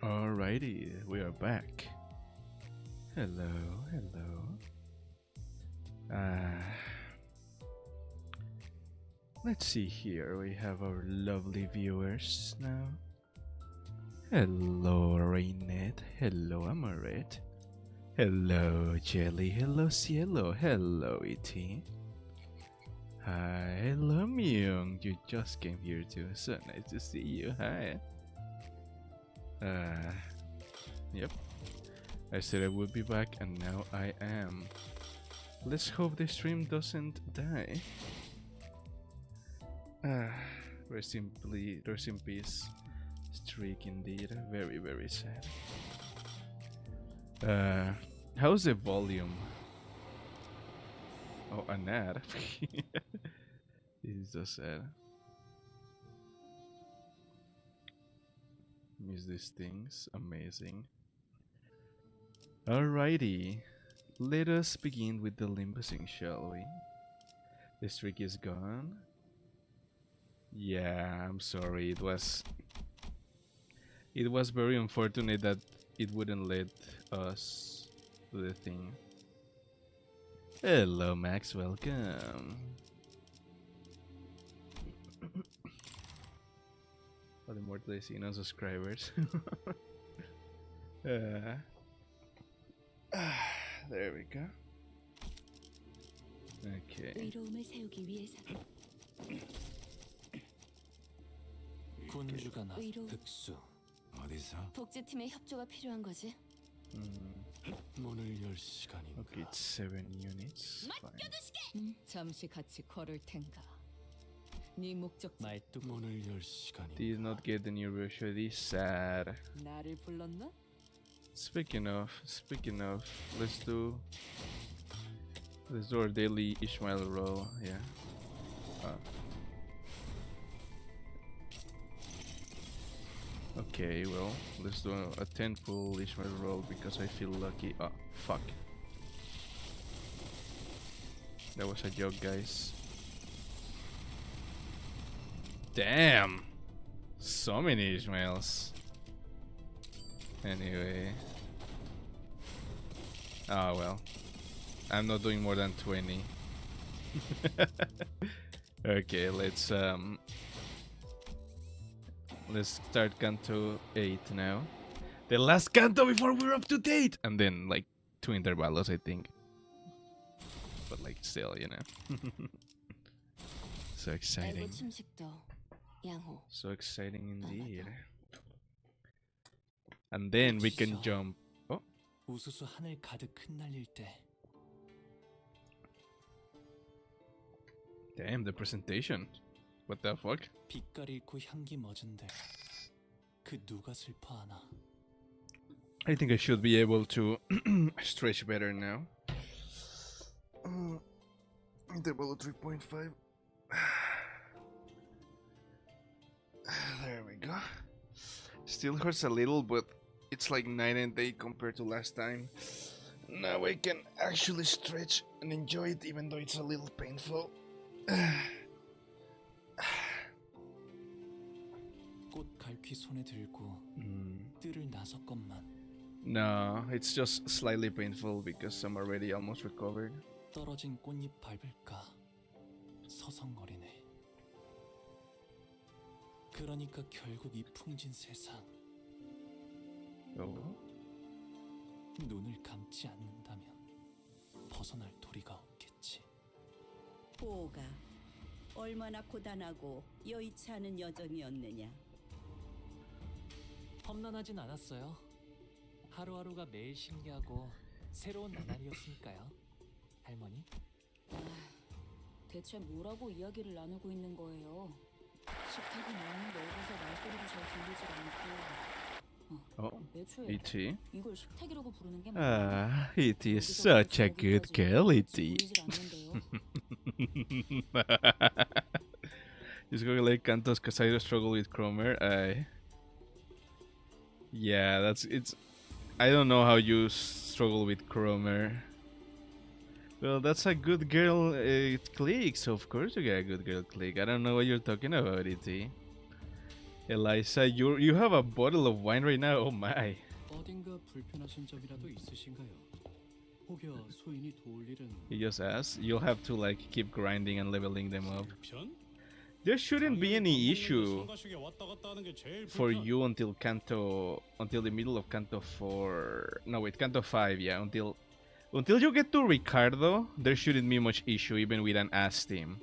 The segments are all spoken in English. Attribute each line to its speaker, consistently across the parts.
Speaker 1: Alrighty, we are back. Hello, hello. Let's see here. We have our lovely viewers now. Hello, Rainette. Hello, Amaret. Hello, Jelly. Hello, Cielo. Hello, E.T. Hi, hello, Myung. You just came here too. So nice to see you. Hi. Yep. I said I would be back, and now I am. Let's hope the stream doesn't die. Rest in peace. Streak indeed. Very, very sad. How's the volume? Oh, an ad. This is so sad. Miss these things. Amazing. Alrighty. Let us begin with the limbusing, shall we? The streak is gone. Yeah, I'm sorry. It was very unfortunate that it wouldn't let us do the thing. Hello, Max. Welcome. All the more I see no subscribers. There we go. Okay.
Speaker 2: 군주가 나 흑수 어디서?
Speaker 3: 복제팀의 협조가 필요한 거지.
Speaker 2: 문을 열 시간인가?
Speaker 1: Okay, it's 7 units. Fine.
Speaker 3: 잠시 같이 걸을 텐가. 네 목적
Speaker 2: 말뚝 문을 열 시간인가?
Speaker 1: Did not get the new version. This sad.
Speaker 3: 나를 불렀나?
Speaker 1: Speaking of, let's do our daily Ishmael roll. Yeah. Okay, well, let's do a 10 full Ishmael roll because I feel lucky. Oh, fuck. That was a joke, guys. Damn! So many Ishmaels. Anyway. Ah, well. I'm not doing more than 20. Okay, let's start Canto 8 now. The last Canto before we're up to date! And then, like, 2 intervalos, I think. But, like, still, you know. So exciting. So exciting indeed. And then we can jump. Oh.
Speaker 2: 우수수 하늘 가득 흩날릴 때
Speaker 1: Damn, the presentation. What the fuck?
Speaker 2: 빛깔 잃고 향기 멎은데 그 누가 슬퍼하나?
Speaker 1: I think I should be able to stretch better now. Interval 3.5. There we go. Still hurts a little, but it's like night and day compared to last time. Now I can actually stretch and enjoy it, even though it's a little painful.
Speaker 2: 꽃 갈퀴 손에 들고 뜰을 나섰건만
Speaker 1: No, it's just slightly painful because I'm already almost recovered.
Speaker 2: 떨어진 꽃잎 밟을까 서성거리네. 그러니까 결국 이 풍진 세상
Speaker 1: Oh.
Speaker 2: 눈을 감지 않는다면 벗어날 도리가 없겠지.
Speaker 4: 보호가 얼마나 고단하고 여의치 않은 여정이었느냐.
Speaker 2: 험난하진 않았어요. 하루하루가 매일 신기하고 새로운 나날이었으니까요. 할머니?
Speaker 3: 대체 뭐라고 이야기를 나누고 있는 거예요? 식탁이 너무 넓어서 말소리도 잘 들리질 않고.
Speaker 1: Oh,
Speaker 3: 애초에
Speaker 1: E.T.
Speaker 3: 이걸 식탁이라고 부르는 게
Speaker 1: Ah, E.T. is such a good girl, E.T. Just going like Cantos because I struggle with Cromer. Yeah, it's. I don't know how you struggle with Cromer. Well, that's a good girl click, so of course you get a good girl click. I don't know what you're talking about, E.T. Eliza, you have a bottle of wine right now. Oh my.
Speaker 2: 어딘가 불편하신 점이라도 있으신가요? 혹여 소인이 도울 일은
Speaker 1: He just asked. You'll have to like keep grinding and leveling them up.
Speaker 5: 불편?
Speaker 1: There shouldn't be any issue
Speaker 5: 성가시게 왔다 갔다 하는 게 제일
Speaker 1: for
Speaker 5: 불편.
Speaker 1: you until the middle of Canto 4. No wait, Canto 5. Yeah, until you get to Ricardo, there shouldn't be much issue even with an ass team.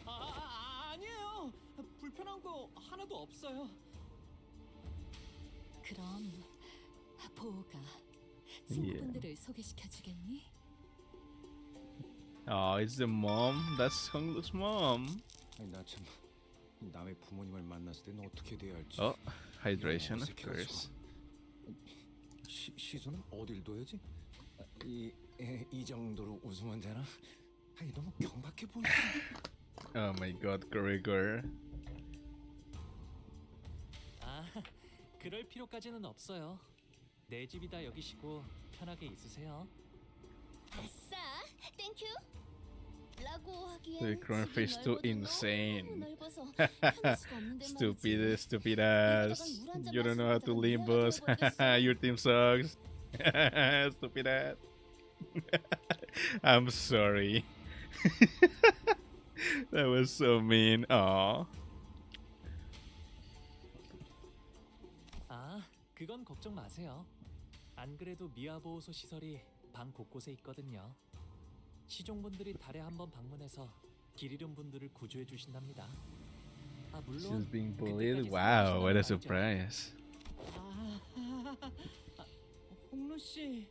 Speaker 2: 아니에요. 불편한 거 하나도 없어요.
Speaker 3: 그럼 보호가 친구분들을 소개시켜주겠니?
Speaker 1: Oh, it's the mom. That's Honglu's mom.
Speaker 6: 아니 나 참 남의 부모님을 만났을 때는 어떻게 돼야 할지.
Speaker 1: Oh, hydration, of course.
Speaker 6: 시선은 어딜 둬야지? 이 정도로 웃으면 되나? 아니 너무 경박해 보이지.
Speaker 1: Oh my God, Gregor.
Speaker 2: 그럴 필요까지는 없어요. 내 집이다 여기시고 편하게 있으세요.
Speaker 7: 아싸, 땡큐. 라고 하기엔
Speaker 1: The crown
Speaker 7: 집이
Speaker 1: face too
Speaker 7: 넓어도
Speaker 1: insane.
Speaker 7: 너무 넓어서 편할 수가 없는데
Speaker 1: Stupid ass. You don't know how to Limbus. Your team sucks. Stupid ass. I'm sorry. That was so mean. Aw.
Speaker 2: 그건 걱정 마세요. 안 그래도 미아보호소 시설이 방 곳곳에 있거든요. 시종분들이 달에 한 번 방문해서 길 잃은 분들을 구조해 주신답니다. 물론
Speaker 1: She's being bullied. Wow, what a surprise.
Speaker 2: 홍루 씨,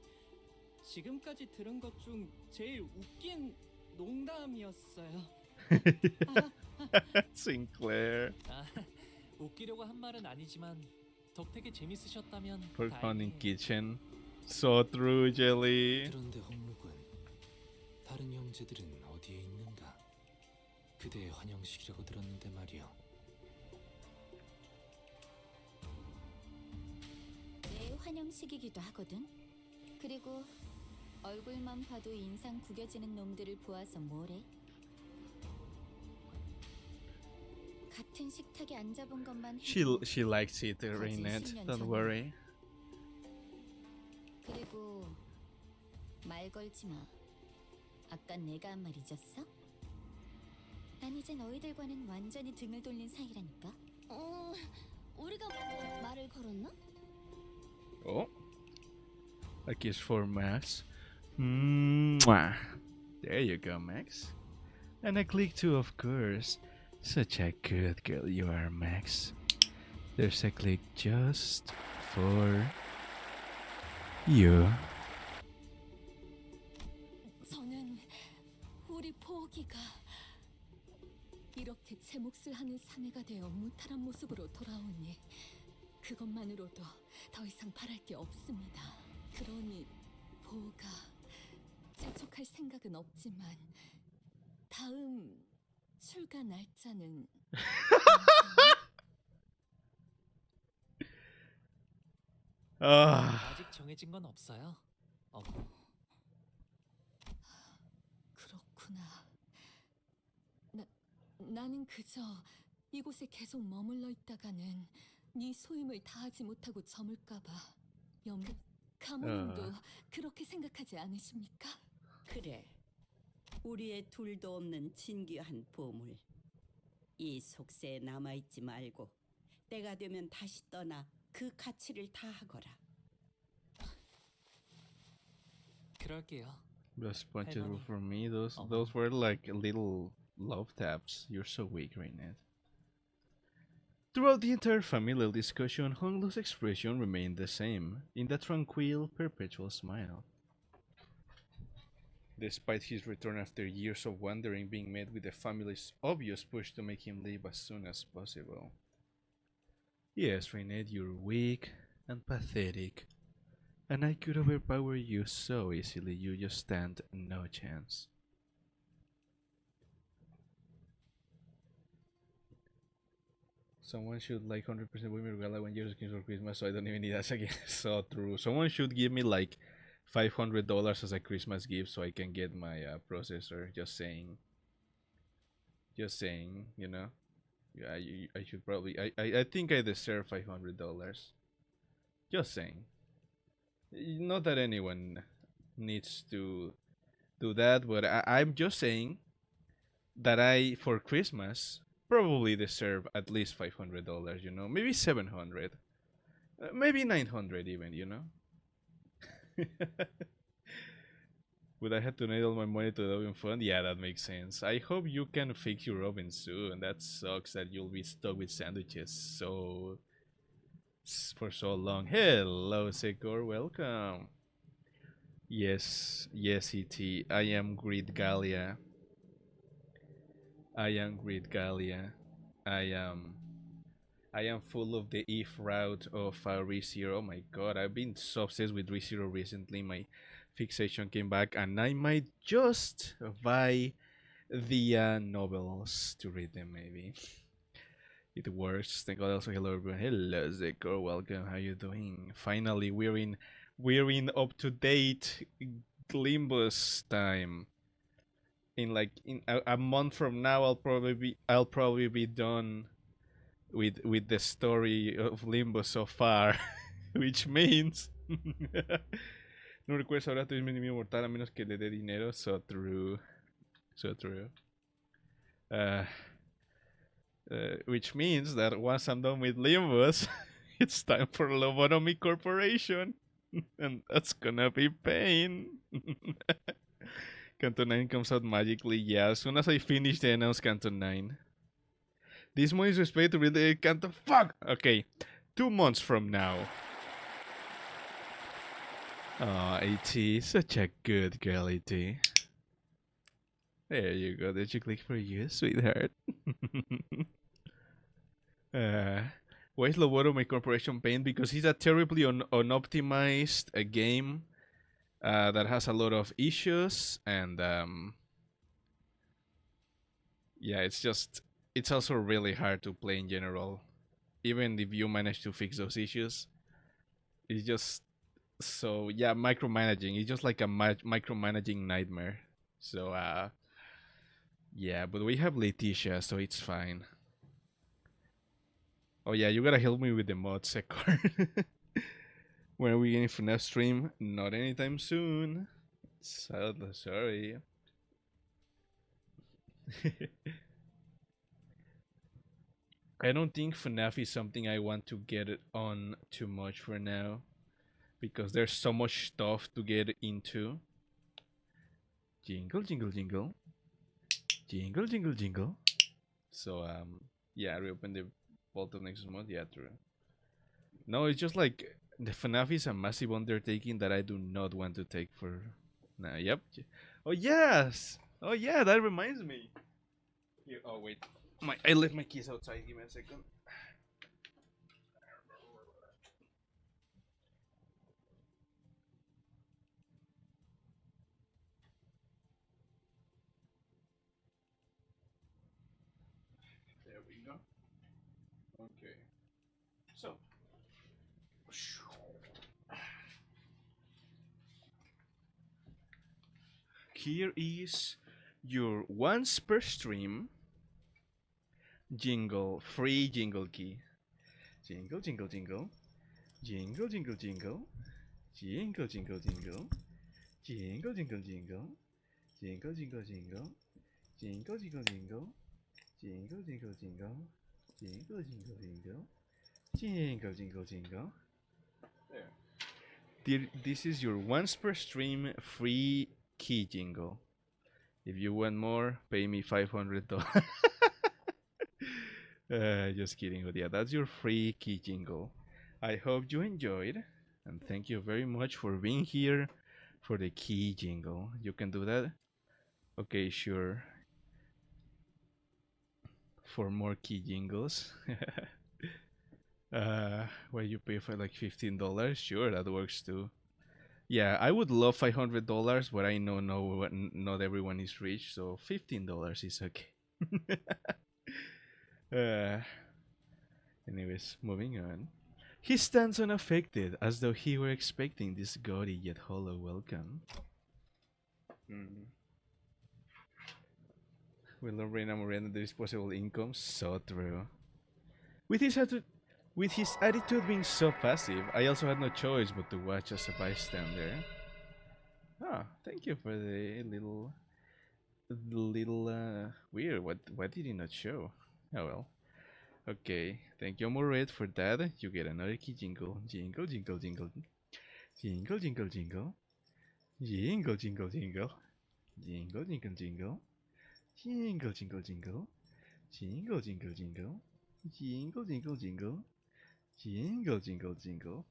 Speaker 2: 지금까지 들은 것 중 제일 웃긴 농담이었어요.
Speaker 1: Sinclair.
Speaker 2: 웃기려고 한 말은 아니지만 덕택에 재밌으셨다면
Speaker 1: Pork pound in
Speaker 2: 다행이에요.
Speaker 1: kitchen. So true, Jelly.
Speaker 2: 그런데 홍루군, 다른 형제들은 어디에 있는가? 그대의 환영식이라고 들었는데 말이요.
Speaker 7: 내 환영식이기도 하거든. 그리고 얼굴만 봐도 인상 구겨지는 놈들을 보아서 뭐래? 같은 식탁에 앉아본 것만 해도
Speaker 1: She likes it, Rainette. Don't worry.
Speaker 7: 그리고 말 걸지 마. 아까 내가 한 말 잊었어? 난 이제 너희들과는 완전히 등을 돌린 사이라니까. 우리가 말을 걸었나?
Speaker 1: Oh. A kiss for Max. Mwah. There you go, Max. And a click too, of course. Such a good girl you are, Max. There's a click just for you.
Speaker 3: 저는 우리 포기가 이렇게 제 몫을 하는 사내가 되어 무탈한 모습으로 돌아오니 그것만으로도 더 이상 바랄 게 없습니다. 그러니 보호가 재촉할 생각은 없지만 다음 출가 날짜는
Speaker 2: 아직 정해진 건 없어요.
Speaker 3: 그렇구나. 나는 그저 이곳에 계속 머물러 있다가는 네 소임을 다하지 못하고 저물까봐 가모님도 그렇게 생각하지 않으십니까?
Speaker 4: 그래. 우리의 둘도 없는 진귀한 보물. 이 속세에 남아있지 말고 때가 되면 다시 떠나 그 가치를 다하거라.
Speaker 2: 그럴게요.
Speaker 1: Best punches were
Speaker 2: Honey.
Speaker 1: for me. Those were like little love taps. You're so weak, Rainette. Throughout the entire familial discussion, Honglu's expression remained the same, in that tranquil, perpetual smile. Despite his return after years of wandering being met with the family's obvious push to make him leave as soon as possible. Yes, Rainette, you're weak and pathetic, and I could overpower you so easily you just stand no chance. Someone should like 100% give me regala 1 year's games for Christmas, so I don't even need that again. So true. Someone should give me like $500 as a Christmas gift so I can get my processor. Just saying. Just saying, you know. Yeah, I should probably. I think I deserve $500. Just saying. Not that anyone needs to do that, but I'm just saying that I, for Christmas, probably deserve at least $500. You know, maybe 700, maybe 900 even. You know. Would I have to donate all my money to the oven fund? Yeah, that makes sense. I hope you can fix your oven soon. That sucks that you'll be stuck with sandwiches for so long. Hello, Sekor. Welcome. Yes, E.T. I am Great Galia. I am Great Galia. I am. I am full of the if route of ReZero. Oh my god, I've been so obsessed with ReZero recently. My fixation came back, and I might just buy the novels to read them. Maybe it works. Thank God. Also, hello everyone. Hello, Zekor. Welcome. How you doing? Finally, we're in up to date Limbus time. In a month from now, I'll probably be done with the story of Limbo so far, which means no recuerdo ahora tu mínimo mortal a menos que le dé dinero. So true, so true. Uh, which means that once I'm done with Limbus, it's time for Lobotomy Corporation, and that's gonna be pain. Canto 9 comes out magically. Yeah, as soon as I finish, they announce Canto 9. This money is expected to read the Canto. Fuck! Okay, 2 months from now. Aw, AT, such a good girl, AT. There you go, did you click for you, sweetheart? Why is Lobotomy Corporation pain? Because he's a terribly unoptimized game that has a lot of issues, and yeah, it's also really hard to play in general. Even if you manage to fix those issues, it's just so yeah, micromanaging. It's just like a micromanaging nightmare. So yeah, but we have Letitia, so it's fine. Oh yeah, you gotta help me with the mod, Sekor. When are we getting FNAF stream? Not anytime soon. Sadly, sorry. I don't think FNAF is something I want to get it on too much for now, because there's so much stuff to get into. Jingle, jingle, jingle. Jingle, jingle, jingle. So, yeah, I reopened the Vault of Nexus mod. Yeah, true. No, it's just like the FNAF is a massive undertaking that I do not want to take for. Nah, yep. Oh yes. Oh yeah, that reminds me. Here. Oh wait. I left my keys outside. Give me a second. There we go. Okay. So. Here is your once per stream jingle, free jingle key. Jingle, jingle, jingle. Jingle, jingle, jingle. Jingle, jingle, jingle. Jingle, jingle, jingle. Jingle, jingle, jingle. Jingle, jingle, jingle. Jingle, jingle, jingle. Jingle, jingle, jingle. Jingle, jingle, jingle. There. This is your once per stream free key jingle. If you want more, pay me $500. Just kidding, but yeah, that's your free key jingle. I hope you enjoyed, and thank you very much for being here for the key jingle. You can do that? Okay, sure. For more key jingles. Where you pay for like $15? Sure, that works too. Yeah, I would love $500, but I know not everyone is rich, so $15 is okay. Anyways, moving on. He stands unaffected, as though he were expecting this gaudy yet hollow welcome. Will not bring Amorena the disposable income. So true. With his attitude being so passive, I also had no choice but to watch as a bystander. Ah, thank you for the little weird. Why did he not show? Oh well. Okay, thank you, Moret, for that. You get another key jingle. Jingle, jingle, jingle. Jingle, jingle, jingle. Jingle, jingle, jingle. Jingle, jingle, jingle. Jingle, jingle, jingle. Jingle, jingle, jingle. Jingle, jingle, jingle. Jingle, jingle, jingle.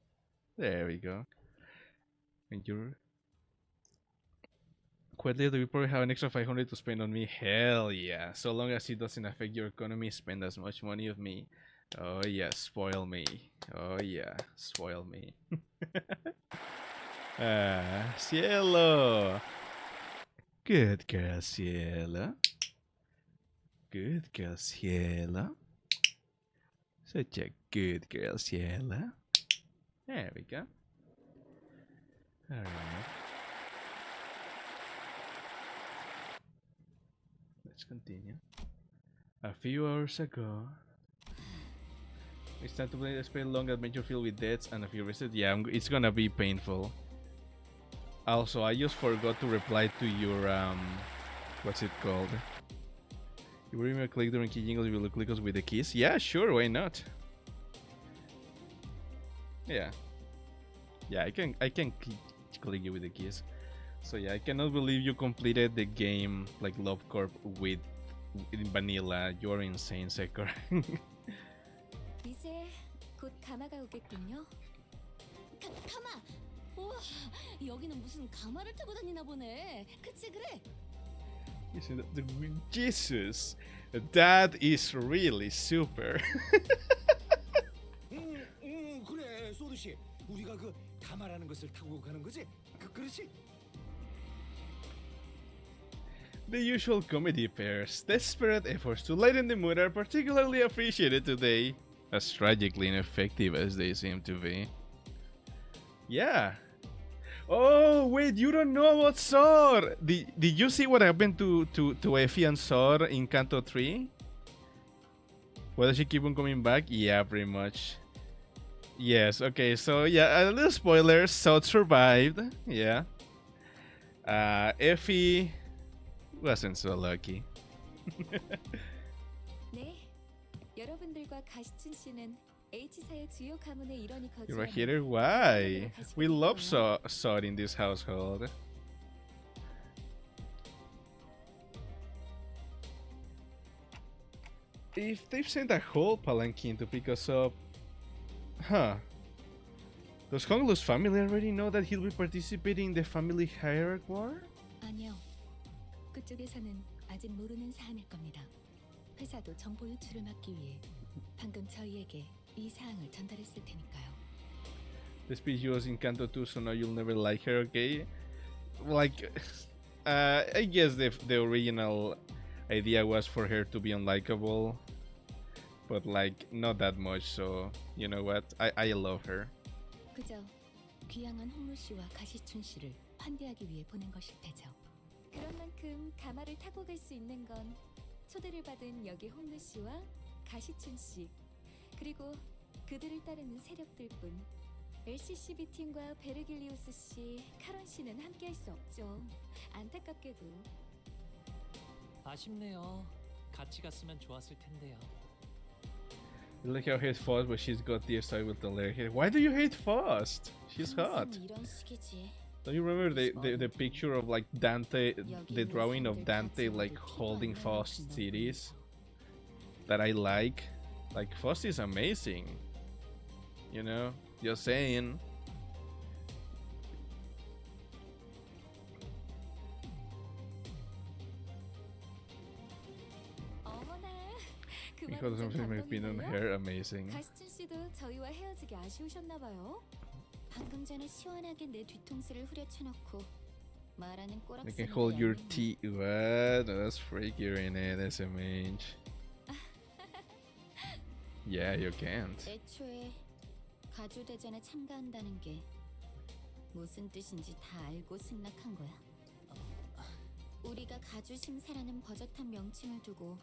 Speaker 1: There we go. And you're quite little, you probably have an extra 500 to spend on me. Hell yeah. So long as it doesn't affect your economy, spend as much money of me. Oh yeah, spoil me. Oh yeah, spoil me. Ah, Cielo. Good girl, Cielo. Good girl, Cielo. Such a good girl, Cielo. There we go. Alright. Let's continue. A few hours ago. It's time to play a long adventure filled with deaths and a few resets. Yeah, it's gonna be painful. Also, I just forgot to reply to your what's it called? You will click during key jingles, you will click us with the keys. Yeah, sure, why not? Yeah. Yeah, I can click you with the keys. So yeah, I cannot believe you completed the game like Love Corp with in vanilla. You're insane, Sekor.
Speaker 7: 이제 곧 가마가 오겠군요. 가마! 우와, 여기는 무슨 가마를 타고 다니나 보네. 그치 그래?
Speaker 1: Isn't that the Jesus? That is really super.
Speaker 6: 그래, 소드 씨. 우리가 그 가마라는 것을 타고 가는 거지? 그렇지?
Speaker 1: The usual comedy pairs, desperate efforts to lighten the mood are particularly appreciated today, as tragically ineffective as they seem to be. Yeah. Oh wait, you don't know about Sor. Did you see what happened to Effie and Sor in Canto 3? Why does she keep on coming back? Yeah, pretty much. Yes. Okay. So yeah, a little spoilers. Sor survived. Yeah. Effie wasn't so lucky.
Speaker 7: 네, 여러분들과 가시춘 씨는 H사의 주요 가문의 일원이
Speaker 1: You're a
Speaker 7: 거주하는
Speaker 1: hater? Why? We love Sod in this household. If they've sent a whole palanquin to pick us up, huh? Does Honglu's family already know that he'll be participating in the family hierarchy war?
Speaker 7: 아니요. 그쪽에서는 아직 모르는 사안일 겁니다. 회사도 정보 유출을 막기 위해 방금 저희에게 이 사항을 전달했을 테니까요.
Speaker 1: The speech was in Canto 2, so now you'll never like her, okay? Like, I guess the original idea was for her to be unlikable, but like not that much. So you know what? I love her.
Speaker 7: 그저 귀향한 홍루 씨와 가시춘 씨를 환대하기 위해 보낸 것일 테죠. 그런 만큼 가마를 타고 갈 수 있는 건 초대를 받은 여기 홍루 씨와 가시춘 씨 그리고 그들을 따르는 세력들뿐. LCCB 팀과 베르길리우스 씨, 카론 씨는 함께할 수 없죠. 안타깝게도.
Speaker 2: 아쉽네요. 같이 갔으면 좋았을 텐데요.
Speaker 1: You like how I hate Faust, but she's got the style with the hair. Why do you hate Faust? She's hot.
Speaker 7: 이런 식이지.
Speaker 1: Don't you remember the picture of like Dante, the drawing of Dante like holding Faust's titties? That I like. Like Faust is amazing. You know, just saying. Because of my opinion, hair amazing.
Speaker 7: 가시춘 씨도 저희와 헤어지기 아쉬우셨나 봐요. 방금 전에 시원하게 내 뒤통수를 후려쳐놓고 말하는 꼬락서리가
Speaker 1: You can hold your tea. What? That's freaky, Rene. That's a mange. Yeah, you can't.
Speaker 7: 애초에 가주 대전에 참가한다는 게 무슨 뜻인지 다 알고 승낙한 거야. 우리가 가주심사라는 버젓한 명칭을 두고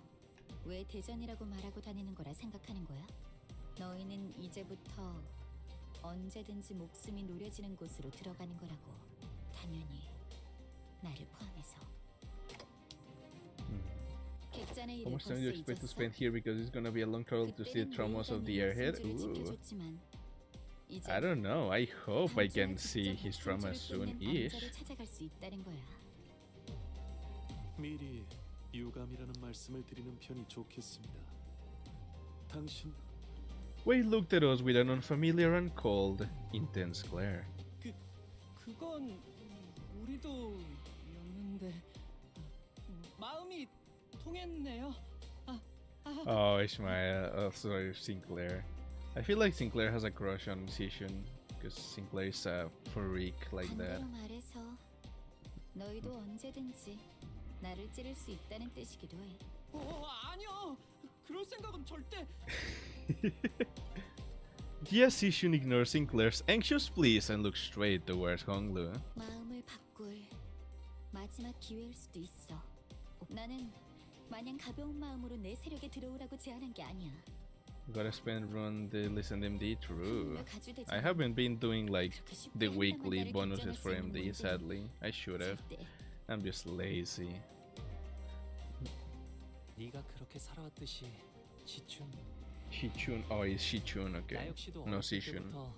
Speaker 7: 왜 대전이라고 말하고 다니는 거라 생각하는 거야? 너희는 이제부터 언제든지 목숨이 노려지는 곳으로 들어가는 거라고. 당연히 나를 포함해서. 객잔의
Speaker 1: How
Speaker 7: 일을
Speaker 1: much time do you expect to
Speaker 7: 벌써
Speaker 1: spend here because it's gonna be a long travel to see the traumas of the airhead? Ooh. I don't know. I hope I can see his trauma soon-ish.
Speaker 7: 찾아갈 수 있다는 거야.
Speaker 8: 미리 유감이라는 말씀을 드리는 편이 좋겠습니다. 당신
Speaker 1: Wei looked at us with an unfamiliar and cold, intense glare.
Speaker 6: 그건 우리도 였는데 마음이 통했네요.
Speaker 1: Oh, Ishmael. Oh, sorry, Sinclair. I feel like Sinclair has a crush on Sishun because Sinclair is a freak like that.
Speaker 7: 반대로 말해서 너희도 언제든지 나를 찌를 수 있다는 뜻이기도 해.
Speaker 6: 아니요. 그럴 생각은 절대.
Speaker 1: Yes, Sishun ignores Sinclair's anxious pleas and looks straight towards Honglu.
Speaker 7: 마음을 바꿀 마지막 기회일 수도 있어. 나는 마냥 가벼운 마음으로 내 세력에 들어오라고 제안한 게 아니야.
Speaker 1: Gotta spend run the listen MD. True.
Speaker 7: 정말 가주되지
Speaker 1: I haven't been doing like
Speaker 7: 그렇게 쉽게
Speaker 1: the
Speaker 7: 한
Speaker 1: weekly
Speaker 7: 나라를
Speaker 1: bonuses
Speaker 7: 결정할
Speaker 1: for
Speaker 7: 수 있는
Speaker 1: MD.
Speaker 7: 문제는
Speaker 1: Sadly, I should have.
Speaker 7: 절대.
Speaker 1: I'm just lazy.
Speaker 2: 네가 그렇게 살아왔듯이 시춘.
Speaker 1: Shichun. Oh, it's Shichun.
Speaker 2: 나
Speaker 1: Okay.
Speaker 2: 역시도
Speaker 1: No,
Speaker 2: 어렸을
Speaker 1: 시춘.
Speaker 2: 때부터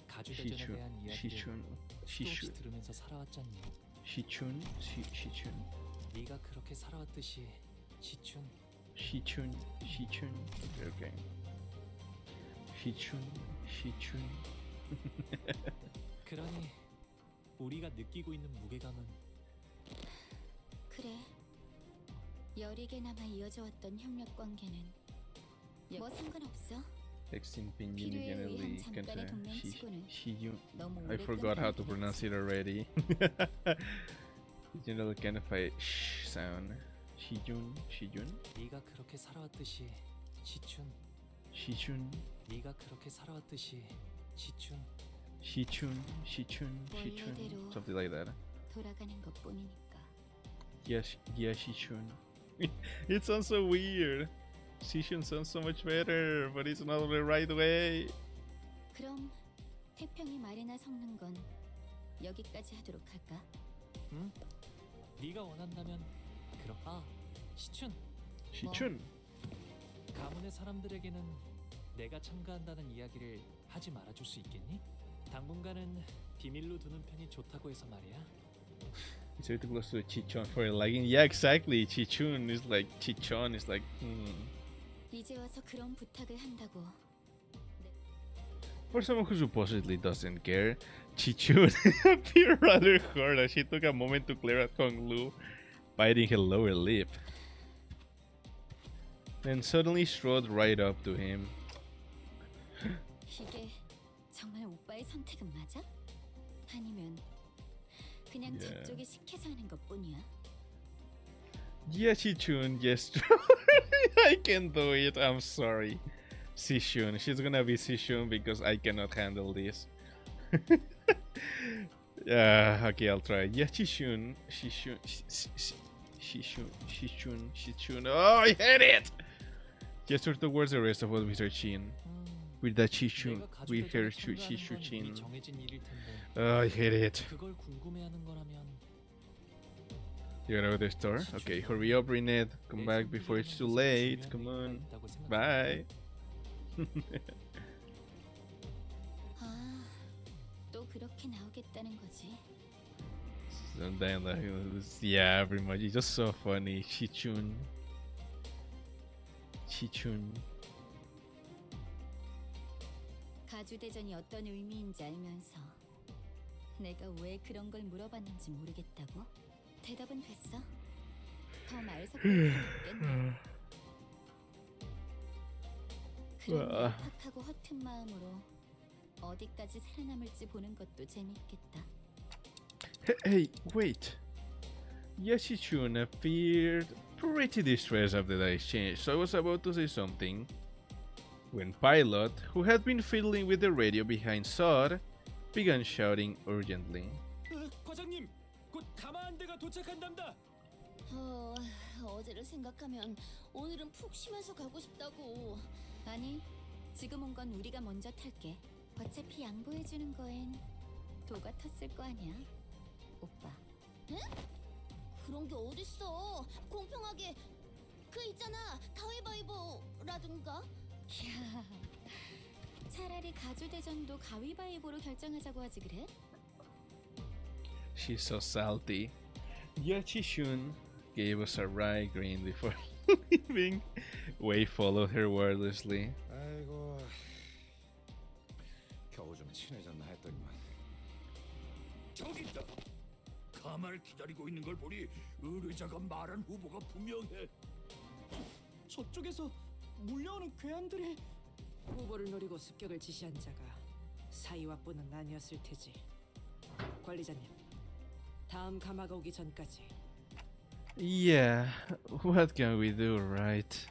Speaker 2: 가주대전에
Speaker 1: Shichun.
Speaker 2: 대한 이야기를
Speaker 1: Shichun.
Speaker 2: 수도 없이
Speaker 1: Shichun.
Speaker 2: 들으면서 살아왔잖니.
Speaker 1: Shichun. Shichun.
Speaker 2: 네가 그렇게 살아왔듯이 시춘.
Speaker 1: Shichun. Shichun. Okay. Shichun. Shichun.
Speaker 2: 그러니 우리가 느끼고 있는 무게감은
Speaker 7: 그래. 여리게나마 이어져 왔던 협력 관계는 뭐 상관없어.
Speaker 1: Texting Pinyin
Speaker 7: 필요에 의한
Speaker 1: generally
Speaker 7: 잠깐의 동맹치고는
Speaker 1: Shiyun.
Speaker 7: 너무
Speaker 1: I
Speaker 7: 오래
Speaker 1: forgot how to
Speaker 7: 끊어가는 게
Speaker 1: pronounce it
Speaker 7: 낫지.
Speaker 1: already. General kind of a sh sound. Shijun. Shijun.
Speaker 2: 네가 그렇게 살아왔듯이 시춘.
Speaker 1: Shichun.
Speaker 2: 네가 그렇게 살아왔듯이 시춘.
Speaker 1: Shichun. Shichun. Shichun.
Speaker 7: 원래대로
Speaker 1: Something like that.
Speaker 7: 돌아가는 것뿐이니까.
Speaker 1: Yes. Yeah. Shichun. It sounds so weird. Shishun sounds so much better, but it's not the right way.
Speaker 7: 그럼 태평이 말이나 섞는 건 여기까지 하도록 할까?
Speaker 2: 응? 네가 원한다면 그럼. 시춘.
Speaker 1: Shichun.
Speaker 2: 가문의 사람들에게는 내가 참가한다는 이야기를 하지 말아줄 수 있겠니? 당분간은 비밀로 두는 편이 좋다고 해서 말이야.
Speaker 1: It's way too close to Chichon for liking. Yeah, exactly. Chichun is like Chichon is like.
Speaker 7: 이제 와서 그런 부탁을 한다고.
Speaker 1: For someone who supposedly doesn't care, Chichun appeared rather hard as she took a moment to clear at Honglu, biting her lower lip. Then suddenly strode right up to him.
Speaker 7: 이게 정말 오빠의 선택은 맞아? 아니면 그냥
Speaker 1: Yeah.
Speaker 7: 저쪽이 시켜서 하는 것뿐이야?
Speaker 1: Yeah, Chichun, yes. I can do it. I'm sorry. Sishun. She's gonna be Sishun because I cannot handle this. Yeah, okay, I'll try. Yeah, Shishun. Shishun. Shishun. Shishun. Shishun. Oh, I hate it! Gesture towards the rest of us with her chin. With that Shishun.
Speaker 2: 내가
Speaker 1: With her
Speaker 2: 가주대전에 참가하는 건
Speaker 1: Shishu
Speaker 2: 이미
Speaker 1: chin.
Speaker 2: 정해진 일일 텐데
Speaker 1: Oh, I hate it.
Speaker 2: 그걸 궁금해하는 거라면
Speaker 1: You gotta go to the store? Okay, hurry up, Renette. Come back before it's too late. Come on. Bye.
Speaker 7: 아, 또 그렇게 나오겠다는 거지.
Speaker 1: Sometimes like, yeah, pretty much. It's just so funny. Chichun. Chichun.
Speaker 7: 가주대전이 어떤 의미인지 알면서 내가 왜 그런 걸 물어봤는지 모르겠다고? 대답은 됐어? 더 말 섞을 필요 없겠네. 그런 얄팍하고 허튼 마음으로 어디까지 살아남을지 보는 것도 재밌겠다.
Speaker 1: Hey, wait. Yashichun appeared pretty distressed after that exchange, so I was about to say something when Pilot, who had been fiddling with the radio behind Sod, began shouting urgently.
Speaker 8: 과장님, 곧 가마한 대가 도착한답니다.
Speaker 7: 어제를 생각하면 오늘은 푹 쉬면서 가고 싶다고. 아니, 지금 온 건 우리가 먼저 탈게. 어차피 양보해주는 거엔 도가 텄을 거 아니야, 오빠. 응? 그런 게 어딨어. 공평하게 그 있잖아, 가위바위보라든가. 야, 차라리 가주대전도 가위바위보로 결정하자고 하지 그래?
Speaker 1: She's so salty. Yachishun gave us a rye grain before leaving. Wei followed her wordlessly.
Speaker 6: 아이고, 겨우 좀 친해졌나 했더니만.
Speaker 9: 저기 있다. 가마를 기다리고 있는 걸 보니 의뢰자가 말한 후보가 분명해.
Speaker 10: 저쪽에서 몰려오는 괴한들이.
Speaker 11: 후보를 노리고 습격을 지시한 자가 사이와뿐은 아니었을 테지. 관리자님, 다음 가마가 오기 전까지
Speaker 1: Yeah, what can we do, right?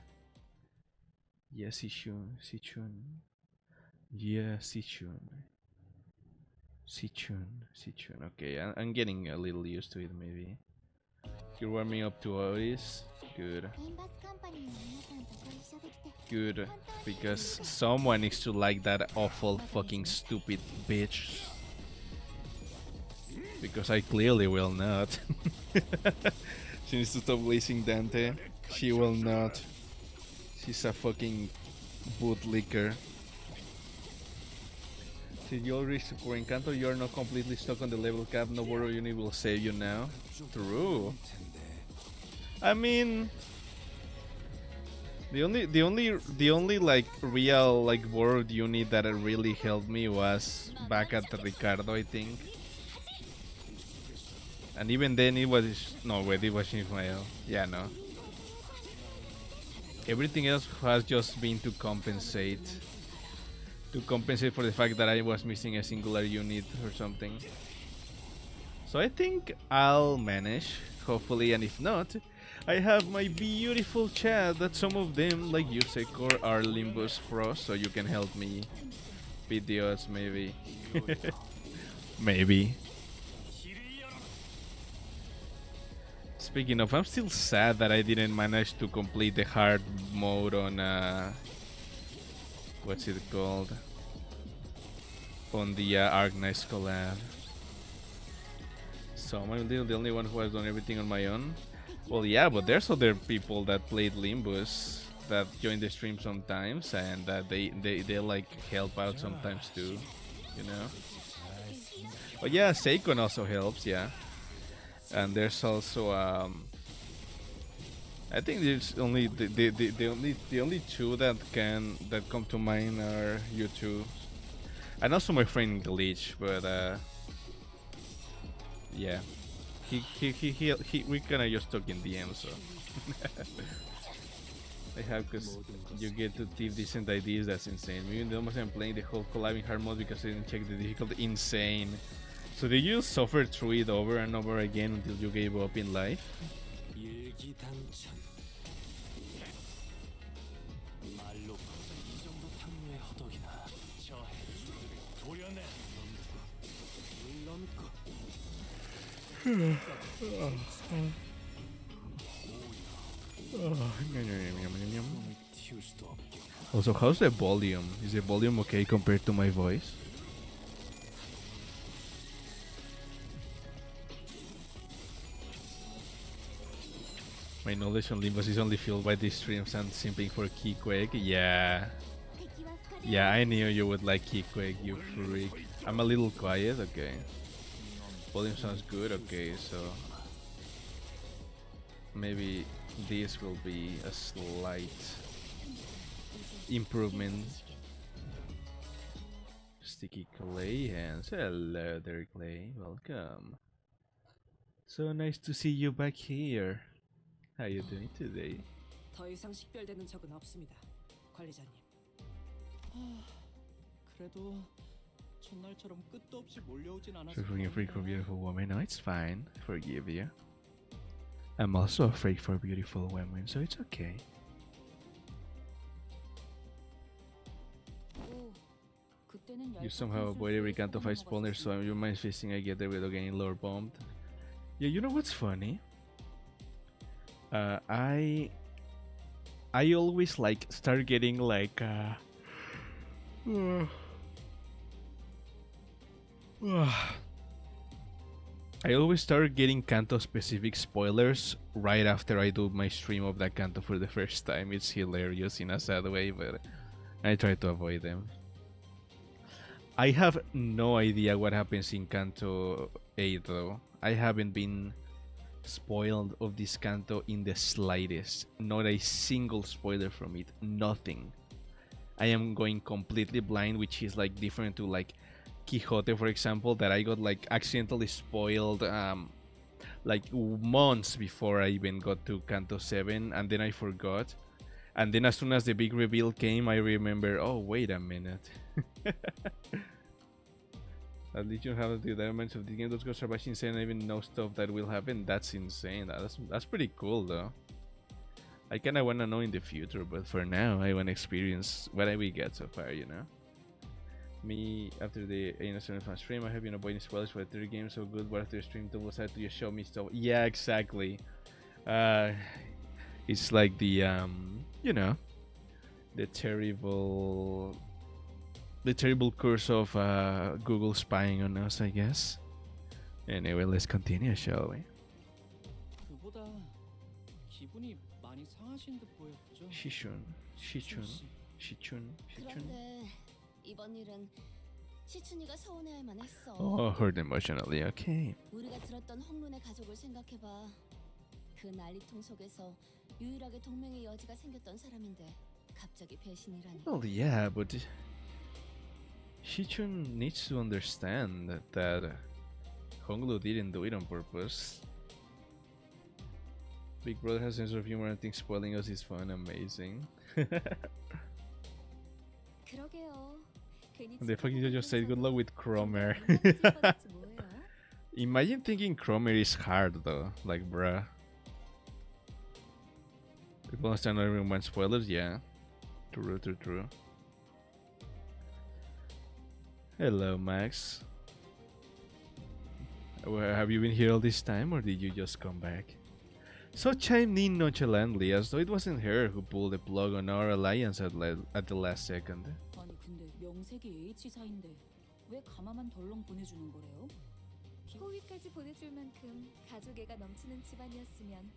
Speaker 1: Yeah, Sichun, Sichun. Yeah, Sichun. Sichun. Okay, I'm getting a little used to it, maybe. You're warming up to Otis. Good. Good, because someone needs to like that awful fucking stupid bitch. Because I clearly will not. She needs to stop blazing Dante. She will not. She's a fucking bootlicker. Did you all reach the core in Canto? You're not completely stuck on the level cap. No borrow unit will save you now. True. I mean, the only like real like borrowed unit that really helped me was back at Ricardo, I think. And even then it was no wait, it was Ismael. Yeah, no. Everything else has just been to compensate for the fact that I was missing a singular unit or something. So I think I'll manage, hopefully, and if not, I have my beautiful chat that some of them, like you, Sekor, are Limbus pros, so you can help me beat the odds, maybe. Maybe. Speaking of, I'm still sad that I didn't manage to complete the hard mode on what's it called? On the Arknights collab. So am I the only one who has done everything on my own? Well, yeah, but there's other people that played Limbus that join the stream sometimes, and they like help out sometimes too, you know. But yeah, Seikon also helps, yeah. And there's also I think there's only the only two that come to mind are you two, and also my friend Glitch. But yeah, he we kinda just talk in DM, so I have because you get to give decent ideas. That's insane. Maybe the almost I'm playing the whole collab in hard mode because I didn't check the difficulty. Insane. So did you suffer through it over and over again until you gave up in life? Also, how's the volume? Is the volume okay compared to my voice? My knowledge on Limbus is only fueled by these streams and simping for Keyquake. Yeah. Yeah, I knew you would like Keyquake, you freak. I'm a little quiet, okay. Volume sounds good, okay, so maybe this will be a slight improvement. Sticky Clay hands. Hello there, Clay. Welcome. So nice to see you back here. How you doing today?
Speaker 11: 더 이상 식별되는 적은 없습니다, 관리자님.
Speaker 10: 그래도 전날처럼 끝도 없이 몰려오진 않았어.
Speaker 1: For being afraid for a beautiful woman, no, it's fine. Forgive you. I'm also afraid for beautiful women, so it's okay. You somehow avoid every Canto 5 spawner, so you mind facing I get there without getting lore bombed. Yeah, you know what's funny? I always like start getting like I always start getting Canto specific spoilers right after I do my stream of that Canto for the first time. It's hilarious in a sad way, but I try to avoid them. I have no idea what happens in Canto 8 though. I haven't been spoiled of this Canto in the slightest. Not a single spoiler from it. Nothing. I am going completely blind, which is like different to like Quixote, for example, that I got like accidentally spoiled like months before I even got to Canto 7, and then I forgot. And then as soon as the big reveal came, I remember, oh, wait a minute. At least you have the elements of the game. Those guys are actually insane. I even know stuff that will happen. That's insane. That's pretty cool, though. I kind of want to know in the future, but for now, I want to experience what we get so far, you know? Me, after the innocent fan stream, I have been avoiding spoilers for 3 games so good, but after the stream, double side to just show me stuff. Yeah, exactly. It's like the, you know, the terrible curse of Google spying on us, I guess. Anyway, let's continue, shall we?
Speaker 10: 그보다 기분이 많이 상하신 듯 보였죠.
Speaker 1: 시춘.
Speaker 7: 그런데 이번 일은 시춘이가 서운해할만 했어.
Speaker 1: Oh, hurt emotionally. Okay.
Speaker 7: 우리가 들었던 홍룬의 가족을 생각해봐. 그 난리통 속에서 유일하게 동맹의 여지가 생겼던 사람인데 갑자기 배신이라니.
Speaker 1: Well, yeah, but Shichun needs to understand that Honglu didn't do it on purpose. Big Brother has a sense of humor and thinks spoiling us is fun, amazing.
Speaker 7: 그러게요.
Speaker 1: The fucking just said good luck with Cromer. Imagine thinking Cromer is hard though, like bruh. People understand everyone wants spoilers, yeah. True. Hello, Max. Have you been here all this time, or did you just come back? So chimed in nonchalantly, as though it wasn't her who pulled the plug on our alliance at the last second.
Speaker 3: 아니 근데 명색이 H 사인데 왜 가마만 덜렁 보내주는 거래요?
Speaker 7: 호위까지 보내줄 만큼 가족애가 넘치는 집안이었으면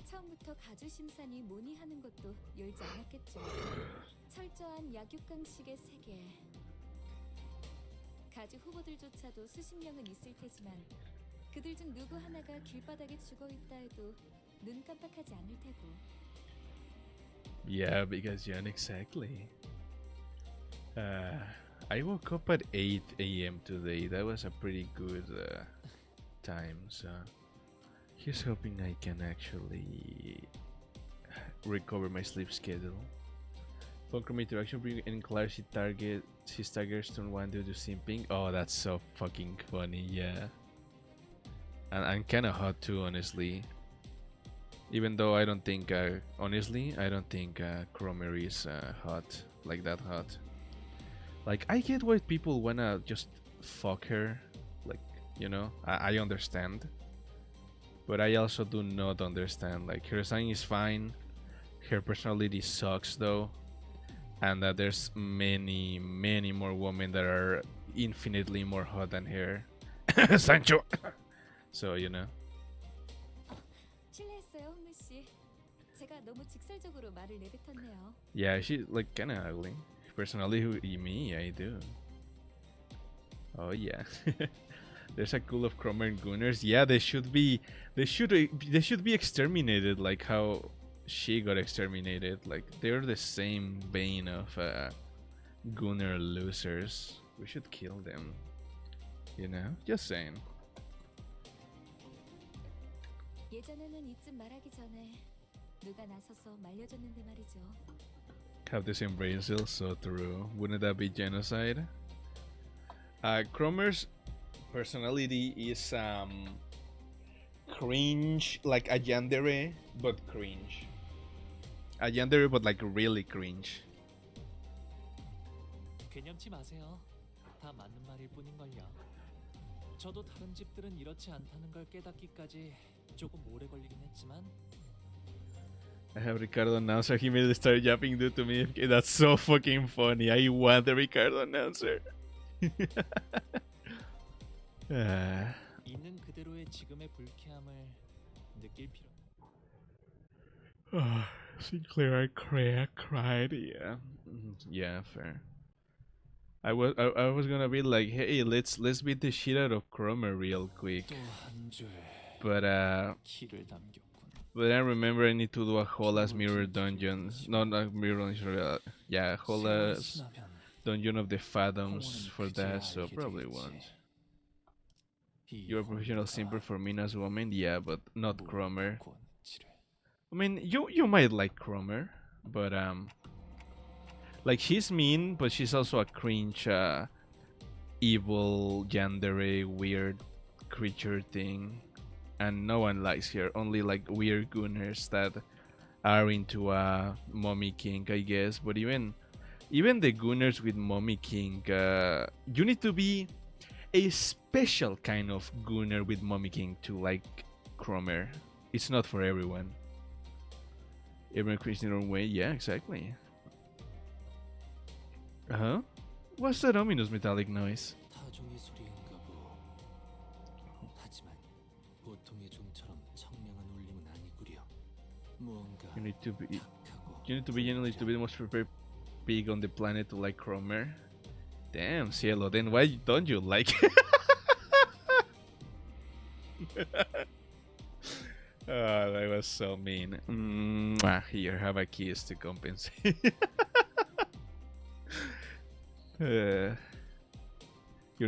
Speaker 7: 처음부터 가주 심산이 뭐니 하는 것도 열지 않았겠죠. 철저한 약육강식의 세계. 가주 후보들조차도 수십 명은 있을 테지만 그들 중 누구 하나가 길바닥에 죽어있다 해도 눈 깜빡하지 않을 테고.
Speaker 1: Yeah, because yeah, exactly. I woke up at 8 a.m. today. That was a pretty good time, so here's hoping I can actually recover my sleep schedule. Fulcrum interaction bring in clarity his targets turn 1 due to simping. Oh, that's so fucking funny, yeah. And I'm kinda hot too, honestly. Even though I don't think, honestly, I don't think Cromer is hot, like that hot. Like, I get why people wanna just fuck her, like, you know, I understand. But I also do not understand, like, her sign is fine, her personality sucks though, and that there's many more women that are infinitely more hot than her. Sancho! So, you know.
Speaker 7: 실례했어요, 홍루 씨. 제가 너무 직설적으로 말을 내뱉었네요.
Speaker 1: Yeah, she's like kinda ugly. Personally, me, I do. Oh yeah. There's a cool of Cromer and Gunners. Yeah, they should be exterminated like how she got exterminated. Like they're the same vein of Gunner losers. We should kill them. You know? Just saying.
Speaker 7: 예전에는 이쯤 말하기 전에 누가 나서서 말려줬는데 말이죠.
Speaker 1: Have the same brain cells, so true. Wouldn't that be genocide? Cromer's personality is cringe, like a yandere, but cringe. A yandere, but like really cringe.
Speaker 2: 개념치 마세요. 다 맞는 말일 뿐인걸요. 저도 다른 집들은 이렇지 않다는 걸 깨닫기까지 조금 오래 걸리긴 했지만
Speaker 1: I have Ricardo announcer. He made start yapping due to me. Okay, that's so fucking funny. I want the Ricardo announcer.
Speaker 2: 있는 그대로의 지금의 불쾌함을 느낄 필요.
Speaker 1: Sinclair cried. Yeah, yeah, fair. I was gonna be like, hey, let's beat the shit out of Cromer real quick. But I remember I need to do a whole ass mirror dungeon. No, not mirror dungeon. Yeah, whole ass dungeon of the Fathoms for that. So probably won't. You're a professional simper for Mina's woman, yeah, but not Cromer. I mean, you might like Cromer, but like she's mean, but she's also a cringe, evil, yandere, weird creature thing, and no one likes her. Only like weird gooners that are into Mommy King, I guess. But even the gooners with Mommy King, you need to be a special kind of gooner with Mommy King to like Cromer. It's not for everyone. Everyone creates their own way. Yeah, exactly. Uh-huh. What's that ominous metallic noise?
Speaker 8: 타종의 소리인가 보. 하지만 보통의 종처럼 청량한 울림은 아니구려. 무언가
Speaker 1: You need to be genuinely to be the most prepared pig on the planet to like Cromer. Damn, Cielo, then why don't you like it? Oh, that was so mean. Here, have a kiss to compensate. You're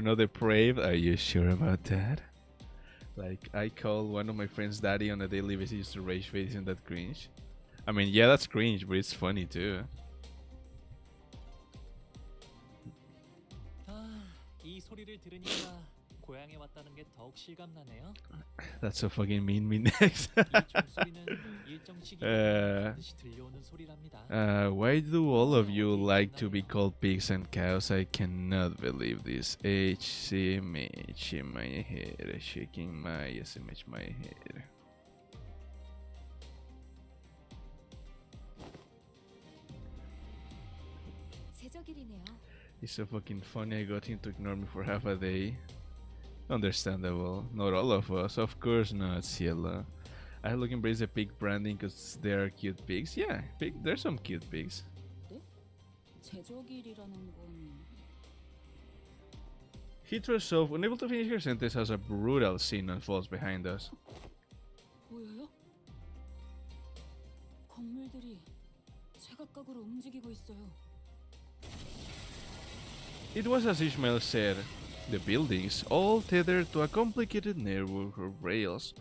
Speaker 1: not depraved? Are you sure about that? Like, I call one of my friends daddy on a daily basis just to rage face. Isn't that cringe? I mean, yeah, that's cringe, but it's funny too.
Speaker 2: 이 소리를 들으니까 고향에 왔다는 게 더욱 실감나네요.
Speaker 1: That's so fucking mean next. Why do all of you like to be called pigs and cows? I cannot believe this. HCMH in my head, shaking my SMH my head. It's so fucking funny. I got him to ignore me for half a day. Understandable. Not all of us. Of course not, Cielo. I look embrace the pig branding because they are cute pigs. Yeah, there's some cute pigs. He throws off, unable to finish her sentence, as a brutal scene unfolds behind us.
Speaker 3: 보여요? 건물들이 제각각으로 움직이고 있어요.
Speaker 1: It was as Ishmael said. The buildings, all tethered to a complicated network of rails,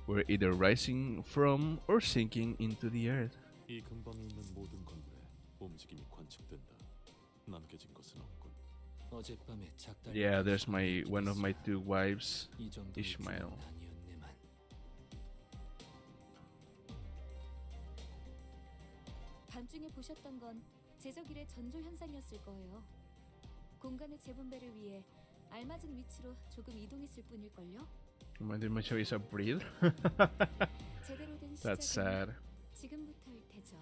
Speaker 1: were either rising from or sinking into the earth.
Speaker 8: 이 근방에 있는 모든 건물에 움직임이 관측된다. 남겨진 것은 없군. 어젯밤에 작달.
Speaker 1: Yeah, there's one of my two wives, Ishmael.
Speaker 7: 밤중에 보셨던 건 제적일의 전조 현상이었을 거예요. 공간의 재분배를 위해 알맞은 위치로 조금 이동했을 뿐일걸요.
Speaker 1: Did my choice a breed? That's sad.
Speaker 7: 지금부터일 테죠.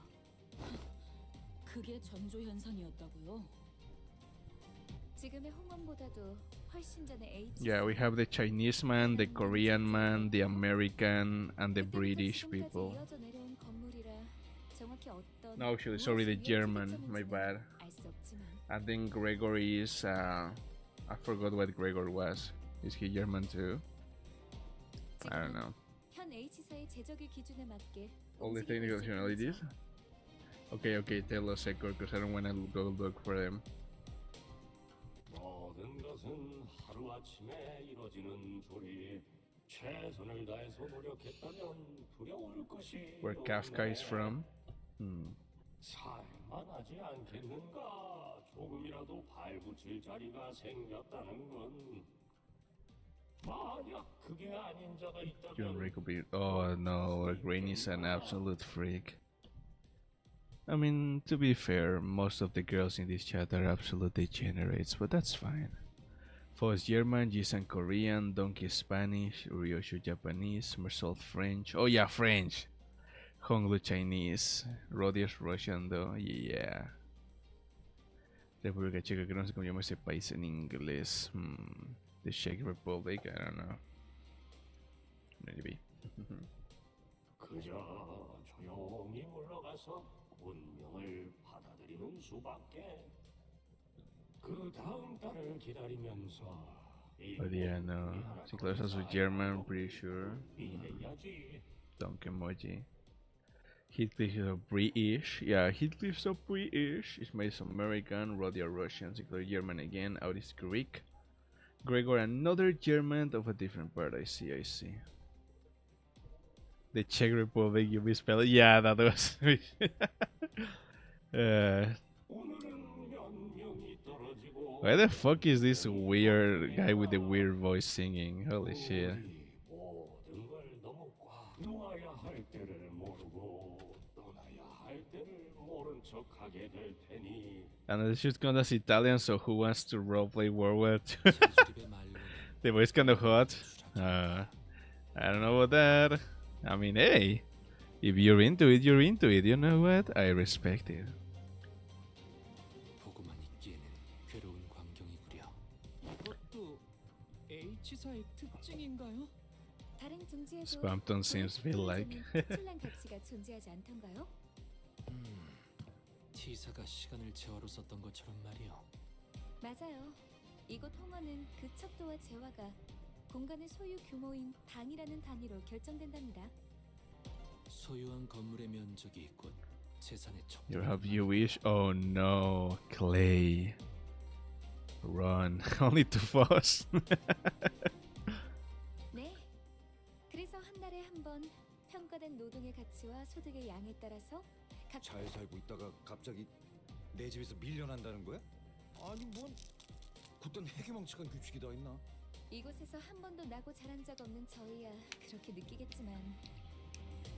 Speaker 3: 그게 전조 현상이었다고요?
Speaker 7: 지금의 홍원보다도 훨씬 전에 H.
Speaker 1: Yeah, we have the Chinese man, the Korean man, the American, and the British people. No, actually, sorry, the German. My bad. I think Gregory is. I forgot what Gregor was. Is he German too? I don't know. All the technical nationalities? Okay, tell us, Ekor, because I don't want to go look for them.
Speaker 9: 모든 것은 하루아침에 이뤄지는 소리. 최선을 다해서 노력했다면 두려울 것이.
Speaker 1: Where Kafka is from?
Speaker 9: 살만하지 않겠는가? 조금이라도 발붙일 자리가 생겼다는 건 만약 그게 아닌 자가 있다면.
Speaker 1: Oh no, Rain is an absolute freak. I mean, to be fair, most of the girls in this chat are absolute degenerates, but that's fine. Foz German, Jisan Korean, Donkey Spanish, Ryoshu Japanese, Mersault French. Oh yeah, French! Honglu Chinese. Rodius Russian though. Yeah. República Checa, que no sé cómo llama ese país en inglés. The Czech Republic, I don't know. Maybe.
Speaker 9: 그저 조용히 물러가서 운명을 받아들이는 수밖에. 그 다음 달을 기다리면서
Speaker 1: But yeah, no. Si claro, es German, pretty sure.
Speaker 9: 해야지.
Speaker 1: Donkey emoji. Heathcliff is a British. Yeah, Heathcliff's a British. Ismail's American. Rodia Russian. Sinclair German again. Audis Greek. Gregor another German of a different part. I see. The Czech Republic, you misspelled it? Yeah, that was. Why the fuck is this weird guy with the weird voice singing? Holy shit. And this shit's gonna Italian, so who wants to roleplay World War II? The voice kinda hot. I don't know about that. I mean, hey, if you're into it, you're into it. You know what? I respect it.
Speaker 2: 보고만 있기에는 괴로운 광경이구려.
Speaker 10: 이것도 H사의 특징인가요?
Speaker 7: 다른 둥지에도
Speaker 1: Swampton seems feel like.
Speaker 7: 특출난 가치가 존재하지 않던가요?
Speaker 2: T사가 시간을 재화로 썼던 것처럼 말이요.
Speaker 7: 맞아요. 이곳 홍어는 그 척도와 재화가 공간의 소유 규모인 방이라는 단위로 결정된답니다.
Speaker 2: 소유한 건물의 면적이 곧 재산의 척도.
Speaker 1: You have you wish? Oh no, Clay. Run. Only to fuss.
Speaker 7: 네. 그래서 한 달에 한 번 평가된 노동의 가치와 소득의 양에 따라서 각
Speaker 6: 잘 살고 있다가 갑자기 내 집에서 밀려난다는 거야? 아니 뭔 굳던 해괴망측한 규칙이 다 있나?
Speaker 7: 이곳에서 한 번도 나고 자란 적 없는 저희야 그렇게 느끼겠지만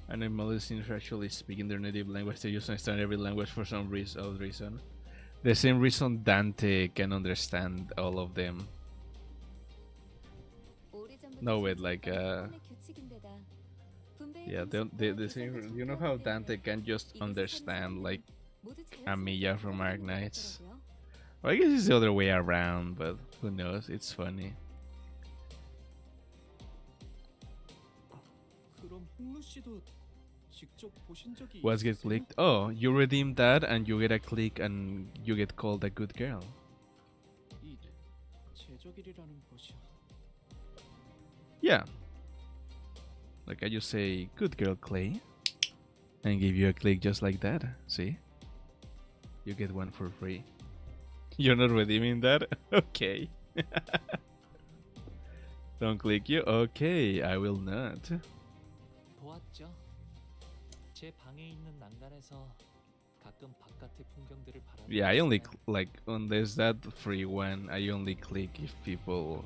Speaker 1: Animals actually speaking their native language. They just understand every language for some reason. The same reason Dante can understand all of them. No, wait, like yeah, the same. You know how Dante can just understand like Amiya from Ark Knights? Well, I guess it's the other way around, but who knows? It's funny.
Speaker 10: 그럼 홍루 씨도 직접 보신 적이
Speaker 1: What's get clicked? Oh, you redeem that and you get a click and you get called a good girl.
Speaker 10: 이 제적일이라는 것이요.
Speaker 1: Yeah. Like I just say, good girl, Clay, and give you a click just like that. See? You get one for free. You're not redeeming that? Okay. Don't click you? Okay, I will not.
Speaker 2: 보았죠. 제 방에 있는 난간에서 가끔 바깥의 풍경들을 바라보고
Speaker 1: Yeah, I only like on there's that free one. I only click if people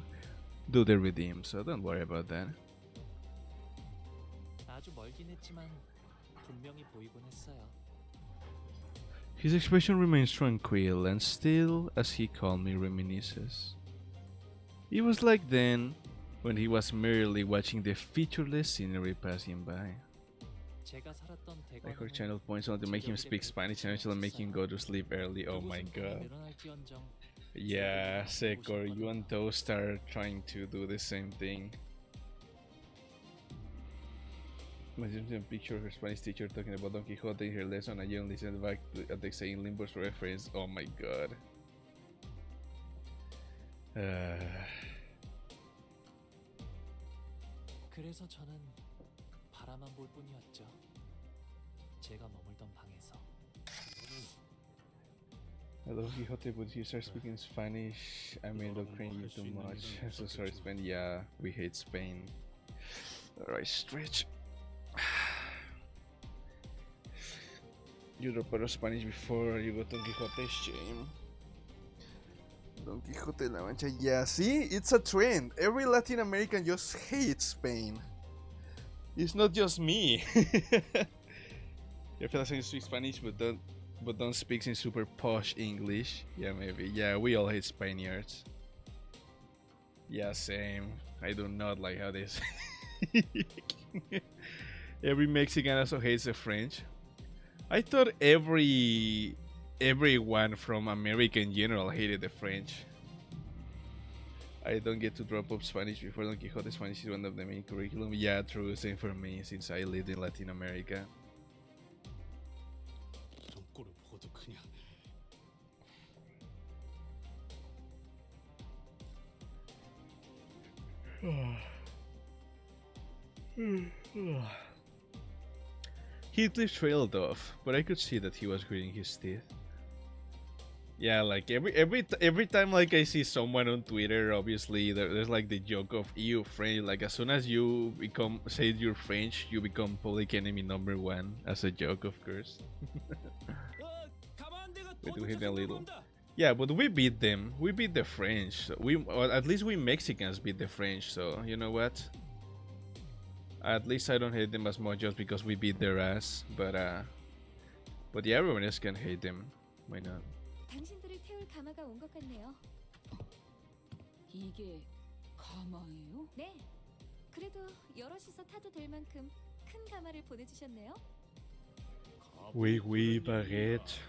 Speaker 1: do the redeem, so don't worry about that.
Speaker 2: 아주 멀긴 했지만 분명히 보이곤 했어요.
Speaker 1: His expression remains tranquil and still as he calmly reminisces. It was like then, when he was merely watching the featureless scenery passing by.
Speaker 2: 제가 살았던
Speaker 1: Like her
Speaker 2: 대관은
Speaker 1: channel points on to make him speak Spanish and actually make him go to sleep early. Oh my god.
Speaker 2: 늘어날지언정
Speaker 1: Yeah, Sekor, you and Toast are trying to do the same thing. Imagine a picture of her Spanish teacher talking about Don Quixote in her lesson and you only send back at the saying Limbus reference. Oh my god.
Speaker 2: 그래서 저는 바라만 볼 뿐이었죠. 제가 머물던 방에서.
Speaker 1: I love Quixote, but he starts speaking Spanish. I mean, don't cringe you too much. I'm so sorry, Spain. Yeah, we hate Spain. Alright, stretch. You drop out of Spanish before you go to Don Quixote. Shame. Don Quixote La Mancha. Yeah, see? It's a trend. Every Latin American just hates Spain. It's not just me. You feel like you speak Spanish, but don't speak in super posh English. Yeah, maybe. Yeah, we all hate Spaniards. Yeah, same. I do not like how this. Every Mexican also hates the French. I thought everyone from America in general hated the French. I don't get to drop up Spanish before Don Quixote. Spanish is one of the main curriculum. Yeah, true. Same for me since I lived in Latin America.
Speaker 9: 이런 꼴을 보고도 그냥
Speaker 1: Heathcliff trailed off, but I could see that he was gritting his teeth. Yeah, like every time like I see someone on Twitter, obviously there's like the joke of EU French. Like as soon as you say you're French, you become public enemy #1 as a joke, of course. We do hit a little. Yeah, but we beat them. We beat the French. Or at least we Mexicans beat the French. So you know what? At least I don't hate them as much just because we beat their ass. But yeah, everyone else can hate them. Why not?
Speaker 7: 당신들을 태울 가마가 온 것 같네요.
Speaker 3: 이게 가마예요?
Speaker 7: 네. 그래도 여럿이서 타도 될 만큼 큰 가마를 보내주셨네요.
Speaker 1: Oui, oui, baguette.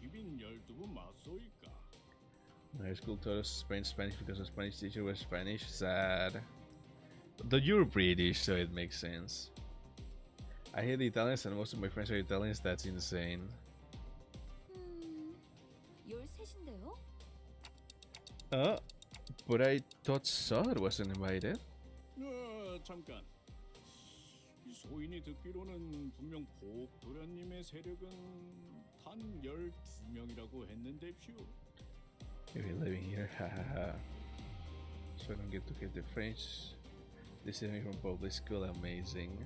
Speaker 9: 비빈 12분 맞소이까.
Speaker 1: High school taught us Spanish because the Spanish teacher was Spanish. Sad. But you're British, so it makes sense. I hate the Italians and most of my friends are Italians. That's insane.
Speaker 7: 13인데요?
Speaker 1: But I thought Sod wasn't invited.
Speaker 9: 잠깐. 이 소인이 듣기로는 분명 복도련님의 세력은 단 12명이라고 했는데요.
Speaker 1: Maybe living here, hahaha. So I don't get to hit the French. This is me from public school, amazing.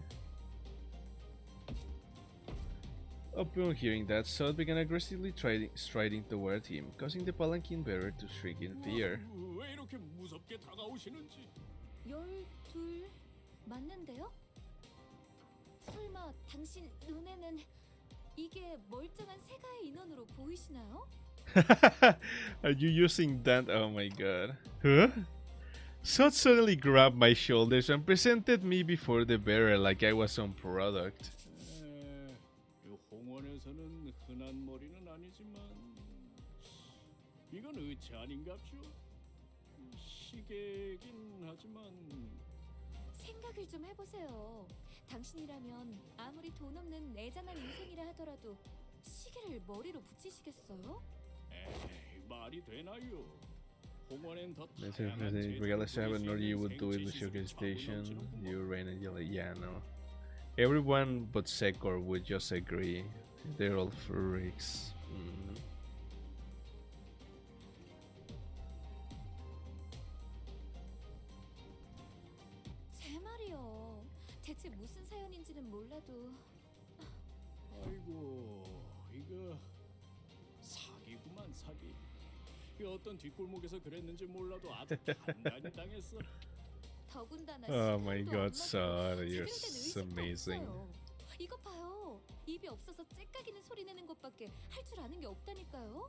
Speaker 1: Upon hearing that, Sod began aggressively striding toward him, causing the palanquin bearer to shriek in fear.
Speaker 9: 왜 이렇게 무섭게 다가오시는지.
Speaker 7: 12 맞는데요? 설마 당신 눈에는 이게 멀쩡한 세가의 인원으로 보이시나요?
Speaker 1: Are you using that? Oh my god. Huh? Sod suddenly grabbed my shoulders and presented me before the bearer like I was some product.
Speaker 9: 홍원에서는 흔한 머리는 아니지만 이건 의체 아닌갑쇼? 시계긴 하지만
Speaker 7: 생각을 좀 해보세요. 당신이라면 아무리 돈 없는 애잔한 인생이라 하더라도 시계를 머리로 붙이시겠어요?
Speaker 9: 에이, 말이 되나요? 홍원엔 더
Speaker 1: Regardless of how you would do it with your station, you rain and yell, yeah, no. Everyone but Sekor would just agree. They're all freaks.
Speaker 7: 제 말이요. 대체 무슨 사연인지는 몰라도.
Speaker 9: 아이고, 이거 사기구만 사기. 이 어떤 뒷골목에서 그랬는지 몰라도 아주 단단히 당했어.
Speaker 7: 더군다나
Speaker 1: Oh my
Speaker 7: 시간도
Speaker 1: god,
Speaker 7: 안
Speaker 1: Sod,
Speaker 7: 맞고
Speaker 1: you're
Speaker 7: 제대로 된 의식도
Speaker 1: amazing.
Speaker 7: 없어요. 이거 봐요. 입이 없어서 째까기는 소리 내는 것밖에 할 줄 아는 게 없다니까요.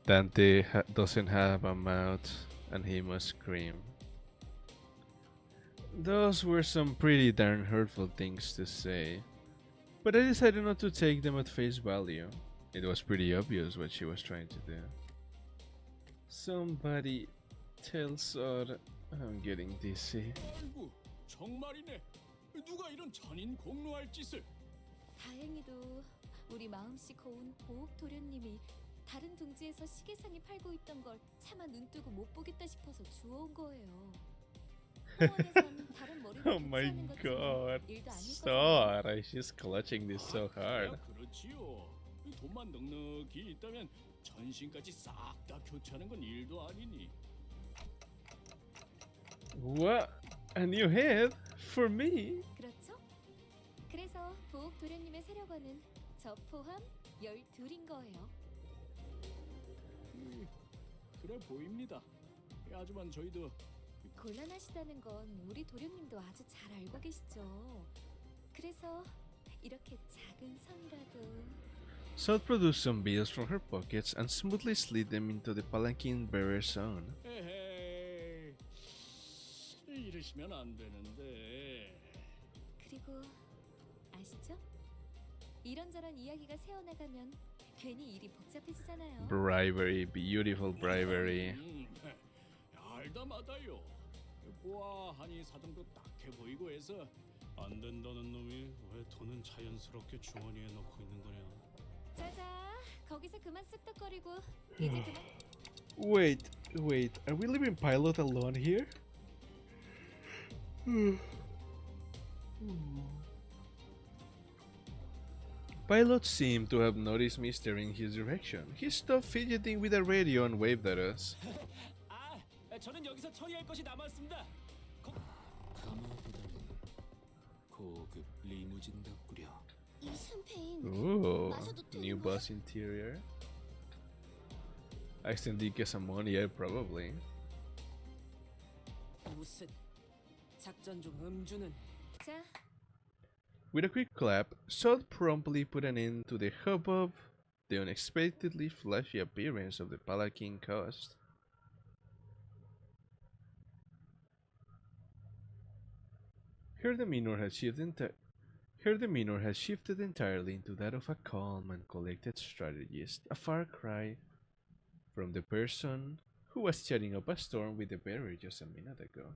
Speaker 1: Dante doesn't have a mouth and he must scream. Those were some pretty darn hurtful things to say, but I decided not to take them at face value. It was pretty obvious what she was trying to do. Somebody tell Sod I'm getting dizzy.
Speaker 9: 아이고, 정말이네. 누가 이런 잔인 공로할 짓을?
Speaker 7: 다행히도 우리 마음씨 고운 보옥 도련님이 다른 둥지에서 시계상이 팔고 있던 걸 차마 눈뜨고 못 보겠다 싶어서 주워온 거예요. 홍원에선 다른 머리를
Speaker 1: Oh my
Speaker 7: 교체하는 것쯤은
Speaker 1: god,
Speaker 7: 일도 아닐
Speaker 1: Sod,
Speaker 7: 거잖아요.
Speaker 1: she's clutching this so hard.
Speaker 9: 그렇지요. 돈만 넉넉히 있다면 전신까지 싹 다 교체하는 건 일도 아니니.
Speaker 1: What? A new head? For me?
Speaker 7: 그렇죠? 그래서 보옥 도련님의 세력원은 저 포함 12인 거예요.
Speaker 9: 그래 보입니다. 하지만 저희도
Speaker 7: 곤란하시다는 건 우리 도련님도 아주 잘 알고 계시죠. 그래서 이렇게 작은 선이라도.
Speaker 1: Sod produced some bills from her pockets and smoothly slid them into the palanquin bearer's own.
Speaker 9: 에헤이, 이러시면 안 되는데.
Speaker 7: 그리고 아시죠? 이런저런 이야기가 새어나가면 괜히 일이 복잡해지잖아요.
Speaker 1: Bribery, beautiful bribery.
Speaker 9: 알다마다요. 보아하니 사정도 딱해 보이고 해서
Speaker 5: 안 된다는 놈이 왜 돈은 자연스럽게 주머니에 넣고 있는 거냐?
Speaker 7: 자자, 거기서 그만 쓱덕거리고 이제 그만.
Speaker 1: Wait, are we leaving Pilot alone here? Pilot seemed to have noticed me staring his direction. He stopped fidgeting with the radio and waved at us.
Speaker 2: 아, 저는 여기서 처리할 것이 남았습니다.
Speaker 8: 가마보다는 고급 리무진답구려.
Speaker 7: 이 샴페인
Speaker 1: Ooh,
Speaker 7: 마셔도 되는
Speaker 1: new
Speaker 7: 거야?
Speaker 1: bus interior. Accidentally get some money, yeah, probably.
Speaker 11: 무슨 작전 중 음주는
Speaker 7: 자,
Speaker 1: With a quick clap, Sod promptly put an end to the hubbub the unexpectedly flashy appearance of the palanquin caused. Her demeanor had shifted entirely into that of a calm and collected strategist, a far cry from the person who was chatting up a storm with the bearer just a minute ago.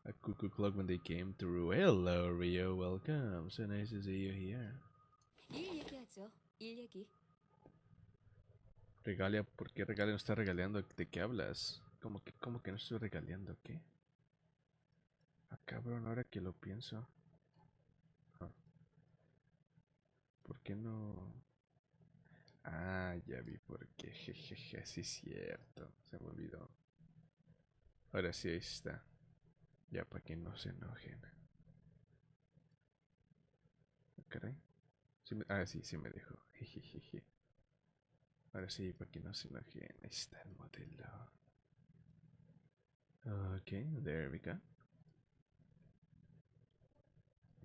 Speaker 1: A cuckoo clock when they came through. Hello, Rio. Welcome. So nice to see you here.
Speaker 7: 일 얘기하죠. 일 얘기.
Speaker 1: Regalia, ¿por qué Regalia no está regaleando? ¿De qué hablas? ¿Cómo que no estoy regaleando? ¿Qué? Ah, cabrón, ahora que lo pienso. Ah. ¿Por qué no? Ah, ya vi por qué. Jejeje, sí es cierto. Se me olvidó. Ahora sí, ahí está. Ya, para que no se enojen. Caray. Sí me dejó. Jejeje. Ahora sí, para que no se enojen. Ahí está el modelo. Ok, there we go.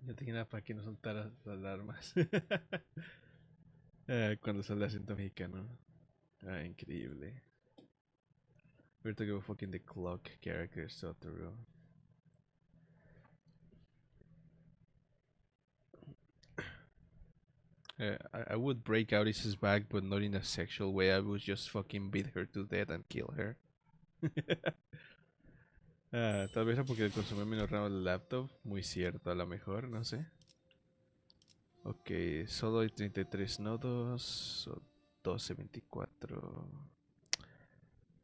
Speaker 1: Ya tenía nada para que no soltara las alarmas. Cuando sale el acento mexicano. Ah, increíble. We're talking about fucking the clock character so through. I would break out his back, but not in a sexual way. I would just fucking beat her to death and kill her. Tal vez era porque consumía menos RAM el laptop. Muy cierto, a lo mejor, no sé. Ok, solo hay 33 nodos. O 12, 24.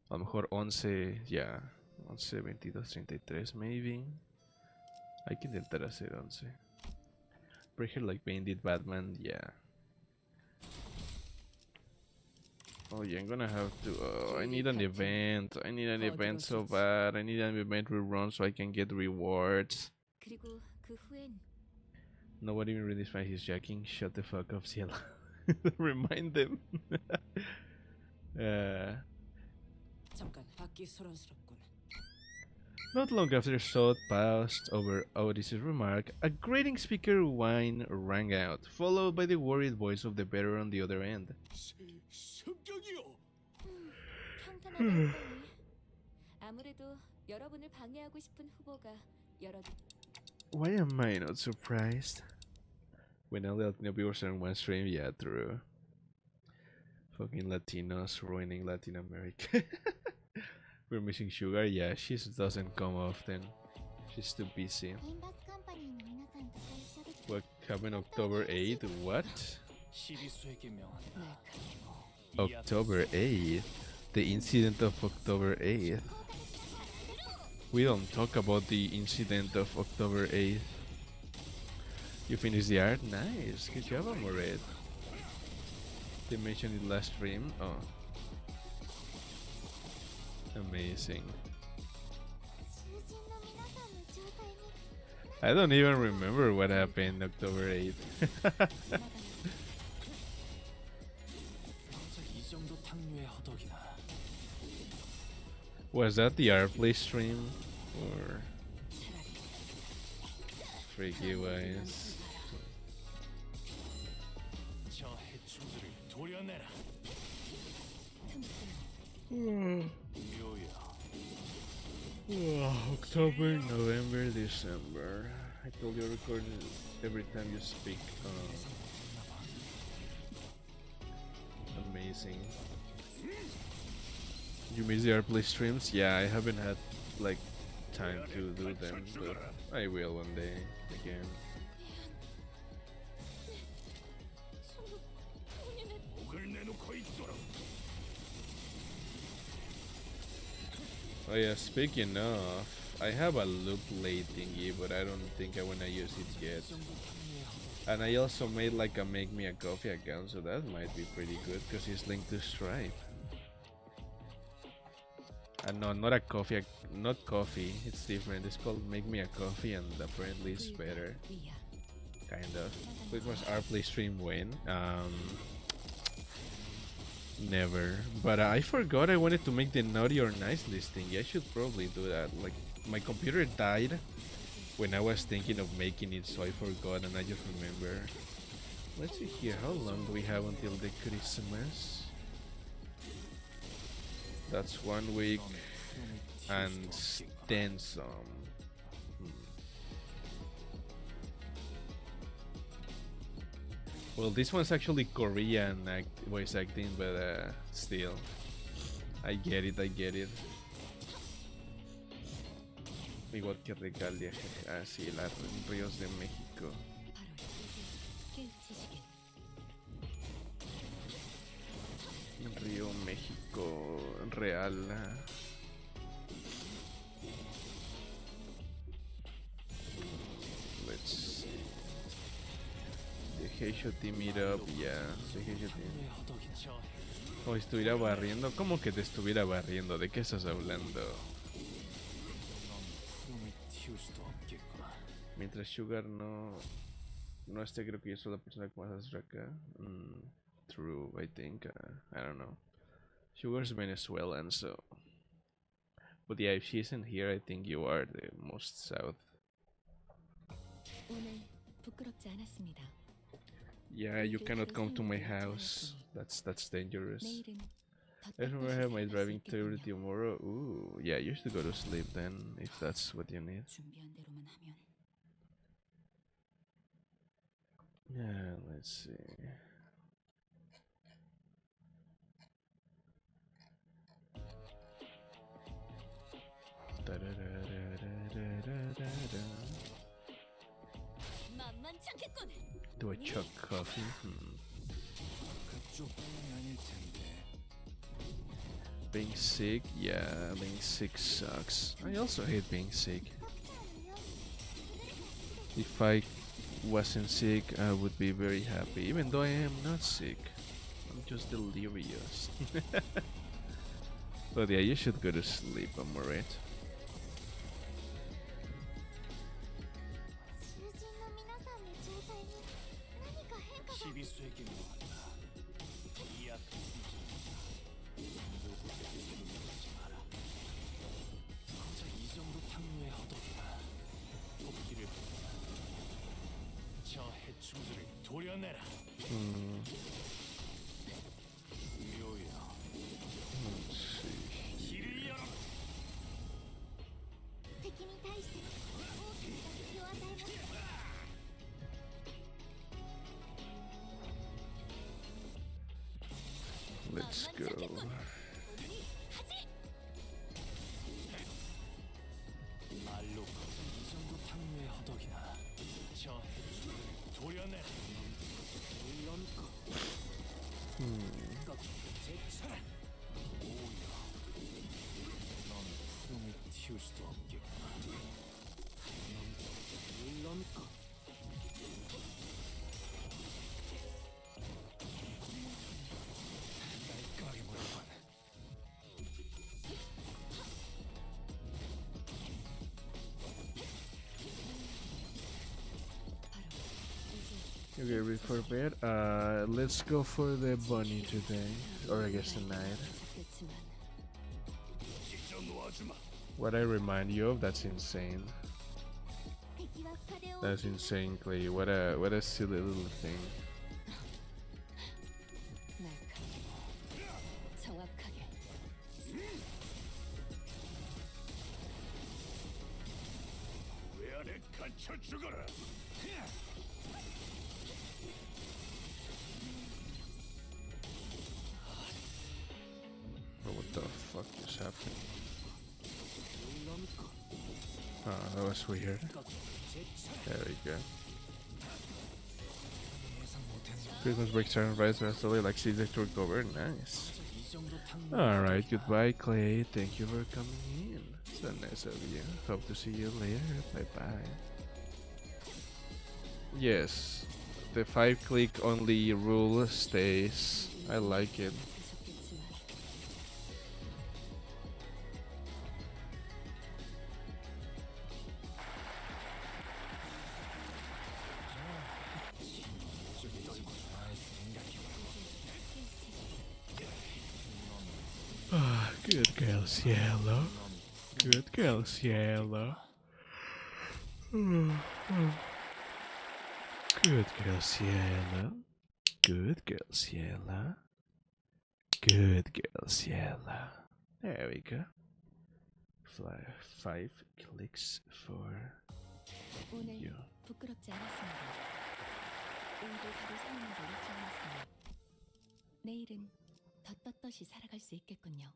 Speaker 1: A lo mejor 11, ya. 11, 22, 33, maybe. Hay que intentar hacer 11. Break her like Bane did Batman, yeah. Oh yeah, I'm gonna have to. I need an event. I need an event so bad. I need an event rerun so I can get rewards.
Speaker 7: 그리고 그 후엔
Speaker 1: Nobody even really finds his jacking. Shut the fuck up, Cielo. Remind them.
Speaker 11: 잠깐 받기 소란스럽군.
Speaker 1: Not long after Sod passed over Otis's remark, a grating speaker whine rang out, followed by the worried voice of the bearer on the other end.
Speaker 9: 승격이요.
Speaker 7: 평탄하다 했더니 아무래도 여러분을 방해하고 싶은 후보가 여러.
Speaker 1: Why am I not surprised? When all Latino viewers are on one stream, yeah, true. Fucking Latinos ruining Latin America. We're missing Sugar, yeah, she doesn't come often. She's too busy. What happened October 8th? What? October 8th? The incident of October 8th? We don't talk about the incident of October 8th. You finished the art? Nice. Good job, Amored. They mentioned it last stream. Oh. Amazing. I don't even remember what happened October 8th. Was that the Airplay stream? Or Freaky Wise? October, November, December. I told you recording every time you speak. Amazing. You miss the airplay streams? Yeah, I haven't had like time to do them, but I will one day again. Oh yeah, speaking of, I have a loop late thingy, but I don't think I wanna use it yet. And I also made like a make me a coffee account, so that might be pretty good because it's linked to Stripe. And no, not a coffee, not coffee. It's different. It's called make me a coffee, and apparently it's better. Kind of. Which was our play stream win? Never. But I forgot I wanted to make the naughty or nice listing. I should probably do that. Like, my computer died when I was thinking of making it, so I forgot, and I just remember. Let's see here. How long do we have until the Christmas? That's 1 week and then some. Well, this one's actually Korean voice acting, but still, I get it, I get it. Igual que Regalia, sí, las ríos de México. Río México Real. Let's see. Dejé yo team it up, ya. Dejé yo team. O estuviera barriendo. ¿Cómo que te estuviera barriendo? ¿De qué estás hablando? Mientras Sugar no esté, creo que yo soy la persona que más hace acá. True, I think. I don't know. Sugar's Venezuelan, so. But yeah, if she isn't here, I think you are the most south. Yeah, you cannot come to my house. That's dangerous. I remember I have my driving tour tomorrow. Ooh, yeah, you should go to sleep then, if that's what you need. Yeah, let's see. Do I chuck coffee? Being sick? Yeah, being sick sucks. I also hate being sick. If I wasn't sick, I would be very happy, even though I am not sick. I'm just delirious. But yeah, you should go to sleep, I'm alright. Let's go. Okay, ready for bed? Let's go for the bunny today, or I guess tonight. What I remind you of? That's insane. That's insane, Clay. What a silly little thing.
Speaker 9: 미쳐 죽어라.
Speaker 1: Bro, what the fuck is happening? Oh, that was weird. There we go. Christmas break turn right restfully like she's to recover. Nice. Alright, goodbye Clay. Thank you for coming in. So nice of you. Hope to see you later. Bye bye. Yes, the 5-click only rule stays. I like it. Good girl, Cielo. Good girl, Cielo. Good girl, Cielo. Good girl, Cielo. Good girl, Cielo. There we go. 5 clicks for
Speaker 7: 오늘
Speaker 1: you.
Speaker 7: 부끄럽지 않았습니다. 오늘도 다들 사는 걸 잊지 않았으니 내일은 더 떳떳이 살아갈 수 있겠군요.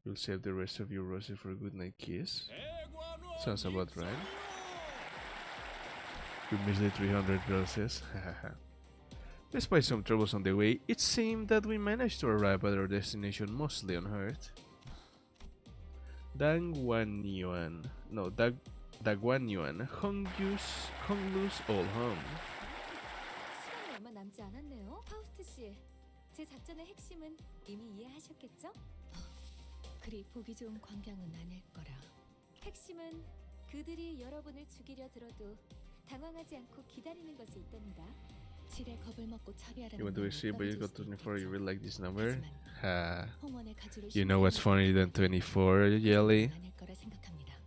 Speaker 1: You'll save the rest of your roses for a good night kiss. Sounds about right. You missed the 300 roses. Despite some troubles on the way, it seemed that we managed to arrive at our destination mostly unhurt. Dagwanyuan, Honglu's old home.
Speaker 7: 시간이 얼마 남지 않았네요. 파우스트 씨, 제 작전의 핵심은 이미 이해하셨겠죠? 그리 보기 좋은 광경은 아닐 거라. 핵심은 그들이 여러분을 죽이려 들어도 당황하지 않고 기다리는 것에 있답니다. 질의 겁을 먹고 처리하라는
Speaker 1: You want to be sweet, but you got 24. You really like this number? Ha.
Speaker 7: 홍원의 가주를
Speaker 1: You know what's funnier than 24, Yelly?
Speaker 7: 아닐 거라 생각합니다.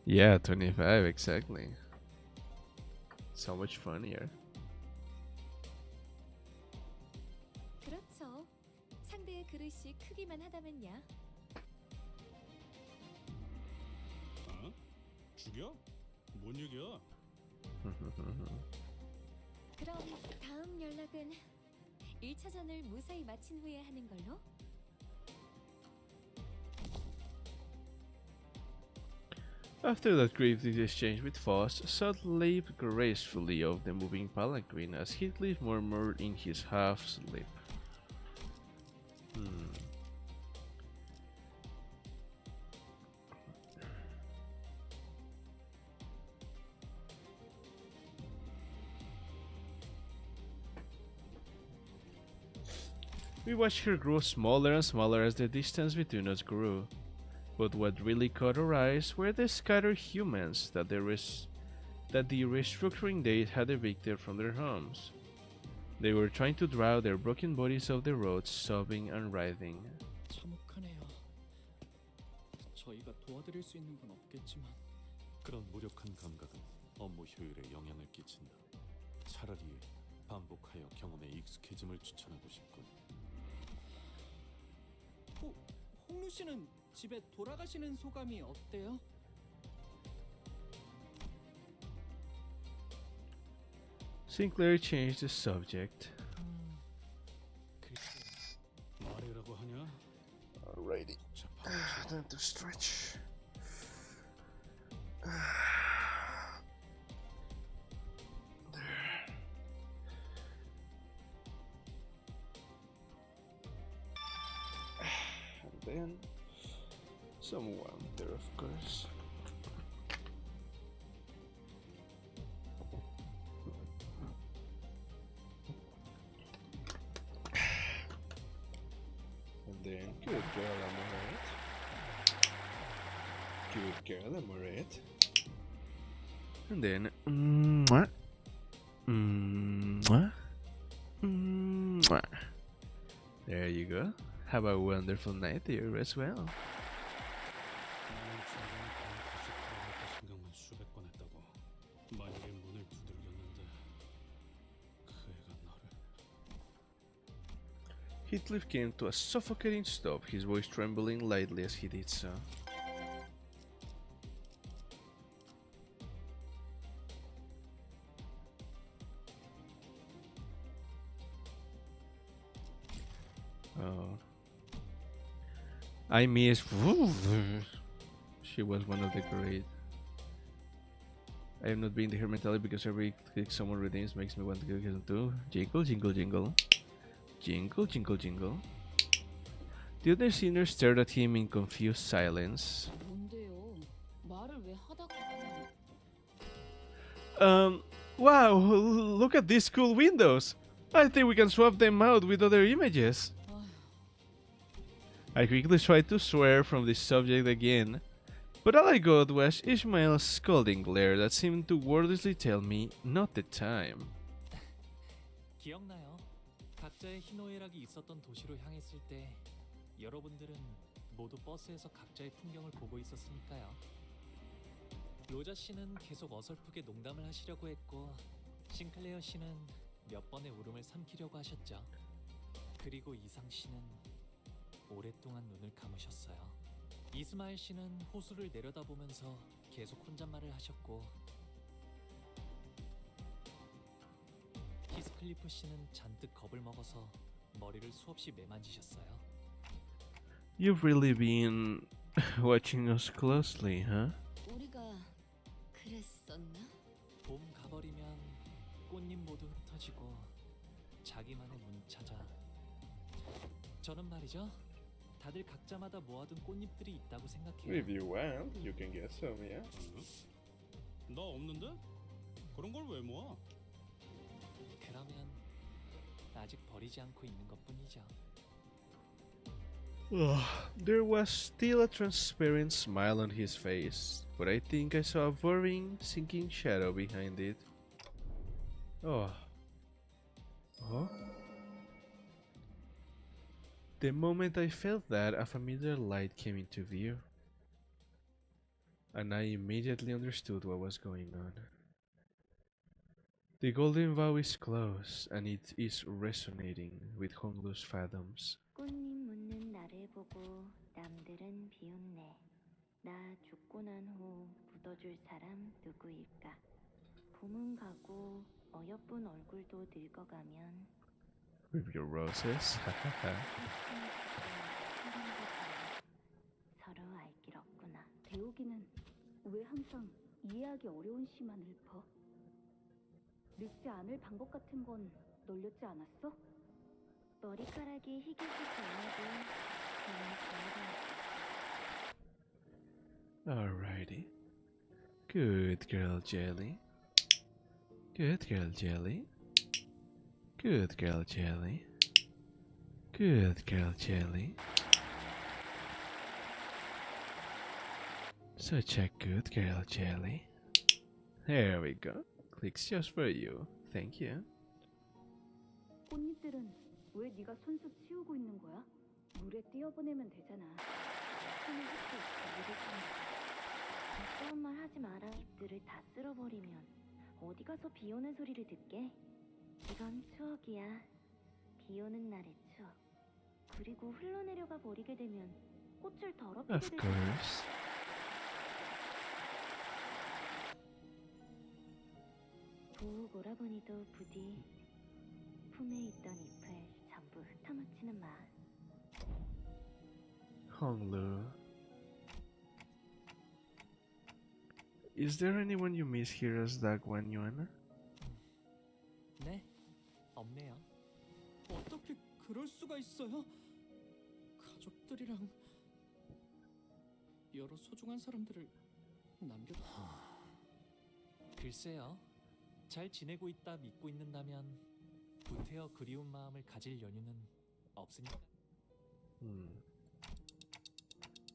Speaker 1: Yeah, 25, exactly. So much funnier.
Speaker 7: 그렇죠. 상대의 그릇이 크기만 하다면야.
Speaker 5: 어? 죽여? 뭔 얘기야?
Speaker 7: 그럼 다음 연락은 1차전을 무사히 마친 후에 하는 걸로?
Speaker 1: After that brief exchange with Foss, Sud leaped gracefully off the moving palanquin as Heathcliff murmured in his half-sleep. We watched her grow smaller and smaller as the distance between us grew. But what really caught our eyes were the scattered humans that the restructuring date had evicted from their homes. They were trying to draw their broken bodies off the roads, sobbing and writhing.
Speaker 10: 참혹하네요. 저희가 도와드릴 수 있는 건 없겠지만
Speaker 8: 그런 무력한 감각은 업무 효율에 영향을 끼친다. 차라리 반복하여 경험에 익숙해짐을 추천하고 싶군.
Speaker 10: 홍루 씨는 집에 돌아가시는 소감이 어때요?
Speaker 1: Sinclair changed the subject.
Speaker 5: 말이라고 하냐?
Speaker 1: Alrighty. Time to stretch. And then some warm there, of course. And then, good girl, am I right? Good girl, am I right? And then, mwah, mwah, mwah. There you go. Have a wonderful night there as well.
Speaker 5: 나는 중간에 다시 돌아갈까 생각만 수백 번 했다고. 만약에
Speaker 1: lift came to a suffocating stop, his voice trembling lightly as he did so. Oh. I miss. She was one of the great. I am not being the her mentality because every click someone redeems makes me want to kill too. Jingle, jingle, jingle. Jingle, jingle, jingle. The other sinners stared at him in confused silence.
Speaker 3: 뭔데요? 말을 왜 하다가
Speaker 1: Wow, look at these cool windows. I think we can swap them out with other images. I quickly tried to swear from this subject again, but all I got was Ishmael's scolding glare that seemed to wordlessly tell me not the time.
Speaker 2: 기억나요? 각자의 희노애락이 있었던 도시로 향했을 때 여러분들은 모두 버스에서 각자의 풍경을 보고 있었으니까요. 로자 씨는 계속 어설프게 농담을 하시려고 했고 싱클레어 씨는 몇 번의 울음을 삼키려고 하셨죠. 그리고 이상 씨는 오랫동안 눈을 감으셨어요. 이스마일 씨는 호수를 내려다보면서 계속 혼잣말을 하셨고 히스클리프 씨는 잔뜩 겁을 먹어서 머리를 수없이 매만지셨어요.
Speaker 1: You've really been watching us closely, huh?
Speaker 7: 우리가 그랬었나?
Speaker 2: 봄 가버리면 꽃잎 모두 흩어지고 자기만의 문이 찾아. 저는 말이죠. 다들 각자마다 모아둔 꽃잎들이 있다고 생각해요.
Speaker 1: If you want, you can get some, yeah?
Speaker 5: 나 없는데? 그런 걸 왜 모아?
Speaker 2: 그러면 아직 버리지 않고 있는 것뿐이죠.
Speaker 1: There was still a transparent smile on his face, but I think I saw a worrying, sinking shadow behind it. Oh. Oh? The moment I felt that, a familiar light came into view, and I immediately understood what was going on. The golden vow is close, and it is resonating with Honglu's fathoms.
Speaker 12: 꽃잎 묻는 나를 보고 남들은 비웃네. 나 죽고 난 후 묻어줄 사람 누구일까? 봄은 가고 어여쁜 얼굴도 늙어가면
Speaker 1: With your roses,
Speaker 12: 서로 알 길 없구나. 대옥이는 왜 항상 이해하기 어려운 시만 읊어? 늙지 않을 방법 같은 건 놀렸지 않았어? 머리카락이 희게지 않아도
Speaker 1: Alrighty. Good girl, Jelly. Good girl, Jelly. Good girl, Jelly. Good girl, Jelly. Such a good girl, Jelly. There we go. Clicks just for you. Thank you.
Speaker 12: 꽃잎들은 왜 네가 손수 치우고 있는 거야? 물에 띄어보내면 되잖아. 손을 흙도 물을 타. 어려운 말 하지 마라. 잎들을 다 쓸어버리면 어디 가서 비 오는 소리를 듣게? 이건 추억이야. 비 오는 날의 추억. 그리고 흘러내려가 버리게 되면 꽃을 더럽히게
Speaker 1: Of
Speaker 12: 되잖아.
Speaker 1: course.
Speaker 12: 부욱 오라버니도 부디 품에 있던 잎을 전부 흩어놓지는 마.
Speaker 1: Honglu. Is there anyone you miss here as Dagwan Yuan?
Speaker 2: 네, 없네요.
Speaker 10: 어떻게 그럴 수가 있어요? 가족들이랑 여러 소중한 사람들을 남겨.
Speaker 2: 글쎄요. 잘 지내고 있다 믿고 있는다면 구태여 그리운 마음을 가질 연유는 없으니까.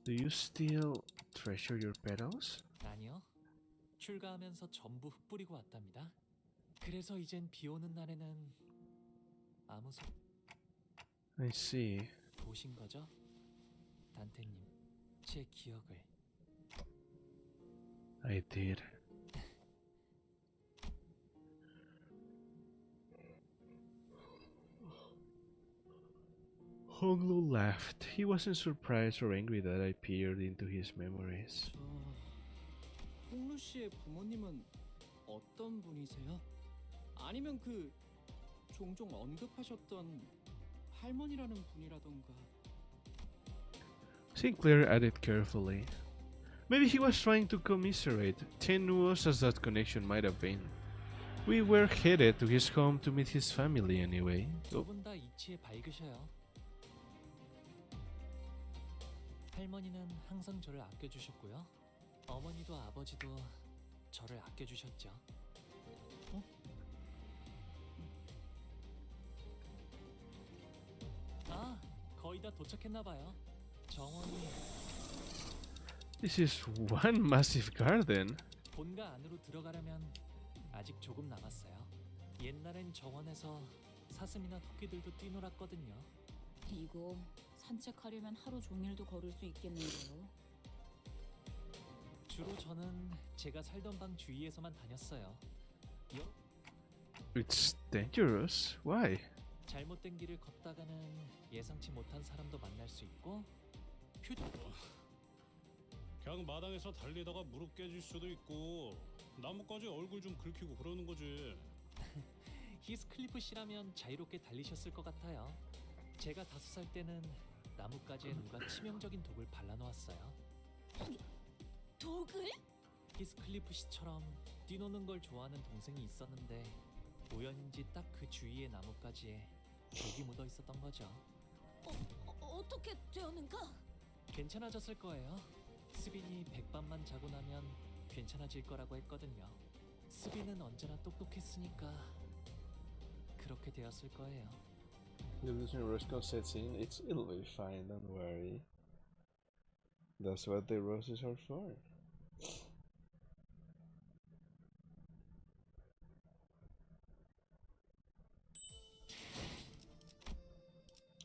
Speaker 1: Do you still treasure your petals?
Speaker 2: 아니요. 출가하면서 전부 흩뿌리고 왔답니다. 그래서 이젠 비 오는 날에는 아무 소
Speaker 1: I see.
Speaker 2: 보신 거죠? 단테님, 제 기억을.
Speaker 1: I did. Honglu laughed. He wasn't surprised or angry that I peered into his memories.
Speaker 10: 홍루 씨의 부모님은 어떤 분이세요? 아니면 그 종종 언급하셨던 할머니라는 분이라던가.
Speaker 1: Sinclair added carefully. Maybe he was trying to commiserate, tenuous as that connection might have been. We were headed to his home to meet his family anyway.
Speaker 2: 두 분 다 이치에 밝으셔요. 할머니는 항상 저를 아껴주셨고요. 어머니도 아버지도 저를 아껴주셨죠. 아, 거의 다 도착했나봐요. 정원이
Speaker 1: This is one massive garden.
Speaker 2: 본가 안으로 들어가려면 아직 조금 남았어요. 옛날엔 정원에서 사슴이나 토끼들도 뛰놀았거든요.
Speaker 3: 이거 산책하려면 하루 종일도 걸을 수 있겠는데요.
Speaker 2: 주로 저는 제가 살던 방 주위에서만 다녔어요.
Speaker 1: It's dangerous. Why?
Speaker 2: 잘못된 길을 걷다가는 예상치 못한 사람도 만날 수 있고
Speaker 5: 그냥 마당에서 달리다가 무릎 깨질 수도 있고 나뭇가지 얼굴 좀 긁히고 그러는 거지.
Speaker 2: 히스클리프 씨라면 자유롭게 달리셨을 것 같아요. 제가 5살 때는 나뭇가지에 누가 치명적인 독을 발라놓았어요.
Speaker 7: 독을?
Speaker 2: 히스클리프 씨처럼 뛰노는 걸 좋아하는 동생이 있었는데 우연인지 딱 그 주위의 나뭇가지에 독이 묻어 있었던 거죠.
Speaker 7: 어떻게 되었는가?
Speaker 2: 괜찮아졌을 거예요. 스빈이 백밤만 자고 나면 괜찮아질 거라고 했거든요. 스빈은 언제나 똑똑했으니까 그렇게 되었을 거예요.
Speaker 1: If Roscoe sets in, it'll be fine, don't worry. That's what the roses are for.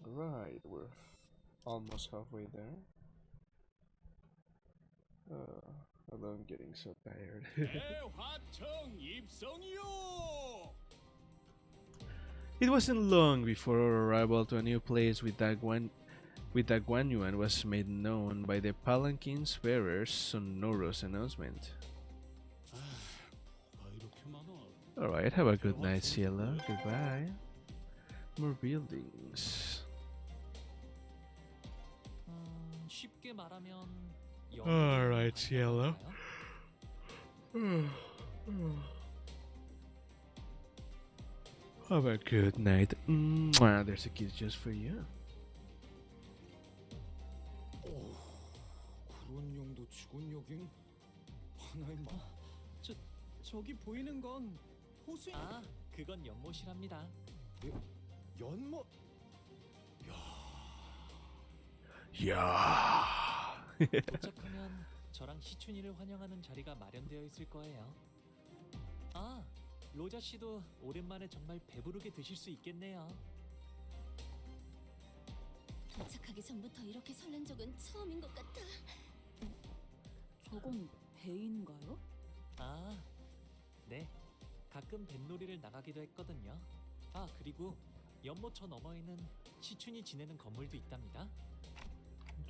Speaker 1: Right, we're almost halfway there. Although I'm getting so tired.
Speaker 9: 대화청 입성이요.
Speaker 1: It wasn't long before our arrival to a new place with Guan Yuan was made known by the palanquin's bearer's sonorous announcement. Alright, have a good night, Cielo. Goodbye. More buildings.
Speaker 2: 쉽게 말하면
Speaker 1: Alright, Cielo. Have a good night. Mwah, there's a kiss just for you.
Speaker 6: 그런 용도 치곤 여긴 하나의
Speaker 10: 저기 보이는 건 호수.
Speaker 2: 아, 그건 연못이랍니다.
Speaker 6: 연못.
Speaker 1: 야.
Speaker 2: 도착하면 저랑 시춘이를 환영하는 자리가 마련되어 있을 거예요. 아, 로자 씨도 오랜만에 정말 배부르게 드실 수 있겠네요.
Speaker 7: 도착하기 전부터 이렇게 설렌 적은 처음인 것 같아.
Speaker 3: 저건 배인가요?
Speaker 2: 아, 네. 가끔 뱃놀이를 나가기도 했거든요. 아, 그리고 연못 저 너머에는 시춘이 지내는 건물도 있답니다.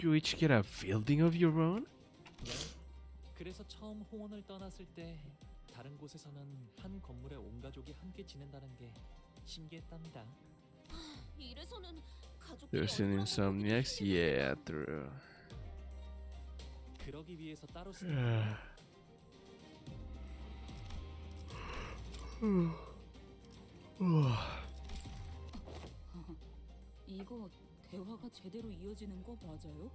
Speaker 1: You each get a building of your own?
Speaker 2: 네. 그래서 처음 홍원을 떠났을 때 다른 곳에서는 한 건물에 온 가족이 함께 지낸다는 게 신기했답니다.
Speaker 7: 이래서는 가족들이
Speaker 1: There's an insomniacs? Yeah, true.
Speaker 2: 그러기 위해서 따로
Speaker 3: 이거 대화가 제대로 이어지는 거 맞아요?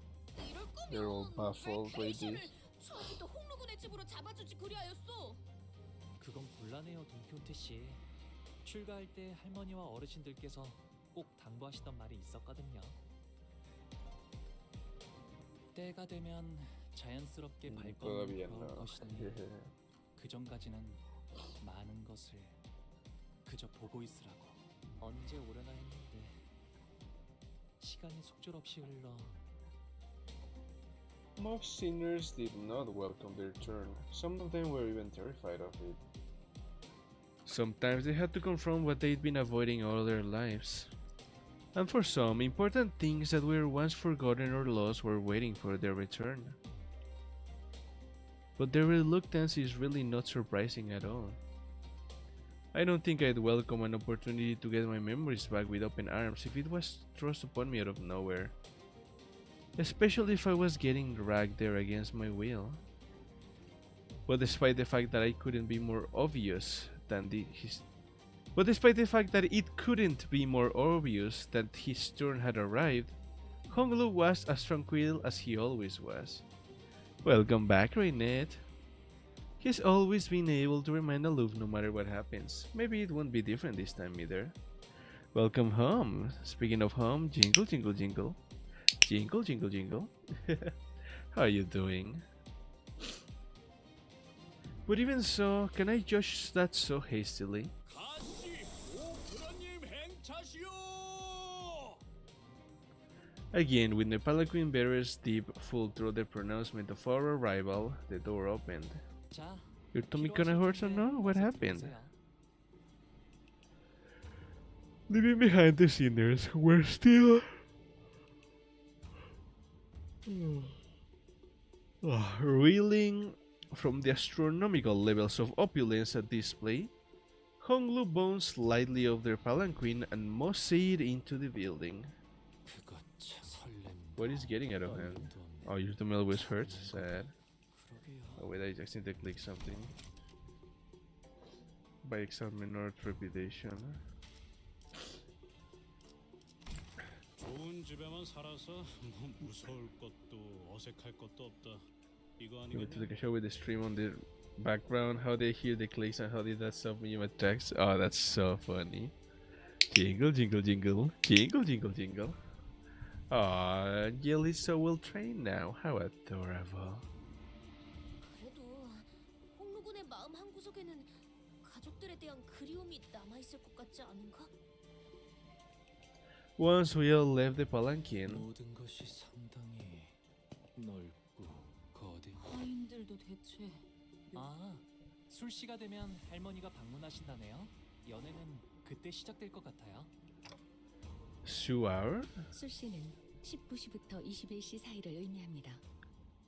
Speaker 7: 이럴
Speaker 1: They're all
Speaker 7: 거면
Speaker 1: baffled by this.
Speaker 7: 처음부터 홍루군의 집으로 잡아주지 그리하였어.
Speaker 2: 그건 곤란해요, 돈키호테 씨. 출가할 때 할머니와 어르신들께서 꼭 당부하시던 말이 있었거든요. 때가 되면 자연스럽게 발걸음을
Speaker 1: todavía
Speaker 2: 걸을
Speaker 1: no.
Speaker 2: 것이니 그 전까지는 많은 것을 그저 보고 있으라고. 언제 오려나 했는데 시간이 속절없이 흘러.
Speaker 1: Most sinners did not welcome their turn. Some of them were even terrified of it. Sometimes they had to confront what they'd been avoiding all their lives. And for some, important things that were once forgotten or lost were waiting for their return. But their reluctance is really not surprising at all. I don't think I'd welcome an opportunity to get my memories back with open arms if it was thrust upon me out of nowhere. Especially if I was getting dragged there against my will. But despite the fact that it couldn't be more obvious that his turn had arrived, Honglu was as tranquil as he always was. Welcome back, Raynette. He's always been able to remain aloof no matter what happens. Maybe it won't be different this time either. Welcome home. Speaking of home, jingle jingle jingle. Jingle jingle jingle. How are you doing? But even so, can I judge that so hastily? Again, with the palanquin bearers deep full through the pronouncement of our arrival, the door opened. Your tummy kinda hurts or no? What happened? Leaving behind the sinners who were still reeling from the astronomical levels of opulence at display, Honglu bounced slightly off their palanquin and mossed into the building. What is getting out of hand? Oh, your tummy always hurts? Sad. Oh wait, I accidentally clicked something. By examine or trepidation.
Speaker 5: 좋은 집에만 살아서 뭐 무서울 것도 어색할 것도 없다. 이거
Speaker 1: We need to
Speaker 5: 아니겠냐?
Speaker 1: take a show with the stream on the background, how they hear the clicks and how did that stop me attacks. Oh, that's so funny. Jingle, jingle, jingle. Jingle, jingle, jingle. Aw, Jill is so well trained now. How adorable.
Speaker 7: 그래도 홍루군의 마음 한구석에는 가족들에 대한 그리움이 남아있을 것 같지 않은가?
Speaker 1: Once we all left the palanquin,
Speaker 2: 모든 것이 상당히 넓고 거대.
Speaker 3: 하인들도 대체
Speaker 2: 아, 술시가 되면 할머니가 방문하신다네요. 연애는 그때 시작될 것 같아요.
Speaker 1: Suar?
Speaker 7: 술시는 19시부터 21시 사이를 의미합니다.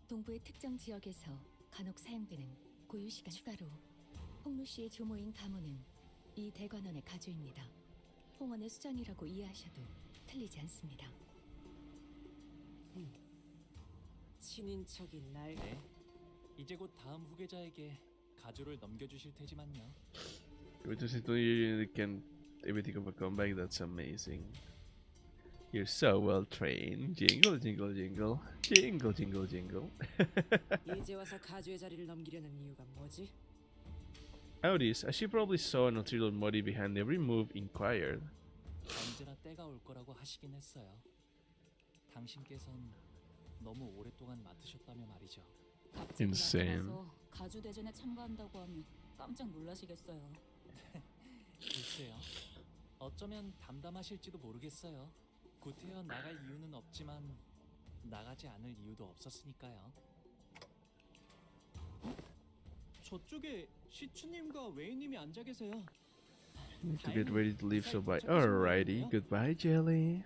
Speaker 7: 동부의 특정 지역에서 간혹 사용되는 고유시간 추가로 홍루씨의 조모인 가모는 이 대관원의 가주입니다. 홍원의 수장이라고 이해하셔도 틀리지 않습니다.
Speaker 11: 친인척인 날.
Speaker 2: 네. 이제 곧 다음 후계자에게 가주를 넘겨주실 테지만요.
Speaker 1: Good to see you can everything of a comeback. That's amazing. You're so well trained. Jingle, jingle, jingle. Jingle, jingle, jingle.
Speaker 11: 이제 와서 가주의 자리를 넘기려는 이유가 뭐지?
Speaker 1: Notice, as she probably saw an ulterior motive behind every move, inquired.
Speaker 2: 언제나 때가 올 거라고 하시긴 했어요. 당신께선 너무 오랫동안 맡으셨다며 말이죠.
Speaker 3: 갑자기
Speaker 1: Insane.
Speaker 3: 나타나서 가주 대전에 참가한다고 하면 깜짝 놀라시겠어요.
Speaker 2: 글쎄요. 어쩌면 담담하실지도 모르겠어요. 구태여 나갈 이유는 없지만 나가지 않을 이유도 없었으니까요.
Speaker 10: 저쪽에 시추님과 웨이님이 앉아 계세요.
Speaker 1: Need to get ready to leave, so bye. Alrighty, goodbye, Jelly.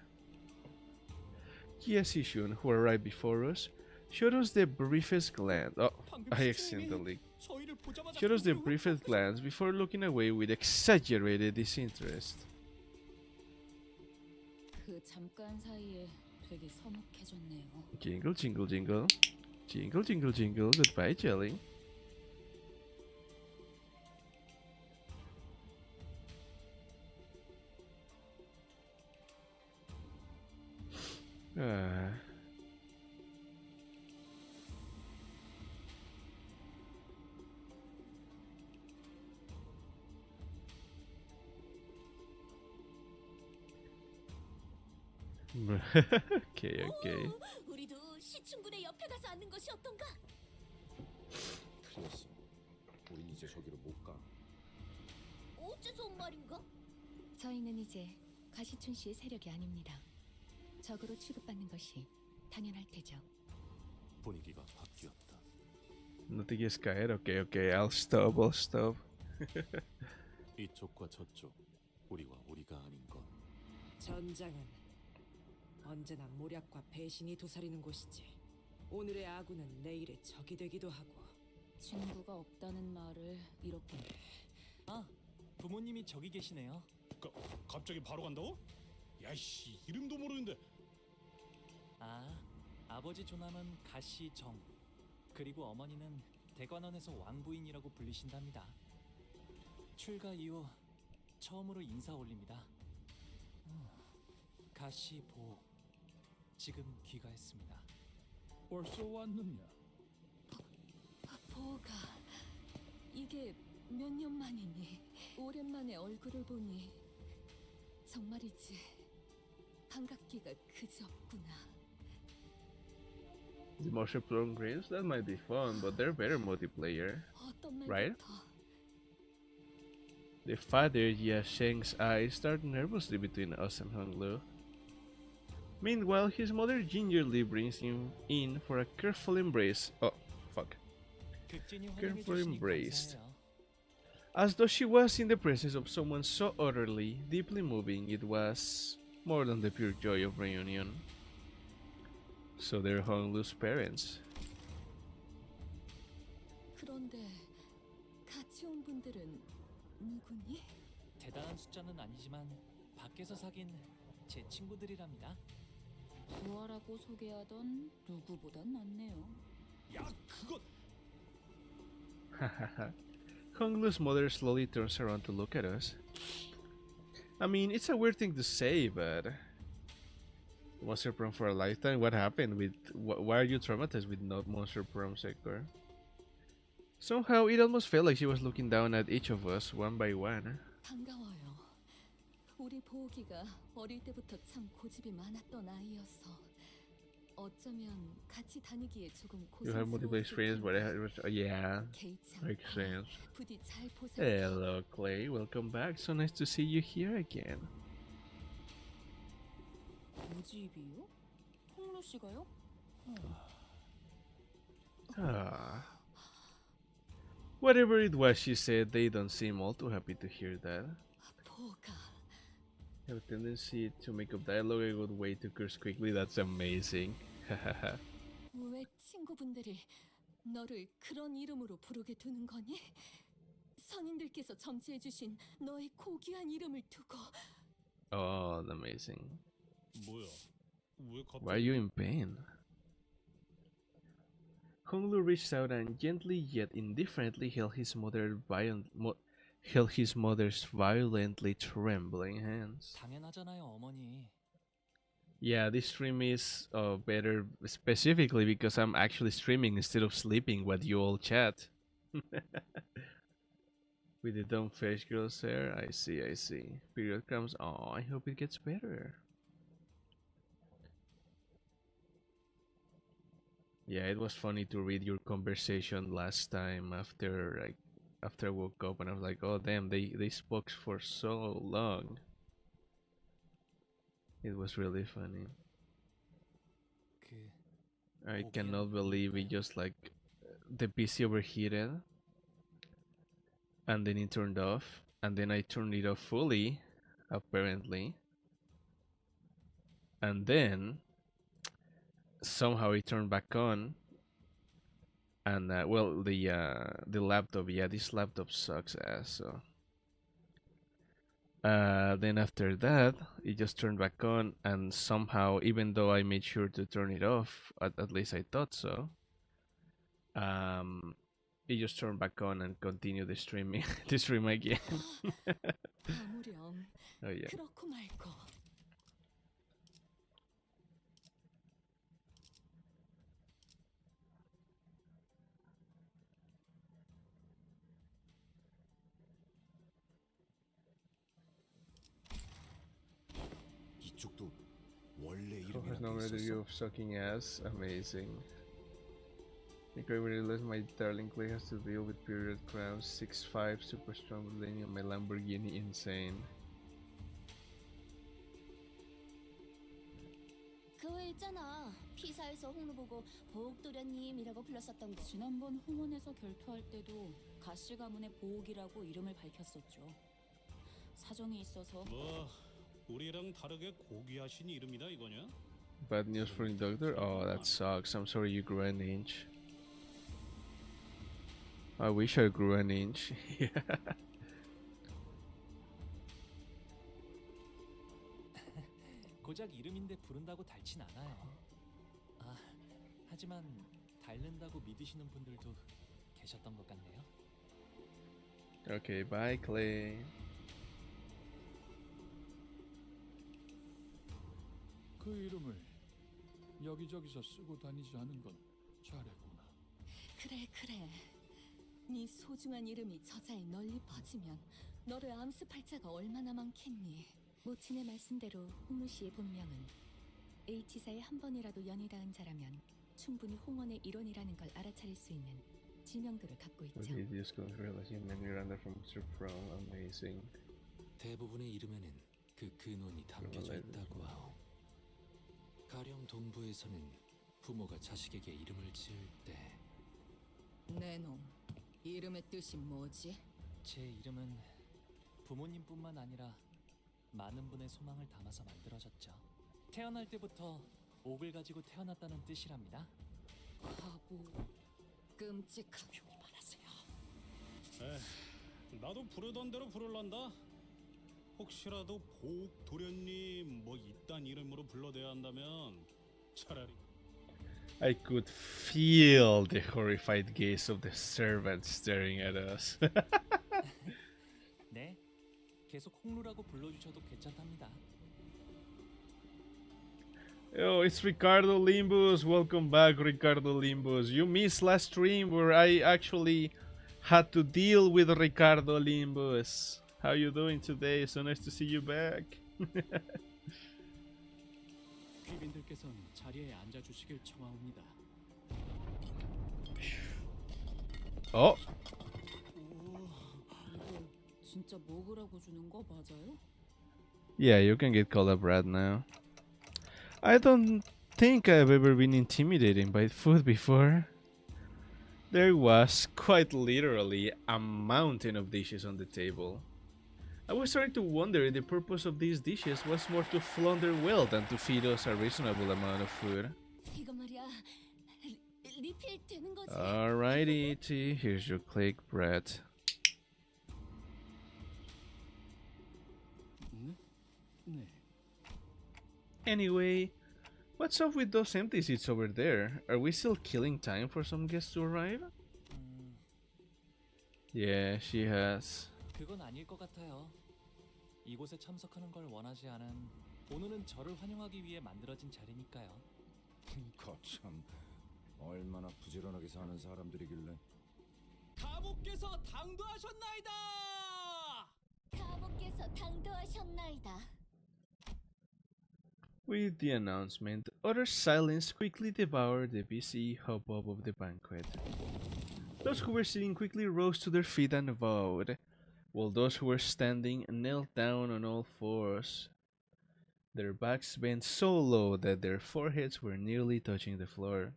Speaker 1: Yes, Ishun, who arrived before us, showed us the briefest glance. Oh, I accidentally. Showed us the briefest glance before looking away with exaggerated disinterest.
Speaker 3: 그 잠깐 사이에 되게 서먹해졌네요.
Speaker 1: Jingle, jingle, jingle. Jingle, jingle, jingle. Goodbye, Jelly. Ah. Okay, okay.
Speaker 7: 우리도 시춘군의 옆에 가서 앉는 것이 어떤가?
Speaker 6: 틀렸어. 우린 이제 저기로 못 가.
Speaker 7: 어째서 온 말인가? 저희는 이제 가시춘 씨의 세력이 아닙니다. 적으로 취급받는 것이 당연할 테죠.
Speaker 8: 분위기가 바뀌었다.
Speaker 1: Nothing is scared. Okay, okay. I'll stop. I'll stop.
Speaker 8: 이쪽과 저쪽, 우리와 우리가 아닌 것.
Speaker 11: 전장은 언제나 모략과 배신이 도사리는 곳이지. 오늘의 아군은 내일의 적이 되기도 하고.
Speaker 3: 친구가 없다는 말을 이렇게.
Speaker 2: 아, 부모님이 저기 계시네요.
Speaker 5: 갑자기 바로 간다고? 야이씨, 이름도 모르는데.
Speaker 2: 아, 아버지 조남은 가시 정, 그리고 어머니는 대관원에서 왕부인이라고 불리신답니다. 출가 이후 처음으로 인사 올립니다. 가시 보, 지금 귀가했습니다.
Speaker 9: 벌써 왔느냐?
Speaker 3: 보가 이게 몇 년 만이니? 오랜만에 얼굴을 보니 정말이지 반갑기가 그지 없구나.
Speaker 1: The motion from games, that might be fun, but they're better multiplayer,
Speaker 3: 어떤
Speaker 1: right?
Speaker 3: 말부터?
Speaker 1: The father, yeah, Sheng's eyes start nervously between us and Hong Lu. Meanwhile, his mother gingerly brings him in for a careful embrace. Oh, fuck.
Speaker 2: 극진히
Speaker 1: Careful
Speaker 2: 환영해 주시니
Speaker 1: embraced.
Speaker 2: 감사해요.
Speaker 1: As though she was in the presence of someone so utterly, deeply moving, it was more than the pure joy of reunion. So they're Hong Lu's parents.
Speaker 3: 그런데 같이 온 분들은 누구니?
Speaker 2: 대단한 숫자는 아니지만 밖에서 사귄 제 친구들이랍니다.
Speaker 3: 부하라고 소개하던 누구보단 낫네요.
Speaker 5: 야, 그거
Speaker 1: Hong Lu's mother slowly turns around to look at us. I mean, it's a weird thing to say, but Monster Prom for a lifetime? What happened with... why are you traumatized with not Monster Prom, Sector? Somehow, it almost felt like she was looking down at each of us, one by one.
Speaker 3: 반가워요. 우리 보기가 어릴 때부터 참 고집이 많았던 아이여서 어쩌면 같이 다니기에 조금
Speaker 1: You have multiple experience, but it was... yeah, makes sense.
Speaker 3: 부디 잘 보살펴.
Speaker 1: Hello, Clay. Welcome back. So nice to see you here again.
Speaker 3: 고집이요? 홍루 씨가요?
Speaker 1: Ah. Whatever it was she said, they don't seem all too happy to hear that.
Speaker 3: 보가
Speaker 1: Have a tendency to make up dialogue a good way to curse quickly. That's amazing.
Speaker 3: 왜 친구분들이 너를 그런 이름으로 부르게 두는 거니? 선인들께서 점치해 주신 너의 고귀한 이름을 두고.
Speaker 1: Oh, amazing.
Speaker 5: 뭐야? 왜 갑자기?
Speaker 1: Why are you in pain? Honglu reached out and gently yet indifferently held his mother's violently trembling hands.
Speaker 2: 당연하잖아요, 어머니.
Speaker 1: Yeah, this stream is better specifically because I'm actually streaming instead of sleeping what you all chat. With the dumb face girls there, I see. Period comes. Oh, I hope it gets better. Yeah, it was funny to read your conversation last time after I woke up and I was like, oh damn, they spoke for so long. It was really funny. I cannot believe it just like the PC overheated and then it turned off and then I turned it off fully apparently and then somehow it turned back on and well the laptop, yeah, this laptop sucks ass, so then after that it just turned back on and somehow even though I made sure to turn it off, at least I thought so, it just turned back on and continued the streaming the stream again. Oh yeah.
Speaker 3: 그렇고 말고.
Speaker 6: 이쪽도 원래
Speaker 1: Who has
Speaker 6: 이름이란
Speaker 1: no
Speaker 6: 게
Speaker 1: review
Speaker 6: 있었어?
Speaker 1: of sucking ass? Amazing. The great realize my darling Clay has to deal with period crowns, 6'5", super strong millennium, my Lamborghini insane.
Speaker 7: 그거 있잖아. 피사에서 홍루 보고 보옥도련님이라고 불렀었던 거.
Speaker 3: 지난번 홍원에서 결투할 때도 가시 가문의 보옥이라고 이름을 밝혔었죠. 사정이 있어서.
Speaker 5: 뭐 우리랑 다르게 고귀하신 이름이다 이거냐?
Speaker 1: Bad news for the doctor? Oh, that sucks. I'm sorry you grew an inch. I wish I grew an inch. Yeah.
Speaker 2: 고작 이름인데 부른다고 닳진 않아요. 아, 하지만 닳는다고 믿으시는 분들도 계셨던 것 같네요.
Speaker 1: Okay, bye, Clay.
Speaker 9: 그 이름을 여기저기서 쓰고 다니지 않은 건 잘했구나.
Speaker 7: 그래. 네 소중한 이름이 저자에 널리 퍼지면 너를 암습할 자가 얼마나 많겠니. 모친의 말씀대로 홍루 씨의 본명은 H사에 한 번이라도 연이 닿은 자라면 충분히 홍원의 일원이라는 걸 알아차릴 수 있는 지명도를 갖고 있죠.
Speaker 1: Amazing.
Speaker 2: 대부분의 이름에는 그 근원이 담겨져 있다고 하오. 가령 동부에서는 부모가 자식에게 이름을 지을 때
Speaker 7: 내놈, 이름의 뜻이 뭐지?
Speaker 2: 제 이름은 부모님뿐만 아니라 많은 분의 소망을 담아서 만들어졌죠. 태어날 때부터 옥을 가지고 태어났다는 뜻이랍니다.
Speaker 7: 바보, 끔찍한 조용히 말하세요.
Speaker 5: 나도 부르던 대로 부를란다. 혹시라도 복 도련님 뭐 이딴 이름으로 불러대야 한다면 차라리
Speaker 1: I could feel the horrified gaze of the servants staring at us.
Speaker 2: 네, 계속 홍루라고 불러주셔도 괜찮답니다.
Speaker 1: Oh, it's Ricardo Limbus. Welcome back, Ricardo Limbus. You missed last stream where I actually had to deal with Ricardo Limbus. How you doing today? So nice to see you back.
Speaker 10: 귀빈들께서는 자리에 앉아주시길 청하옵니다.
Speaker 1: Oh.
Speaker 3: 이거 진짜 먹으라고 주는 거 맞아요?
Speaker 1: Yeah, you can get called a brat now. I don't think I've ever been intimidated by food before. There was quite literally a mountain of dishes on the table. I was starting to wonder if the purpose of these dishes was more to flaunt their wealth than to feed us a reasonable amount of food.
Speaker 7: 이거 말이야, 리필 되는 거지?
Speaker 1: Alrighty, T, here's your click, Brett.
Speaker 10: 네.
Speaker 1: Anyway, what's up with those empty seats over there? Are we still killing time for some guests to arrive? Yeah, she has.
Speaker 2: 그건 아닐 것 같아요. 이곳에 참석하는 걸 원하지 않은 오늘은 저를 환영하기 위해 만들어진 자리니까요.
Speaker 6: 거참 얼마나 부지런하게 사는 사람들이길래.
Speaker 10: 가보께서 당도하셨나이다.
Speaker 7: 가보께서 당도하셨나이다.
Speaker 1: With the announcement, utter silence quickly devoured the busy hubbub of the banquet. Those who were sitting quickly rose to their feet and bowed, while those who were standing knelt down on all fours, their backs bent so low that their foreheads were nearly touching the floor.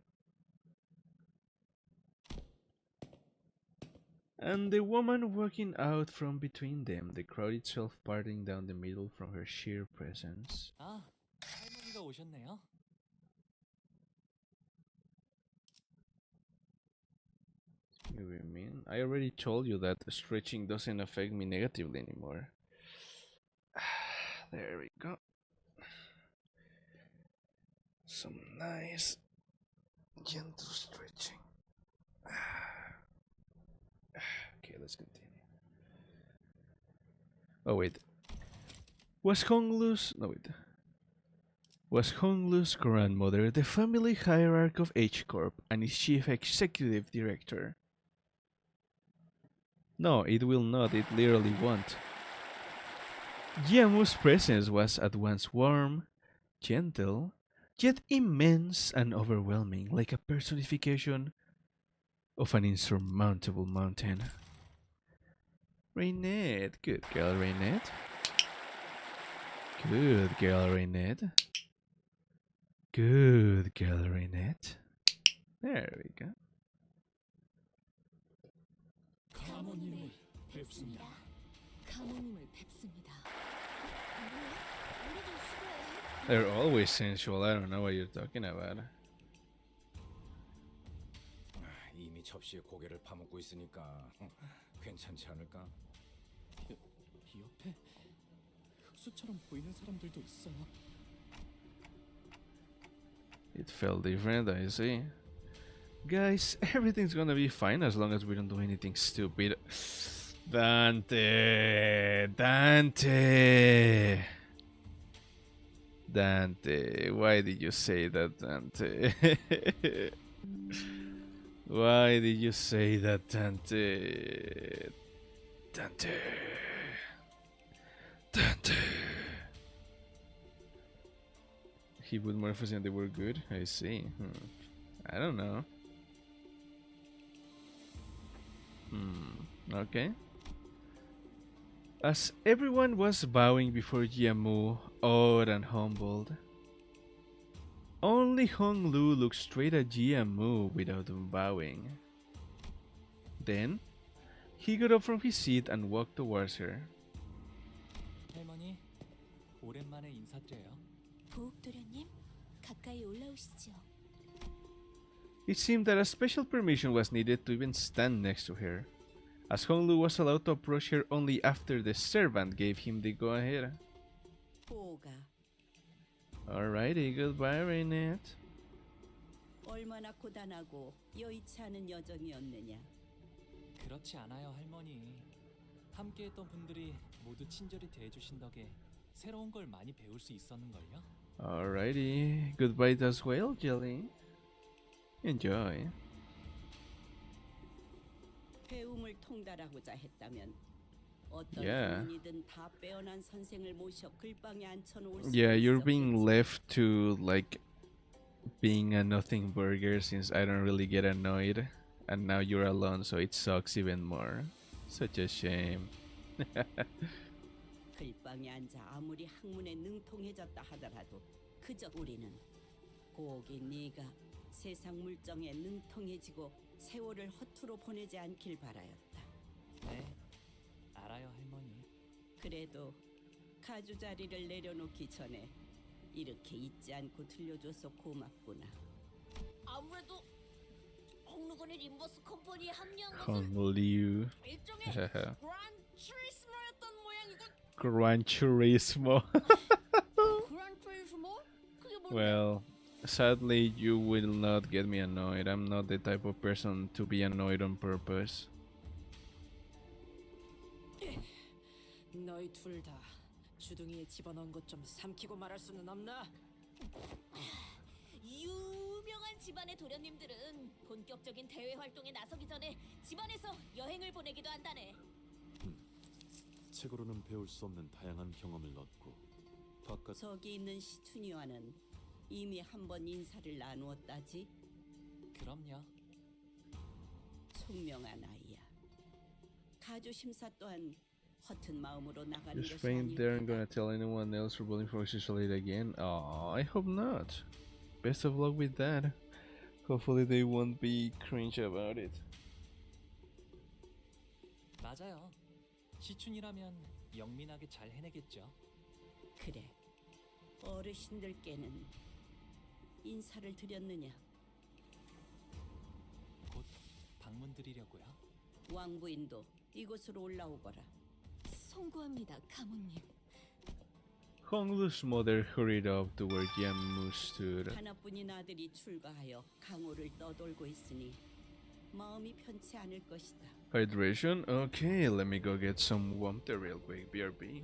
Speaker 1: And the woman walking out from between them, the crowd itself parting down the middle from her sheer presence.
Speaker 2: 아, 할머니가 오셨네요.
Speaker 1: What do you mean? I already told you that stretching doesn't affect me negatively anymore. There we go. Some nice, gentle stretching. Okay, let's continue. Oh wait. Was Honglu's grandmother the family hierarch of H Corp and its chief executive director? No, it will not, it literally won't. Yamu's presence was at once warm, gentle, yet immense and overwhelming, like a personification of an insurmountable mountain. Raynette, good girl, Raynette. Good girl, Raynette. Good girl, Raynette. There we go.
Speaker 10: 가모님을 뵙습니다.
Speaker 7: 가모님을 뵙습니다.
Speaker 1: They're always sensual. I don't know what you're talking about.
Speaker 6: 이미 접시에 고개를 파묻고 있으니까 괜찮지 않을까?
Speaker 10: 이 옆에 흑수처럼 보이는 사람들도 있어.
Speaker 1: It felt different, I see. Guys, everything's gonna be fine as long as we don't do anything stupid. Dante! Dante! Dante, why did you say that, Dante? Why did you say that, Dante? Dante! Dante! He would morphos and they were good? I see. I don't know. Okay. As everyone was bowing before Jiamu, awed and humbled, only Hong Lu looked straight at Jiamu without bowing. Then, he got up from his seat and walked towards her.
Speaker 2: 할머니, 오랜만에 인사드려요.
Speaker 7: 보옥도련님, 가까이 올라오시죠.
Speaker 1: It seemed that a special permission was needed to even stand next to her, as Hong Lu was allowed to approach her only after the servant gave him the go-ahead.
Speaker 4: 보가
Speaker 1: Alrighty, goodbye, Raynette.
Speaker 4: 얼마나 고단하고 여의치 않은 여정이었느냐.
Speaker 2: 그렇지 않아요, 할머니. 함께했던 분들이 모두 친절히 대해주신 덕에 새로운 걸 많이 배울 수 있었는걸요.
Speaker 1: Alrighty, goodbye as well, Jelly. Enjoy.
Speaker 4: 배움을 통달하고자 했다면 어떤
Speaker 1: Yeah.
Speaker 4: 학문이든 다 빼어난 선생을 모셔 글방에 앉혀놓을 수
Speaker 1: Yeah, you're
Speaker 4: 있었겠지.
Speaker 1: being left to like being a nothing burger since I don't really get annoyed, and now you're alone, so it sucks even more. Such a shame.
Speaker 4: 글방에 앉아 아무리 학문에 능통해졌다 하더라도 그저 우리는 고기 네가 세상 물정에 능통해지고 세월을 허투루 보내지 않길 바라였다.
Speaker 2: 네, 알아요, 할머니.
Speaker 4: 그래도 가주 자리를 내려놓기 전에 이렇게 잊지 않고 들려줘서 고맙구나.
Speaker 7: 아무래도 홍루건이 림버스 컴퍼니에 합류한 것은
Speaker 1: Hong Liu.
Speaker 7: 일종의 그란추리스모였던 모양이군.
Speaker 1: Gran Turismo.
Speaker 7: 그란추리스모? 그게 뭔데?
Speaker 1: Well, sadly, you will not get me annoyed. I'm not the type of person to be annoyed on purpose.
Speaker 11: 너희 둘 다 주둥이에 집어넣은 것 좀 삼키고 말할 수는 없나?
Speaker 7: 유명한 집안의 도련님들은 본격적인 대외 활동에 나서기 전에 집안에서 여행을 보내기도 한다네.
Speaker 8: 책으로는 배울 수 없는 다양한 경험을 얻고 바깥
Speaker 4: 저기 있는 시춘이와는 이미 한 번 인사를 나누었다지.
Speaker 2: 그럼요.
Speaker 4: 총명한 아이야. 가주 심사 또한 허튼 마음으로 나가는
Speaker 1: Just
Speaker 4: 것이
Speaker 1: think they aren't
Speaker 4: 아닐까.
Speaker 1: gonna tell anyone else for bullying for sexuality again. Oh, I hope not. Best of luck with that. Hopefully they won't be cringe about it.
Speaker 2: 맞아요. 시춘이라면 영민하게 잘 해내겠죠.
Speaker 4: 그래. 어르신들께는 인사를 드렸느냐?
Speaker 2: 곧 방문드리려고요.
Speaker 4: 왕부인도 이곳으로 올라오거라.
Speaker 7: 송구합니다, 가문님.
Speaker 1: Hong Lu's mother hurried up to where Jiamu stood.
Speaker 4: 하나뿐인 아들이 출가하여 강호를 떠돌고 있으니 마음이 편치 않을 것이다.
Speaker 1: Hydration? Okay, let me go get some water real quick. BRB.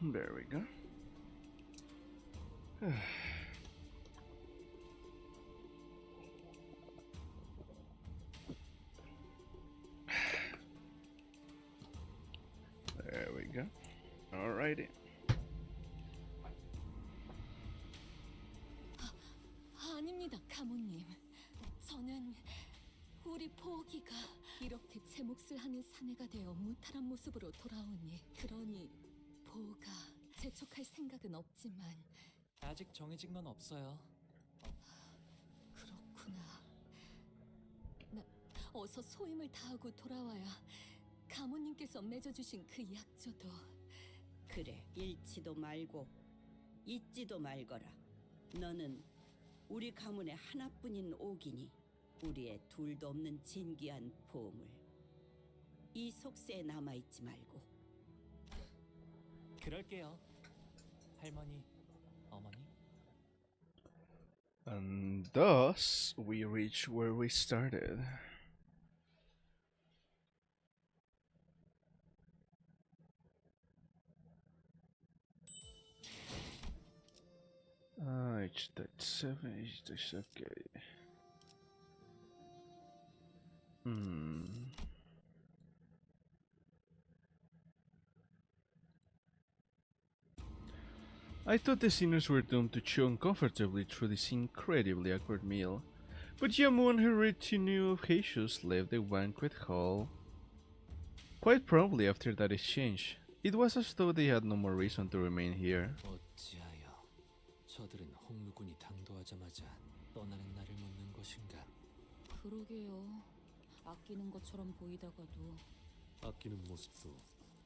Speaker 1: There we go. There we go. Alrighty.
Speaker 7: 아닙니다, 가모님. 저는 우리 보기가 이렇게 제 몫을 하는 사내가 되어 무탈한 모습으로 돌아오니, 그러니 보가 재촉할 생각은 없지만.
Speaker 2: 아직 정해진 건 없어요.
Speaker 7: 그렇구나. 나 어서 소임을 다하고 돌아와야 가모님께서 맺어주신 그 약조도.
Speaker 4: 그래, 잃지도 말고 잊지도 말거라. 너는 우리 가문의 하나뿐인 옥이니 우리의 둘도 없는 진귀한 보물. 이 속세에 남아있지 말고.
Speaker 2: 그럴게요. 할머니, 어머니.
Speaker 1: And thus we reach where we started. It's that 7, it's this okay. I thought the sinners were doomed to chew uncomfortably through this incredibly awkward meal, but Yamu and her retinue of Jesus left the banquet hall quite promptly after that exchange. It was as though they had no more reason to remain here.
Speaker 2: 어찌하여 저들은 홍루군이 당도하자마자 떠나는 날을 묻는 것인가?
Speaker 3: 그러게요. 아끼는 것처럼 보이다가도.
Speaker 8: 아끼는 모습도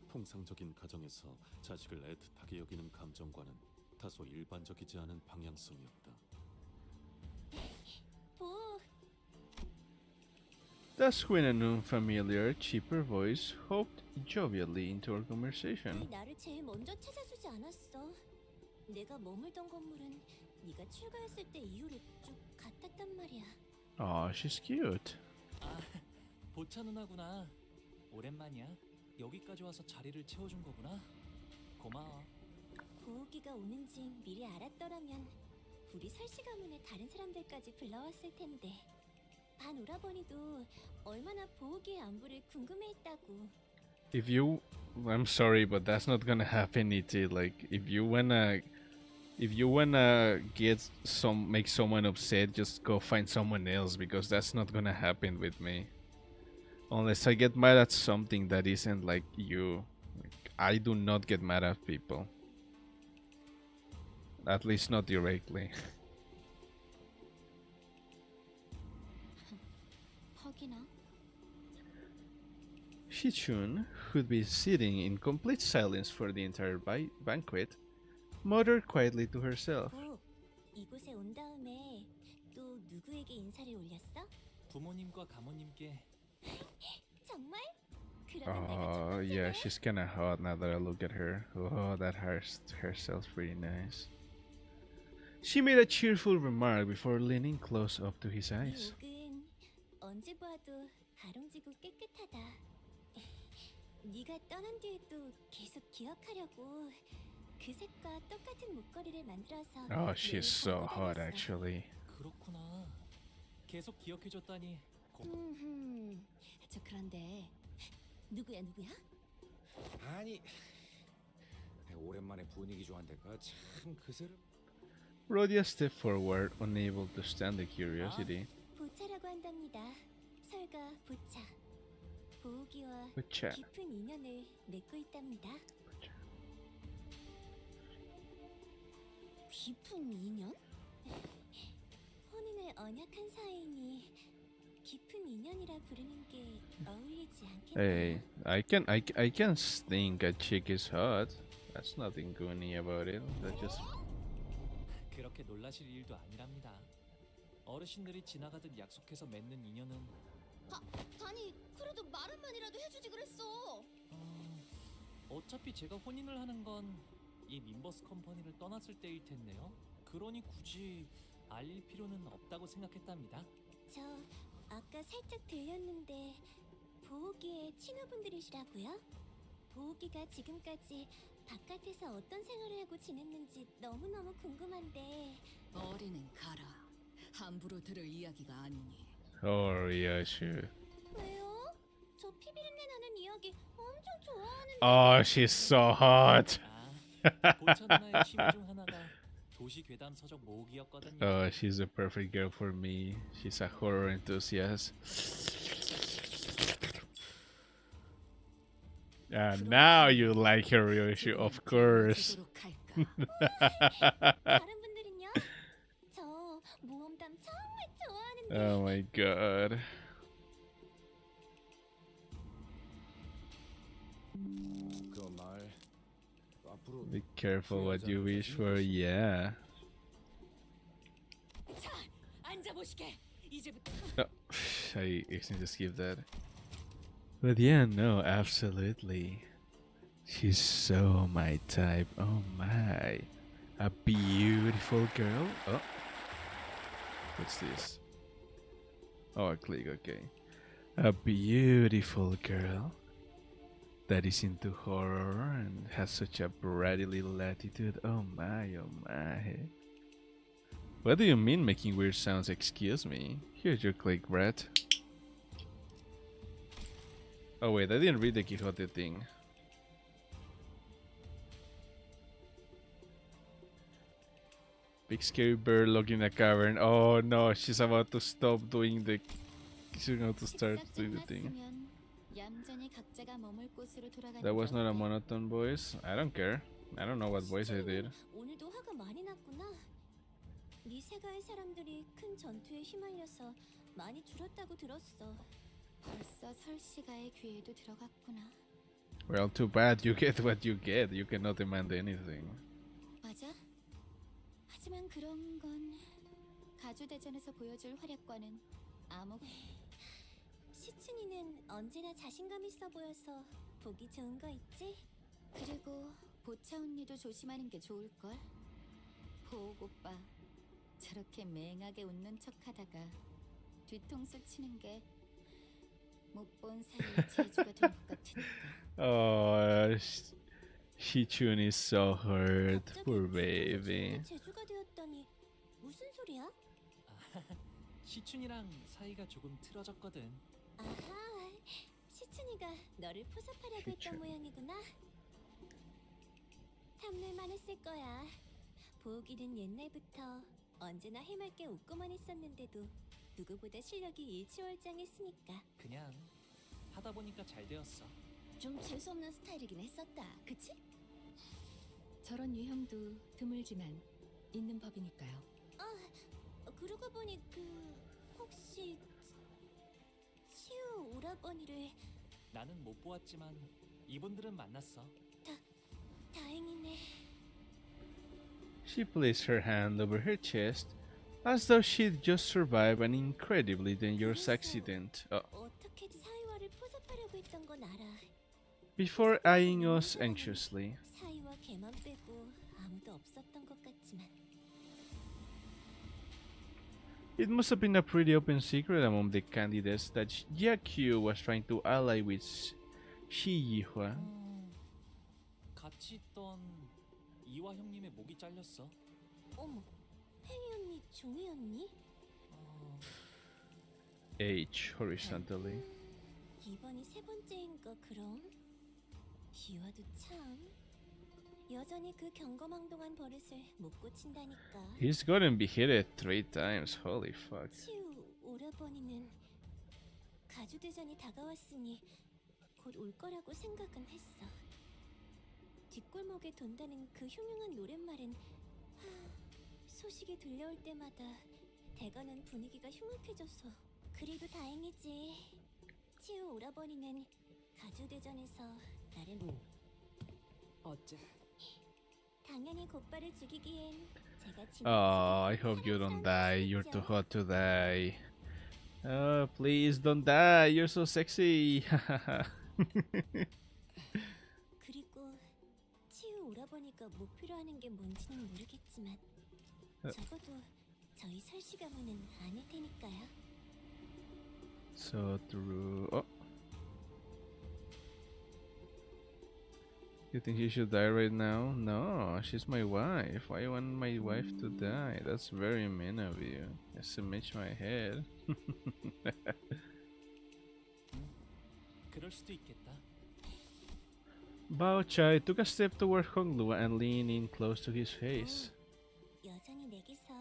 Speaker 8: 통상적인 가정에서 자식을 애틋하게 여기는 감정과는 다소 일반적이지 않은 방향성이었다.
Speaker 7: 보,
Speaker 1: That's when an unfamiliar, cheaper voice hopped jovially into our conversation.
Speaker 7: 나를 제일 먼저 찾아주지 않았어. 내가 머물던 건물은 네가 출가했을 때 이후로 쭉 같았단 말이야.
Speaker 1: Aw, she's cute.
Speaker 2: 아, 보차 누나구나. 오랜만이야. 여기까지 와서 자리를 채워준 거구나. 고마워.
Speaker 7: 보호기가 오는지 미리 알았더라면 우리 설씨 가문의 다른 사람들까지 불러왔을 텐데. 반 오라버니도 얼마나 보호기의 안부를 궁금해했다고.
Speaker 1: If you, I'm sorry, but that's not gonna happen, E.T. Like, if you wanna make someone upset, just go find someone else, because that's not gonna happen with me. Unless I get mad at something that isn't like you. Like, I do not get mad at people. At least not directly.
Speaker 7: 허기나?
Speaker 1: Shichun, who'd been sitting in complete silence for the entire banquet, muttered quietly to herself.
Speaker 7: 보, 이곳에 온 다음에 또 누구에게 인사를 올렸어?
Speaker 2: 부모님과 가모님께.
Speaker 7: 정말? 그러면 내가
Speaker 1: Oh,
Speaker 7: 첫
Speaker 1: yeah,
Speaker 7: 번째네?
Speaker 1: she's kinda hot now that I look at her. Oh, that hairstyle's pretty nice. She made a cheerful remark before leaning close up to his
Speaker 7: 이
Speaker 1: eyes.
Speaker 7: 옥은 언제 보아도 아롱지고 깨끗하다. 네가 떠난 뒤에도 계속 기억하려고 그 색과 똑같은 목걸이를 만들어서
Speaker 1: Oh,
Speaker 7: 매일
Speaker 1: she's so
Speaker 7: 걸고
Speaker 1: hot,
Speaker 7: 다녔어.
Speaker 1: actually.
Speaker 2: 그렇구나. 계속 기억해줬다니.
Speaker 7: 저 그런데 누구야?
Speaker 6: 아니, 오랜만에 분위기 좋은 데가 참 그새를.
Speaker 1: Rhodia stepped forward, unable to stand the curiosity.
Speaker 7: 보차라고 한답니다. 설가 보차. 보호기와
Speaker 1: 보차.
Speaker 7: 깊은 인연을 맺고 있답니다. 깊은 인연? 혼인을 언약한 사이니 깊은 인연이라 부르는 게 어울리지 않겠나?
Speaker 1: Hey, I can think a chick is hot. That's nothing goony about it. That's just
Speaker 2: 그렇게 놀라실 일도 아니랍니다. 어르신들이 지나가듯 약속해서 맺는 인연은
Speaker 7: 아니 그래도 말 한마디라도 해주지 그랬어.
Speaker 2: 어차피 제가 혼인을 하는 건 이 림버스 컴퍼니를 떠났을 때일 텐데요. 그러니 굳이 알릴 필요는 없다고 생각했답니다.
Speaker 7: 저 아까 살짝 들렸는데 보호기의 친구분들이시라고요? 보호기가 지금까지 바깥에서 어떤 생활을 하고 지냈는지 너무너무 궁금한데.
Speaker 3: 어리는 가라. 함부로 들을 이야기가 아니니.
Speaker 1: Oh yeah, sure.
Speaker 7: 왜요? 저 피비린내 나는 이야기 엄청 좋아하는데.
Speaker 1: Oh, she's so hot.
Speaker 2: 본차 누나의 취미 중 하나가 도시 괴담 서적 모으기였거든요.
Speaker 1: Oh, she's the perfect girl for me. She's a horror enthusiast. And now you like her Ryoshi, of course.
Speaker 7: 다른 분들은요? 저 모험담 정말 좋아하는데.
Speaker 1: Oh my god.
Speaker 6: 그말 앞으로
Speaker 1: Be careful what you wish for, yeah.
Speaker 11: 자, 앉아보시게. 이제부터
Speaker 1: Oh, I accidentally skipped that. But yeah, no, absolutely. She's so my type. Oh my. A beautiful girl. Oh. What's this? Oh, I click, okay. A beautiful girl that is into horror and has such a bratty little attitude. Oh my, oh my. What do you mean making weird sounds? Excuse me. Here's your click, Brett. Oh wait, I didn't read the Quixote thing. Big scary bird logging in a cavern. Oh no, she's about to stop doing the... She's going to start doing the thing. That was not a monotone voice. I don't care. I don't know what voice I did.
Speaker 7: 오늘도 화가 많이 났구나. 네 세가의 사람들이 큰 전투에 휘말려서 많이 줄었다고 들었어. 벌써 설씨가의 귀에도 들어갔구나.
Speaker 1: Well, too bad. You get what you get. You cannot demand anything.
Speaker 7: 맞아? 하지만 그런 건 가주대전에서 보여줄 활약과는 아무... 시춘이는 언제나 자신감 있어 보여서 보기 좋은 거 있지? 그리고 보차 언니도 조심하는 게 좋을걸? 보옥 오빠 저렇게 맹하게 웃는 척하다가 뒤통수 치는 게 못 본 사이에 재주가 된 것 같으니까.
Speaker 1: Oh, Shichun is so hurt. Poor baby.
Speaker 7: 재주가 되었다니 무슨 소리야?
Speaker 2: 시춘이랑 사이가 조금 틀어졌거든.
Speaker 7: 아하, 시춘이가 너를 포섭하려고 했던 모양이구나. 탐낼만 했을 거야. 보기는 옛날부터 언제나 해맑게 웃고만 있었는데도 누구보다 실력이 일취월장했으니까.
Speaker 2: 그냥 하다 보니까 잘 되었어.
Speaker 7: 좀 재수없는 스타일이긴 했었다, 그치? 저런 유형도 드물지만 있는 법이니까요. 그러고 보니 혹시 치우 오라버니를...
Speaker 2: 나는 못 보았지만 이분들은 만났어.
Speaker 7: 다행이네.
Speaker 1: She placed her hand over her chest as though she'd just survived an incredibly dangerous accident.
Speaker 7: 어떻게 사이와를 포섭하려고 했던 건 알아.
Speaker 1: Before eyeing us anxiously.
Speaker 7: 사이와 걔만 빼고 아무도 없었던 것 같지만.
Speaker 1: It must have been a pretty open secret among the candidates that Jiakyu was trying to ally with Shi Yihua.
Speaker 2: 같이 있던 이화 형님의 목이 잘렸어.
Speaker 7: 어머, 팽이 언니, 종이 언니?
Speaker 1: H horizontally.
Speaker 7: 이번이 세 번째인가 그럼? 이화도 참 여전히 그 경거망동한 버릇을 못 고친다니까.
Speaker 1: He's gotten beheaded 3 times. Holy fuck.
Speaker 7: 치우 오라버니는 가주대전이 다가왔으니 곧 올 거라고 생각은 했어. 뒷골목에 돈다는 그 흉흉한 노랫말은 소식이 들려올 때마다 대거는 분위기가 흉악해져서. 그래도 다행이지. 치우 오라버니는 가주대전에서 나를
Speaker 11: 어째?
Speaker 7: 당연히 곧바를 죽이기엔 제가
Speaker 1: Oh, I hope you don't die. You're too hot to die. Oh, please don't die. You're so sexy.
Speaker 7: 그리고 치우 오라버니가 목표로 하는 게 뭔지는 모르겠지만 적어도 저희 설씨 가문은 아닐 테니까요.
Speaker 1: So true. Oh. You think she should die right now? No, she's my wife. Why you want my wife to die? That's very mean of you. Just to match my head.
Speaker 2: 그럴 수도 있겠다.
Speaker 1: Bao Chai took a step toward Hong Lu and leaned in close to his face.
Speaker 7: 여전히 내게서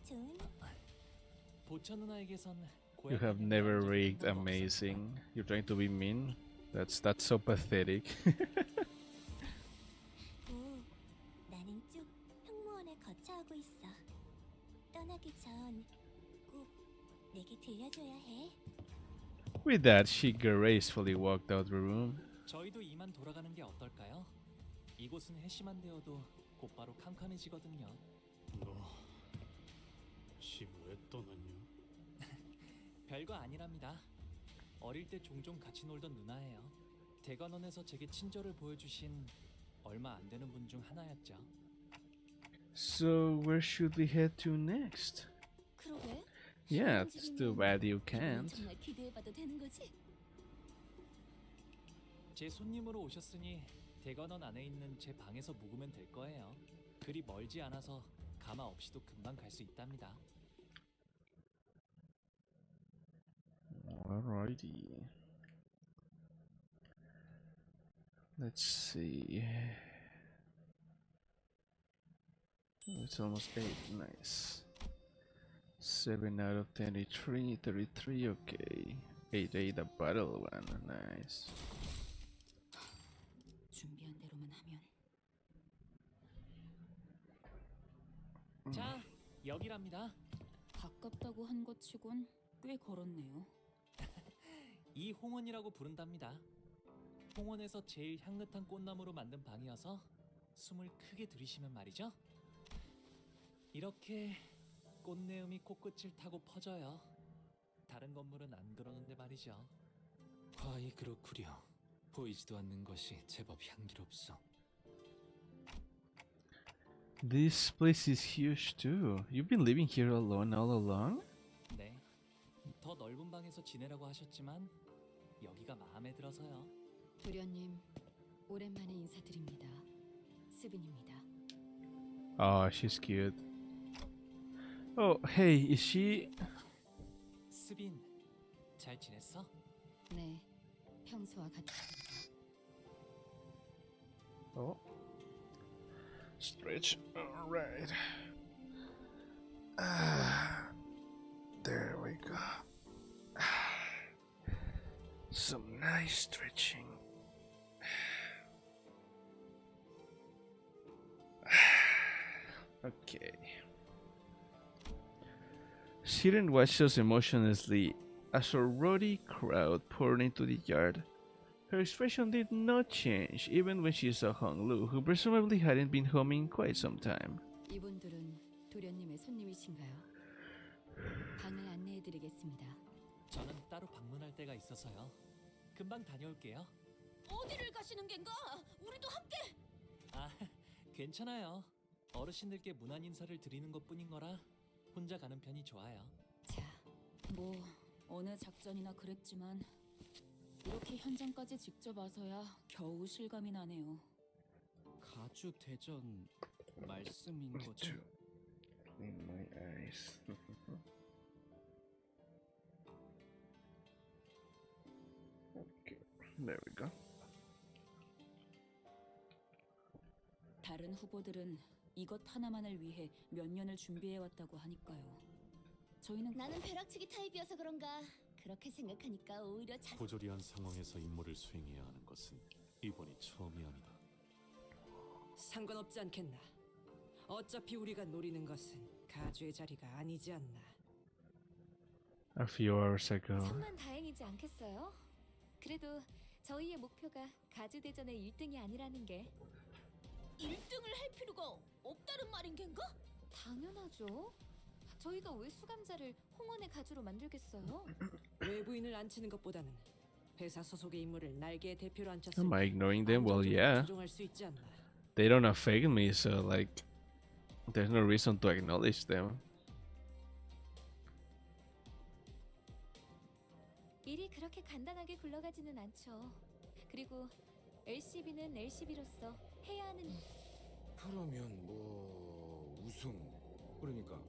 Speaker 7: 좋은
Speaker 2: 보천 누나에게선
Speaker 1: You have never rigged amazing. You're trying to be mean? That's so pathetic.
Speaker 7: 오, 나는 쭉 형무원을 거쳐하고 있어. 떠나기 전 꼭 내게 들려줘야 해.
Speaker 1: With that, she gracefully walked out the room.
Speaker 2: 저희도 이만 돌아가는 게 어떨까요? 이곳은 해시만 되어도 곧바로 캄캄해지거든요.
Speaker 5: 너 집 왜 떠났냐?
Speaker 2: 별거 아니랍니다. 어릴 때 종종 같이 놀던 누나예요. 대관원에서 제게 친절을 보여주신 얼마 안 되는 분 중 하나였죠.
Speaker 1: So where should we head to next?
Speaker 7: 그러게.
Speaker 1: Yeah, it's too bad you can't.
Speaker 7: 정말 기대해봐도 되는 거지?
Speaker 2: 제 손님으로 오셨으니 대관원 안에 있는 제 방에서 묵으면 될 거예요. 그리 멀지 않아서 가마 없이도 금방 갈 수 있답니다.
Speaker 1: Alrighty. Let's see. Oh, it's almost 8. Nice. 7 out of 23. 33. Okay. 8, the battle one. Nice.
Speaker 3: 준비한 대로만 하면.
Speaker 2: 자, 여기랍니다.
Speaker 3: 가깝다고 한 것 치곤 꽤 걸었네요.
Speaker 2: 이 홍원이라고 부른답니다. 홍원에서 제일 향긋한 꽃나무로 만든 방이어서 숨을 크게 들이쉬면 말이죠. 이렇게 꽃내음이 코끝을 타고 퍼져요. 다른 건물은 안 그러는데 말이죠.
Speaker 13: 과히 그렇구려. 보이지도 않는 것이 제법 향기롭소.
Speaker 1: This place is huge too. You've been living here alone all along?
Speaker 2: 네. 더 넓은 방에서 지내라고 하셨지만 여기가 마음에 들어서요.
Speaker 3: 도련님, 오랜만에 인사드립니다. 스빈입니다.
Speaker 1: Oh, she's cute. Oh, hey, is she?
Speaker 2: 스빈, 잘 지냈어?
Speaker 3: 네, 평소와 같이.
Speaker 1: Oh. Stretch. Alright. There we go. Some nice stretching. Okay. Sit and watch us emotionlessly as a rowdy crowd poured into the yard. Her expression did not change even when she saw Hong Lu, who presumably hadn't been home in quite some time.
Speaker 3: 이분들은 도련님의 손님이신가요? 방을 안내해드리겠습니다.
Speaker 2: 저는 따로 방문할 때가 있어서요. 금방 다녀올게요.
Speaker 7: 어디를 가시는 겐가? 우리도 함께.
Speaker 2: 아, 괜찮아요. 어르신들께 문안 인사를 드리는 것뿐인 거라 혼자 가는 편이 좋아요.
Speaker 3: 자, 뭐 어느 작전이나 그랬지만 이렇게 현장까지 직접 와서야 겨우 실감이 나네요.
Speaker 10: 가주 대전 말씀인 거죠?
Speaker 1: In my eyes. Okay, there we go.
Speaker 3: 다른 후보들은 이것 하나만을 위해 몇 년을 준비해왔다고 하니까요. 저희는
Speaker 7: 나는 벼락치기 타입이어서 그런가 그렇게 생각하니까 오히려
Speaker 8: 고조리한 상황에서 임무를 수행해야 하는 것은 이번이 처음이 아니다.
Speaker 11: 상관없지 않겠나. 어차피 우리가 노리는 것은 가주의 자리가 아니지 않나.
Speaker 1: A few hours ago.
Speaker 7: 천만 다행이지 않겠어요? 그래도 저희의 목표가 가주대전의 1등이 아니라는 게 1등을 할 필요가 없다는 말인 겐가? 당연하죠. 저희가 왜 수감자를 홍원의 가주로 만들겠어요?
Speaker 11: 외부인을 앉히는 것보다는 회사 소속의 인물을 날개의 대표로 앉혔을
Speaker 1: Am I ignoring them? Well,
Speaker 11: 안정적으로
Speaker 1: yeah.
Speaker 11: 조종할 수 있지 않나.
Speaker 1: They don't affect me, so like, there's no reason to acknowledge them.
Speaker 7: 일이 그렇게 간단하게 굴러가지는 않죠. 그리고 LCB는 LCB로서 해야 하는
Speaker 6: 그러면 뭐 우승 그러니까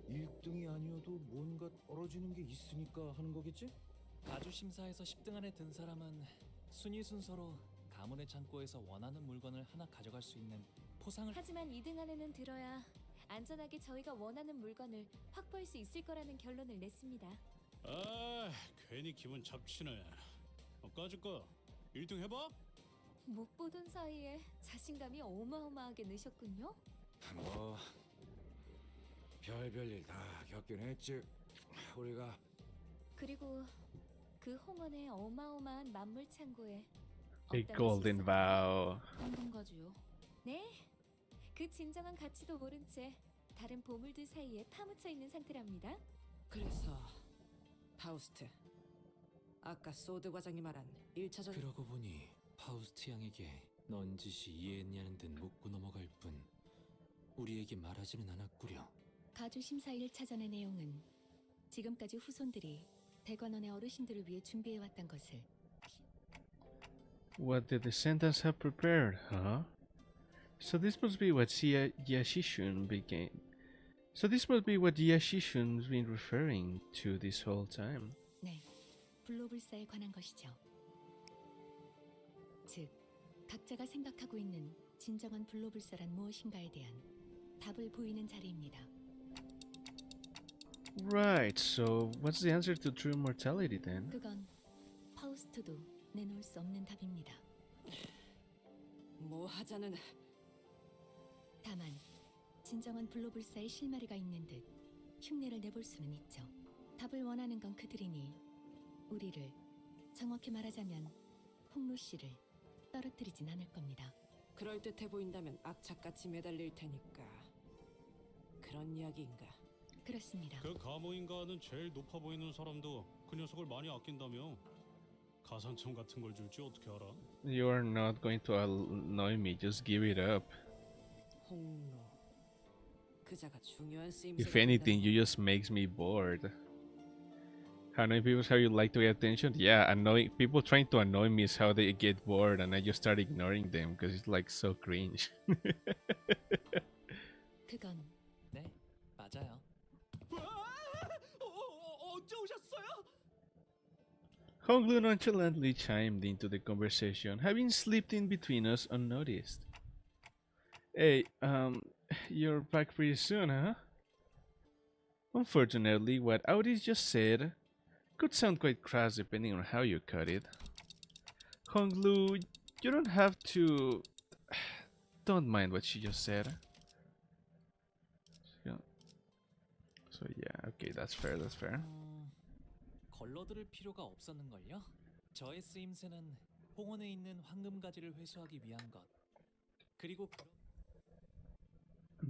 Speaker 6: 1등이 아니어도 뭔가 떨어지는 게 있으니까 하는 거겠지?
Speaker 2: 가주 심사에서 10등 안에 든 사람은 순위 순서로 가문의 창고에서 원하는 물건을 하나 가져갈 수 있는 포상을.
Speaker 7: 하지만 2등 안에는 들어야 안전하게 저희가 원하는 물건을 확보할 수 있을 거라는 결론을 냈습니다.
Speaker 5: 아, 괜히 기분 잡치네. 까짓거 1등 해봐?
Speaker 7: 못 보던 사이에 자신감이 어마어마하게 느셨군요.
Speaker 6: 뭐 별별 일 다 겪긴 했지. 우리가
Speaker 7: 그리고 그 홍원의 어마어마한 만물 창고에
Speaker 1: A golden vow.
Speaker 3: 황금가지요.
Speaker 7: 네, 그 진정한 가치도 모른 채 다른 보물들 사이에 파묻혀 있는 상태랍니다.
Speaker 11: 그래서 파우스트, 아까 소드 과장이 말한 1차전.
Speaker 13: 그러고 보니 파우스트 양에게 넌 짓이 이해했냐는 듯 묻고 넘어갈 뿐 우리에게 말하지는 않았구려.
Speaker 14: 가주 심사 1차전의 내용은 지금까지 후손들이 대관원의 어르신들을 위해 준비해왔던 것을
Speaker 1: What the descendants have prepared, huh? So this must be what Yashishun began. So this must be what Yashishun's been referring to this whole time.
Speaker 14: 네, 불로불사에 관한 것이죠. 즉, 각자가 생각하고 있는 진정한 불로불사란 무엇인가에 대한 답을 보이는 자리입니다.
Speaker 1: Right, so what's the answer to true immortality then?
Speaker 14: 그건 파우스트도 내놓을 수 없는 답입니다.
Speaker 11: 뭐 하자는.
Speaker 14: 다만 진정한 불로불사의 실마리가 있는 듯 흉내를 내볼 수는 있죠. 답을 원하는 건 그들이니 우리를, 정확히 말하자면 폭로 씨를 떨어뜨리진 않을 겁니다.
Speaker 11: 그럴듯해 보인다면 악착같이 매달릴 테니까. 그런 이야기인가?
Speaker 14: 그렇습니다.
Speaker 5: 그 가모인가는 제일 높아 보이는 사람도 그 녀석을 많이 아낀다며. 가산점 같은 걸 줄지 어떻게 알아?
Speaker 1: You are not going to annoy me, just give it up.
Speaker 11: 홍로. 그자가 중요한 쓰임새가
Speaker 1: If anything, you just makes me bored. How annoying people is how you like to get attention? Yeah, annoying people trying to annoy me is how they get bored and I just start ignoring them because it's like so cringe.
Speaker 14: 그건
Speaker 2: 네, 맞아요.
Speaker 10: 언제 오셨어요?
Speaker 1: Honglu nonchalantly chimed into the conversation, having slipped in between us unnoticed. Hey, you're back pretty soon, huh? Unfortunately, what Audis just said could sound quite crass depending on how you cut it. Honglu, you don't have to... Don't mind what she just said. So yeah, okay, that's fair, that's fair.
Speaker 2: 걸러들을 필요가 없었는걸요? 저의 쓰임새는 홍원에 있는 황금가지를 회수하기 위한 것. 그리고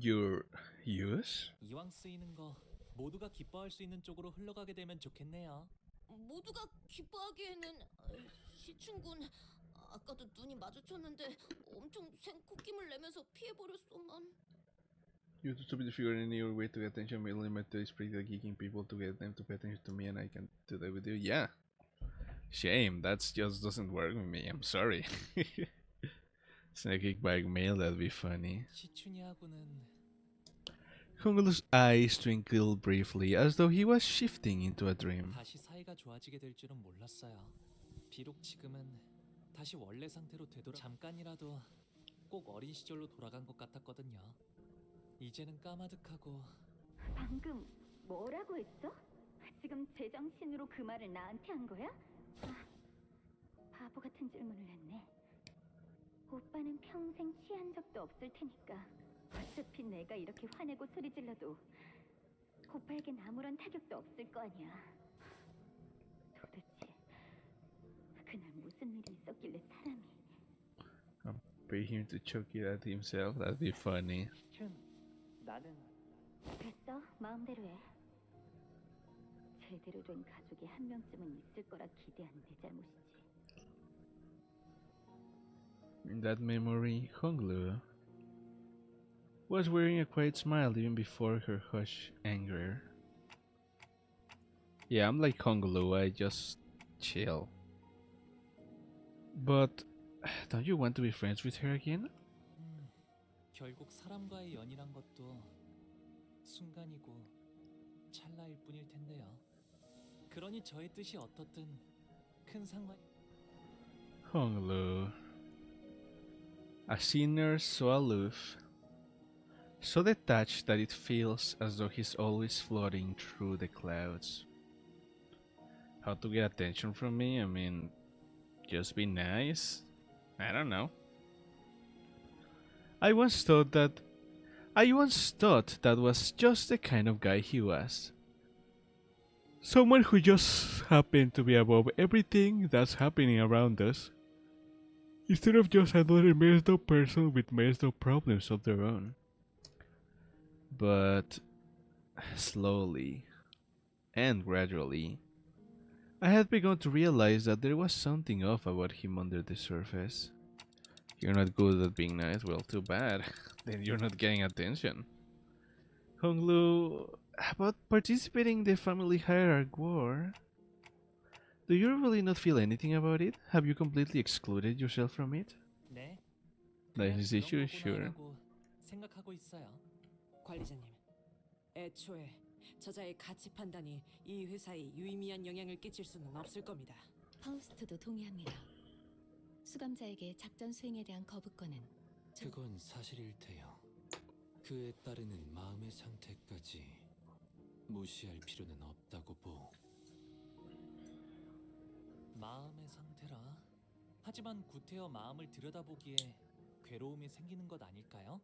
Speaker 1: Your use?
Speaker 2: 이왕 쓰이는 거 모두가 기뻐할 수 있는 쪽으로 흘러가게 되면 좋겠네요.
Speaker 7: 모두가 기뻐하기에는 시춘군 아까도 눈이 마주쳤는데 엄청 생코김을 내면서 피해버렸소만.
Speaker 1: You're too stupid to figure any other way to get attention. My limit is pretty the geeking people to get them to pay attention to me, and I can do that with you. Yeah. Shame. That just doesn't work with me. I'm sorry. Snake bag mail, that'd be funny.
Speaker 2: 시춘이하고는
Speaker 1: Honglu's eyes twinkled briefly, as though he was shifting into a dream.
Speaker 2: 다시 사이가 좋아지게 될 줄은 몰랐어요. 비록 지금은 다시 원래 상태로 되돌아 잠깐이라도 꼭 어린 시절로 돌아간 것 같았거든요. 이제는 까마득하고.
Speaker 12: 방금 뭐라고 했어? 지금 제정신으로 그 말을 나한테 한 거야? 아, 바보 같은 질문을 했네. 오빠는 평생 취한 적도 없을 테니까 어차피 내가 이렇게 화내고 소리 질러도 오빠에겐 아무런 타격도 없을 거 아니야. 도대체 그날 무슨 일이 있었길래 사람이...
Speaker 1: Pay him to choke it at himself, that'd be funny.
Speaker 2: 나는
Speaker 12: 됐어, 마음대로 해. 제대로 된 가족이 한 명쯤은 있을 거라 기대한 내 잘못이지.
Speaker 1: In that memory, Honglu was wearing a quiet smile even before her hushed anger. Yeah, I'm like Honglu, I just chill. But Don't you want to be friends with her again?
Speaker 2: 결국 사람과의 연이란 것도 순간이고 찰나일 뿐일 텐데요. 그러니 저의 뜻이 어떻든 큰 상관.
Speaker 1: Honglu. A sinner so aloof, so detached that it feels as though he's always floating through the clouds. How to get attention from me? I mean, just be nice? I don't know. I once thought that was just the kind of guy he was. Someone who just happened to be above everything that's happening around us. Instead of just another messed up person with messed up problems of their own. But slowly and gradually, I had begun to realize that there was something off about him under the surface. You're not good at being nice? Well, too bad. Then you're not getting attention. Honglu, about participating in the family hierarchy war, do you really not feel anything about it? Have you completely excluded yourself from it?
Speaker 2: 네.
Speaker 1: Nice issue, sure.
Speaker 2: 생각하고 있어요.
Speaker 11: 관리자님, 애초에 저자의 가치 판단이 이 회사에 유의미한 영향을 끼칠 수는 없을 겁니다.
Speaker 14: 파우스트도 동의합니다. 수감자에게 작전 수행에 대한 거부권은
Speaker 13: 그건 사실일 테요. 그에 따르는 마음의 상태까지 무시할 필요는 없다고 보.
Speaker 2: 마음의 상태라. 하지만 구태여 마음을 들여다보기에 괴로움이 생기는 것 아닐까요?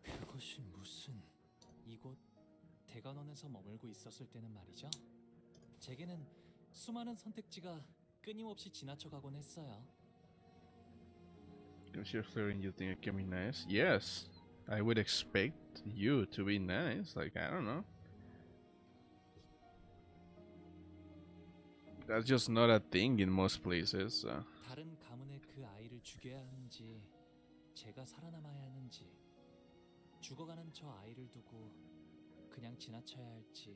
Speaker 13: 그것이 무슨...
Speaker 2: 이곳 대관원에서 머물고 있었을 때는 말이죠. 제게는 수많은 선택지가 끊임없이 지나쳐가곤 했어요.
Speaker 1: Because you're flirting, you think I can be nice? Yes, I would expect you to be nice. Like, I don't know. That's just not a thing in most places.
Speaker 2: 다른 가문에 그 아이를 죽여야 하는지, 제가 살아남아야 하는지, 죽어가는 저 아이를 두고 그냥 지나쳐야 할지,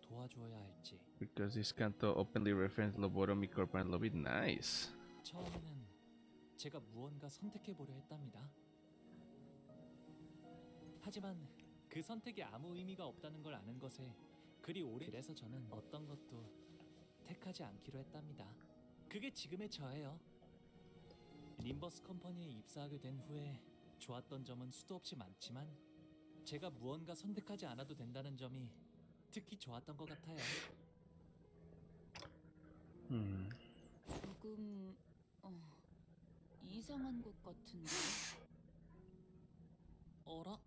Speaker 2: 도와줘야 할지.
Speaker 1: Because this Canto openly referenced lobotomy, corporate lobby. Nice.
Speaker 2: 처음에는 제가 무언가 선택해보려 했답니다. 하지만 그 선택이 아무 의미가 없다는 걸 아는 것에 그리 오래. 그래서 저는 어떤 것도 택하지 않기로 했답니다. 그게 지금의 저예요. 림버스 컴퍼니에 입사하게 된 후에 좋았던 점은 수도 없이 많지만 제가 무언가 선택하지 않아도 된다는 점이 특히 좋았던 것 같아요.
Speaker 3: 조금 이상한 것 같은데.
Speaker 2: 어라?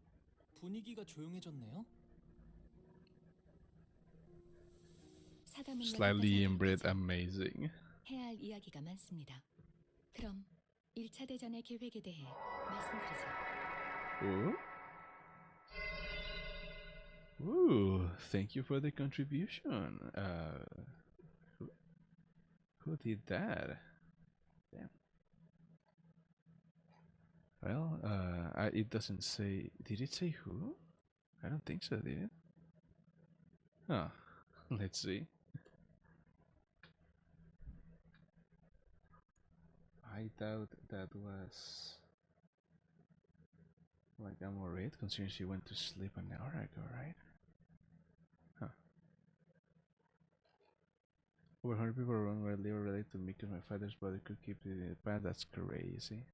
Speaker 2: 분위기가 조용해졌네요.
Speaker 1: Slightly inbred, amazing.
Speaker 14: 해야 할 이야기가 많습니다. 그럼 1차 대전의 계획에 대해 말씀드리죠.
Speaker 1: Ooh, thank you for the contribution. Who did that? Damn. Well, it doesn't say. Did it say who? I don't think so, did it? Oh, let's see. I doubt that was like I'm worried considering she went to sleep an hour ago, right? Huh. Over 100 people around where they were related to me because my father's brother could keep it in the past. That's crazy.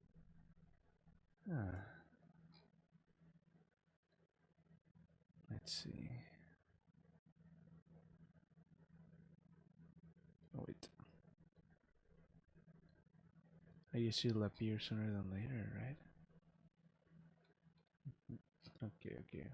Speaker 1: Ah. Let's see. Oh, wait. I guess she'll appear sooner than later, right? Okay, okay.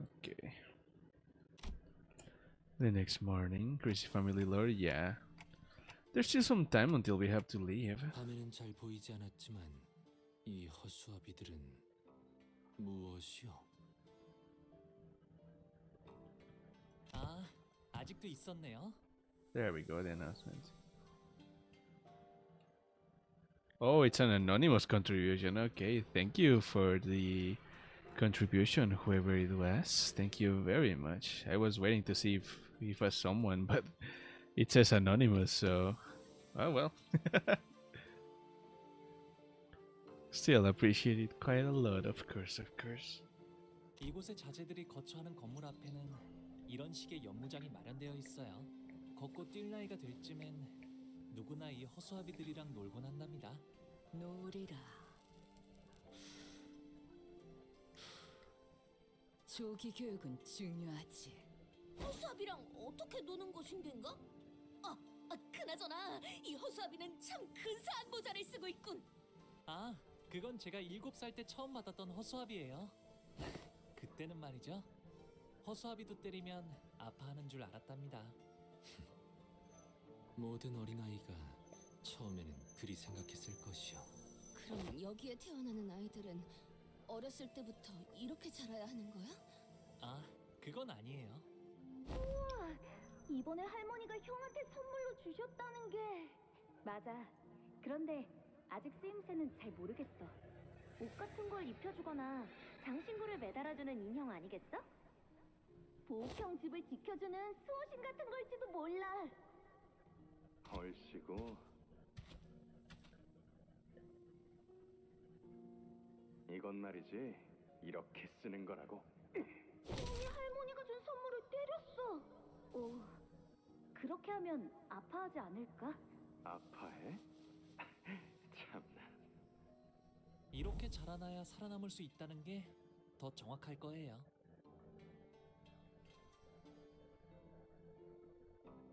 Speaker 1: Okay. The next morning, crazy family lore, yeah. There's still some time until we have to leave.
Speaker 13: 밤에는 잘 보이지 않았지만 이 허수아비들은 무엇이요?
Speaker 2: 아, 아직도 있었네요.
Speaker 1: There we go, the announcement. Oh, it's an anonymous contribution. Okay, thank you for the contribution, whoever it was. Thank you very much. I was waiting to see if it was someone, but it says anonymous, so oh well. Still appreciate it quite a lot, of course, of course.
Speaker 2: 이곳의 자재들이 거처하는 건물 앞에는 이런 식의 연무장이 마련되어 있어요. 걷고 뛸 나이가 될 쯤엔 누구나 이 허수아비들이랑 놀곤 한답니다.
Speaker 3: 놀이라. 조기 교육은 중요하지.
Speaker 7: 허수아비랑 어떻게 노는 것인가? 그나저나 이 허수아비는 참 근사한 모자를 쓰고 있군.
Speaker 2: 아, 그건 제가 7살 때 처음 받았던 허수아비예요. 그때는 말이죠. 허수아비도 때리면 아파하는 줄 알았답니다.
Speaker 13: 모든 어린아이가 처음에는 그리 생각했을 것이오.
Speaker 7: 그럼 여기에 태어나는 아이들은 어렸을 때부터 이렇게 자라야 하는 거야?
Speaker 2: 아, 그건 아니에요.
Speaker 12: 우와, 이번에 할머니가 형한테 선물로 주셨다는 게. 맞아. 그런데 아직 쓰임새는 잘 모르겠어. 옷 같은 걸 입혀주거나 장신구를 매달아주는 인형 아니겠어? 보호형 집을 지켜주는 수호신 같은 걸지도 몰라.
Speaker 15: 얼씨구. 이건 말이지, 이렇게 쓰는 거라고.
Speaker 12: 형이 할머니가 준 선물을 때렸어. 오, 그렇게 하면 아파하지 않을까?
Speaker 15: 아파해? 참나.
Speaker 2: 이렇게 자라나야 살아남을 수 있다는 게 더 정확할 거예요.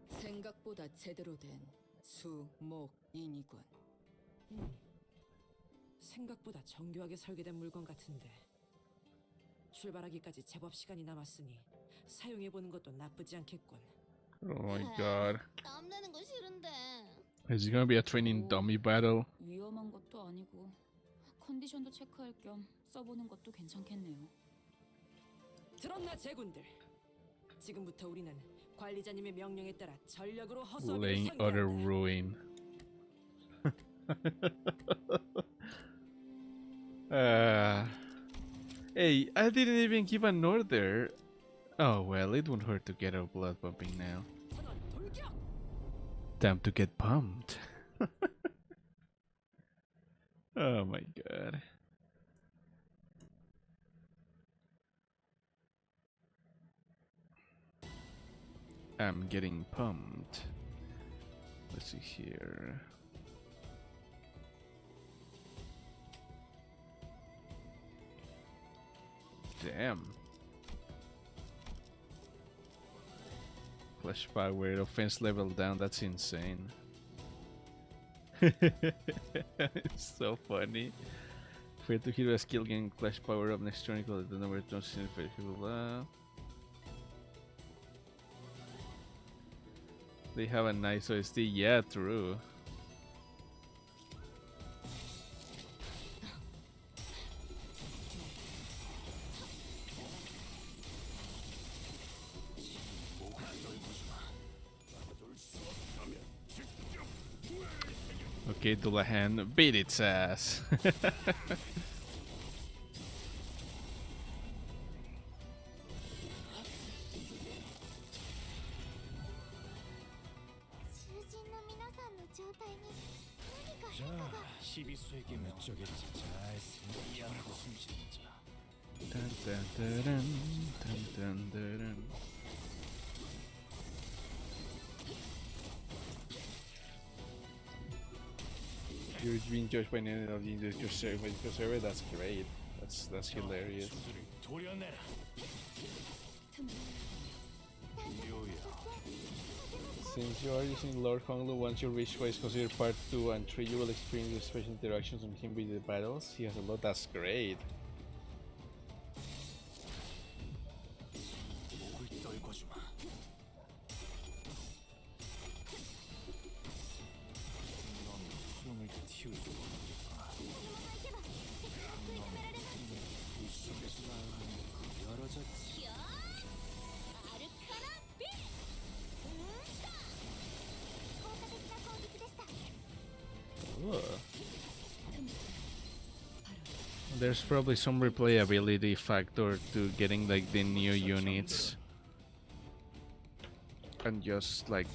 Speaker 3: 생각보다 제대로 된 수목인이군.
Speaker 11: 생각보다 정교하게 설계된 물건 같은데 출발하기까지 제법 시간이 남았으니 사용해보는 것도 나쁘지 않겠군.
Speaker 1: Oh my god.
Speaker 7: 땀내는 거 싫은데.
Speaker 1: Is it gonna be a training dummy battle?
Speaker 3: 위험한 것도 아니고 컨디션도 체크할 겸 써보는 것도 괜찮겠네요.
Speaker 11: 들었나 제군들? 지금부터 우리는 관리자님의 명령에 따라 전력으로 허수아비를
Speaker 1: Laying utter
Speaker 11: 상대한다.
Speaker 1: ruin. Hey, I didn't even give an order. Oh well, it won't hurt to get our blood pumping now. Time to get pumped. Oh my god. I'm getting pumped. Let's see here. Damn. Flash power, offense level down, that's insane. It's so funny. Fail to hero skill gain flash power up next turn equal to the number of turns in blah. They have a nice OST, yeah, true. Okay, Dullahan, beat its ass.
Speaker 9: 자, 12수에게 목적했지. 잘 생각하고 숨쉬는 자.
Speaker 1: Dun, dun, dun, dun. You're being judged by an of the individual server. That's great. That's hilarious.
Speaker 9: 도려내라.
Speaker 1: Since you are using Lord Honglu, once you reach what is considered part 2 and 3, you will experience special interactions with him with the battles. He has a lot. That's great.
Speaker 9: 목을 떨궈주마. 넌 수명을 틔우고 이 속에서 나가는 열어졌지.
Speaker 1: Ugh. There's probably some replayability factor to getting like the new units and just like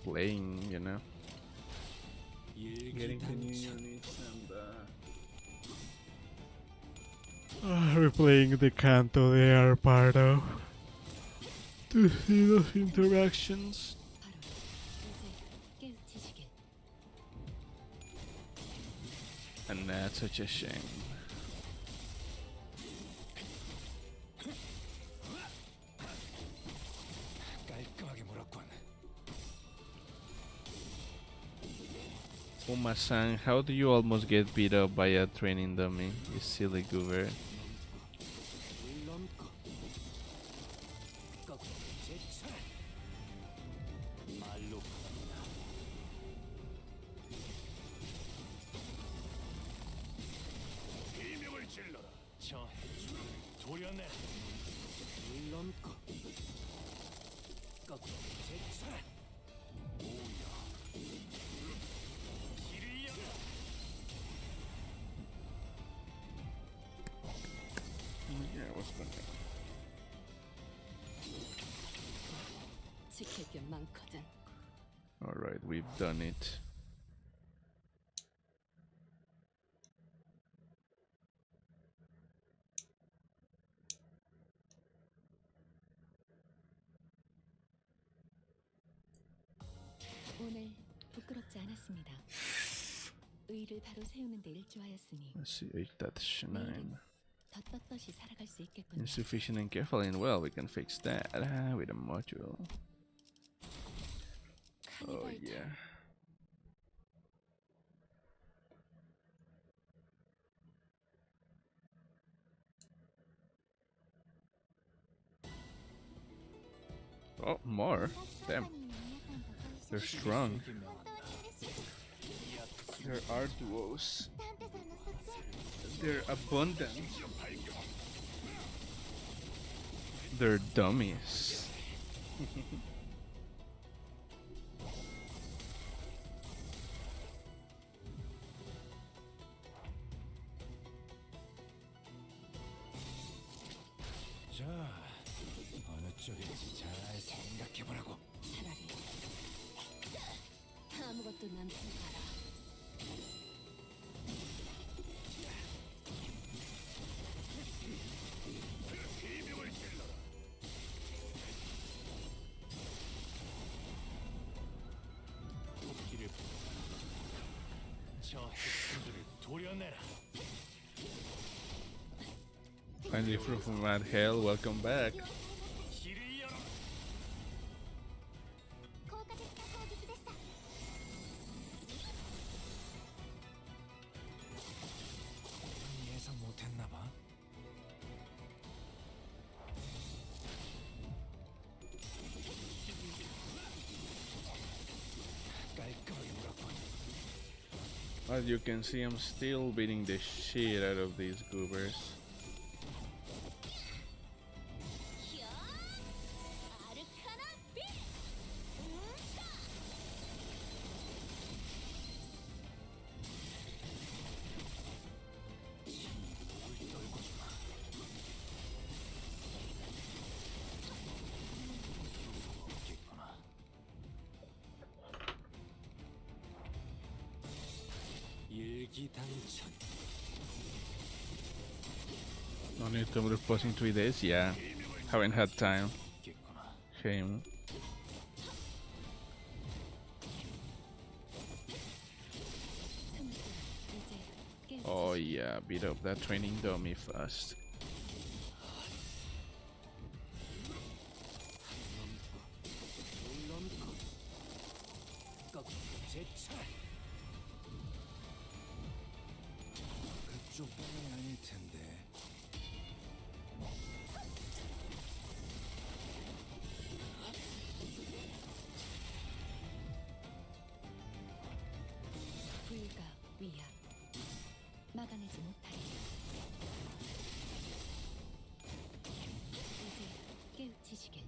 Speaker 1: playing, you know, getting the new units and replaying the Canto they are part of to see those interactions. And that's such a shame. Uma-san, how do you almost get beat up by a training dummy? You silly goober. Alright, we've done it.
Speaker 14: 오늘 부끄럽지 않았습니다. 의를 바로 세우는 데 일조하였으니
Speaker 1: Let's see, 8-9.
Speaker 14: 더 떳떳이 살아갈 수 있겠군요.
Speaker 1: Insufficient encapheline. Well, we can fix that with a module. Oh yeah. Oh, more. Damn. They're strong. There are duos. They're abundant. They're dummies.
Speaker 9: 자, 어느 쪽인지 잘 생각해보라고.
Speaker 7: 차라리 아무것도 남지 마라.
Speaker 9: 토끼를 저 핵수들을 도려내라.
Speaker 1: Finally from Mad Hell, welcome back.
Speaker 9: 예상 못했나봐. 깔끔하게 물었군.
Speaker 1: As you can see, I'm still beating the shit out of these goobers.
Speaker 9: 일기당천.
Speaker 1: No need to repose in 3 days? Yeah. Haven't had time. Shame. Oh yeah, beat up that training dummy fast.
Speaker 9: 그쪽뿐이 아닐 텐데.
Speaker 14: 불가 위압 막아내지 못하리. 이제 깨우치시길.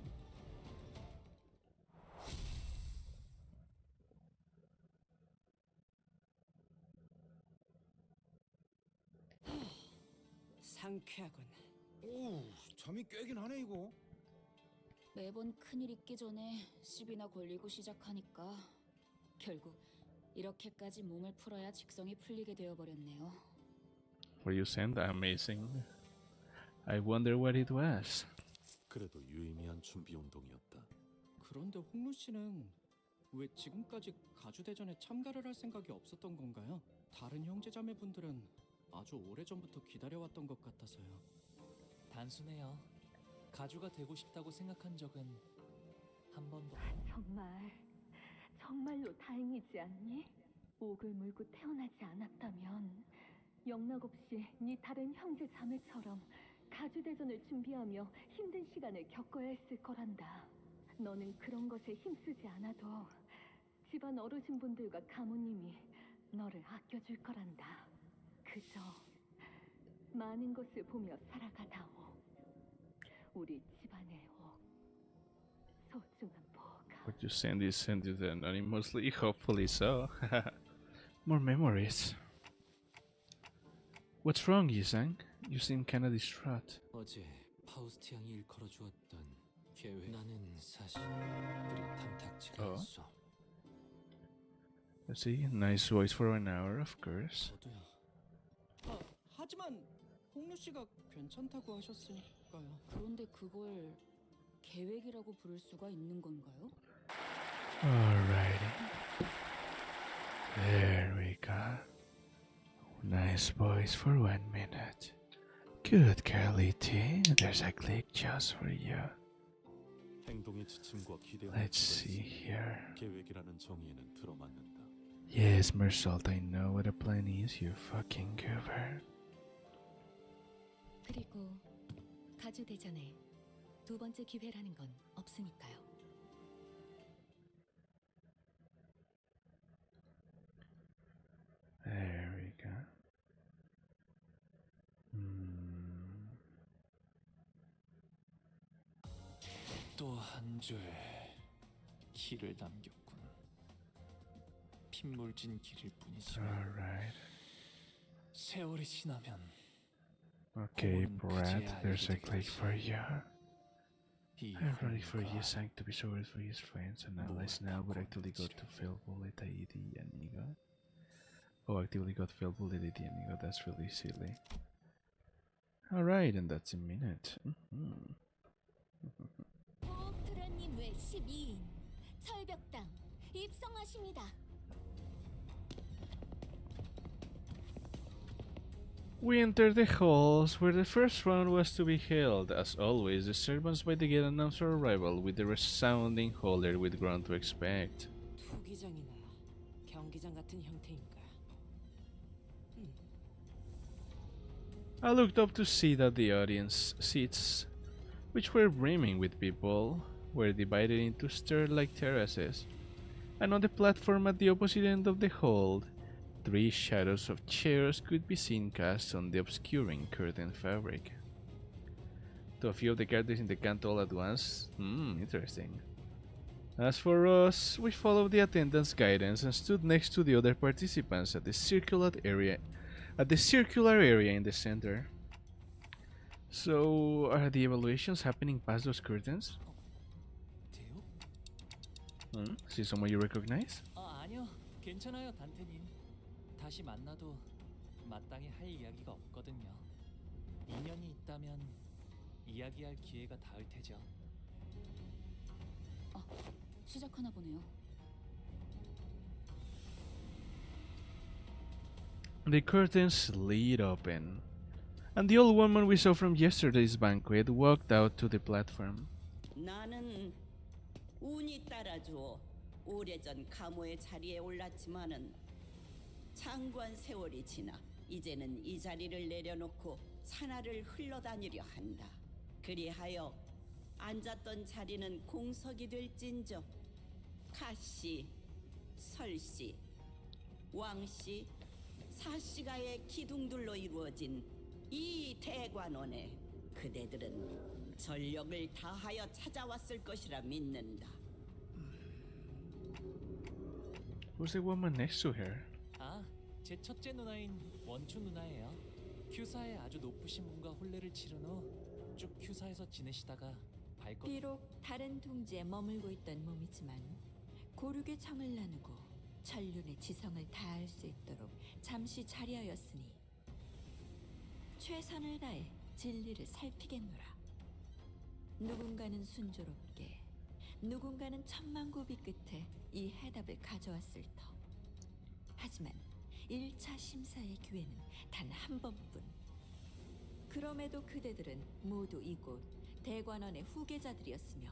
Speaker 11: 상쾌하군.
Speaker 6: 오, 잠이 깨긴 하네 이거.
Speaker 3: 매번 큰일 있기 전에 시비나 걸리고 시작하니까 결국 이렇게까지 몸을 풀어야 직성이 풀리게 되어버렸네요.
Speaker 1: Were you saying that amazing? I wonder what it was.
Speaker 8: 그래도 유의미한 준비 운동이었다.
Speaker 10: 그런데 홍루 씨는 왜 지금까지 가주대전에 참가를 할 생각이 없었던 건가요? 다른 형제자매분들은 아주 오래전부터 기다려왔던 것 같아서요.
Speaker 2: 단순해요. 가주가 되고 싶다고 생각한 적은 한 번도.
Speaker 12: 정말로 다행이지 않니? 옥을 물고 태어나지 않았다면 영락 없이 네 다른 형제 자매처럼 가주대전을 준비하며 힘든 시간을 겪어야 했을 거란다. 너는 그런 것에 힘쓰지 않아도 집안 어르신분들과 가모님이 너를 아껴줄 거란다. 그저 많은 것을 보며 살아가다오. 우리 집안의 옥, 소중한 보가.
Speaker 1: What you send it anonymously? Hopefully so. More memories. What's wrong, Yisang? You seem kinda distraught.
Speaker 13: 어제 파우스트 양이 일컬어 주었던 계획. 나는 사실 그리 탐탁지가 않소.
Speaker 1: Let's see, nice voice for an hour, of course.
Speaker 10: 하지만 홍루 씨가 괜찮다고 하셨으니까요.
Speaker 3: 그런데 그걸 계획이라고 부를 수가 있는 건가요?
Speaker 1: Alrighty. There we go. Nice voice for 1 minute. Good girl, E.T. There's a click just for you.
Speaker 8: 행동의 지침과 기대와
Speaker 1: Let's see here.
Speaker 8: 계획이라는 정의에는 들어맞는다.
Speaker 1: Yes, Mersault, I know what a plan is, you fucking goober.
Speaker 14: 그리고 가주대전에 두 번째 기회라는 건 없으니까요.
Speaker 1: There we go.
Speaker 2: 또 한 줄 길을 남겼군. 핏물진 길일 뿐이지만
Speaker 1: Alright.
Speaker 2: 세월이 지나면
Speaker 1: Okay,
Speaker 2: 오는
Speaker 1: Brad,
Speaker 2: 그제야
Speaker 1: there's a
Speaker 2: 알게 될
Speaker 1: click for
Speaker 2: 것이야.
Speaker 1: you.
Speaker 2: 이
Speaker 1: I'm ready for
Speaker 2: 홍루가
Speaker 1: Yisang to be sorry for his friends and allies now, but actively got to fail bullet AED amigo. Oh, actively got fail bullet AED amigo, that's really silly. Alright, and that's a minute.
Speaker 7: 보호트라님 외 12인 철벽당 입성하십니다.
Speaker 1: We entered the halls where the first round was to be held. As always, the servants by the gate announced our arrival with the resounding holler we'd grown to expect.
Speaker 11: 투기장이나 경기장 같은 형태인가?
Speaker 1: I looked up to see that the audience seats, which were brimming with people, were divided into stair-like terraces, and on the platform at the opposite end of the hall, 3 shadows of chairs could be seen cast on the obscuring curtain fabric. To a few of the characters in the Canto all at once? Interesting. As for us, we followed the attendant's guidance and stood next to the other participants at the circular area in the center. So, are the evaluations happening past those curtains? See someone you recognize?
Speaker 2: 아니요. 괜찮아요, 단테님. 다시 만나도 마땅히 할 이야기가 없거든요. 인연이 있다면 이야기할 기회가 닿을 테죠.
Speaker 3: 시작하나 보네요.
Speaker 1: The curtains slid open, and the old woman we saw from yesterday's banquet walked out to the platform.
Speaker 4: 나는 운이 따라주어 오래전 가모의 자리에 올랐지만은 장관 세월이 지나 이제는 이 자리를 내려놓고 산하를 흘러다니려 한다. 그리하여 앉았던 자리는 공석이 될진저 가씨, 설씨, 왕씨, 사씨가의 기둥들로 이루어진 이 대관원에 그대들은 전력을 다하여 찾아왔을 것이라 믿는다.
Speaker 1: Who's the woman next to her?
Speaker 2: 제 첫째 누나인 원추 누나예요. 큐사의 아주 높으신 분과 혼례를 치른 후 쭉 큐사에서 지내시다가 발권.
Speaker 16: 비록 다른 둥지에 머물고 있던 몸이지만 고륙의 정을 나누고 전륜의 지성을 다할 수 있도록 잠시 자리하였으니 최선을 다해 진리를 살피겠노라. 누군가는 순조롭게, 누군가는 천만고비 끝에 이 해답을 가져왔을 터. 하지만 1차 심사의 기회는 단 한 번뿐. 그럼에도 그대들은 모두 이곳 대관원의 후계자들이었으며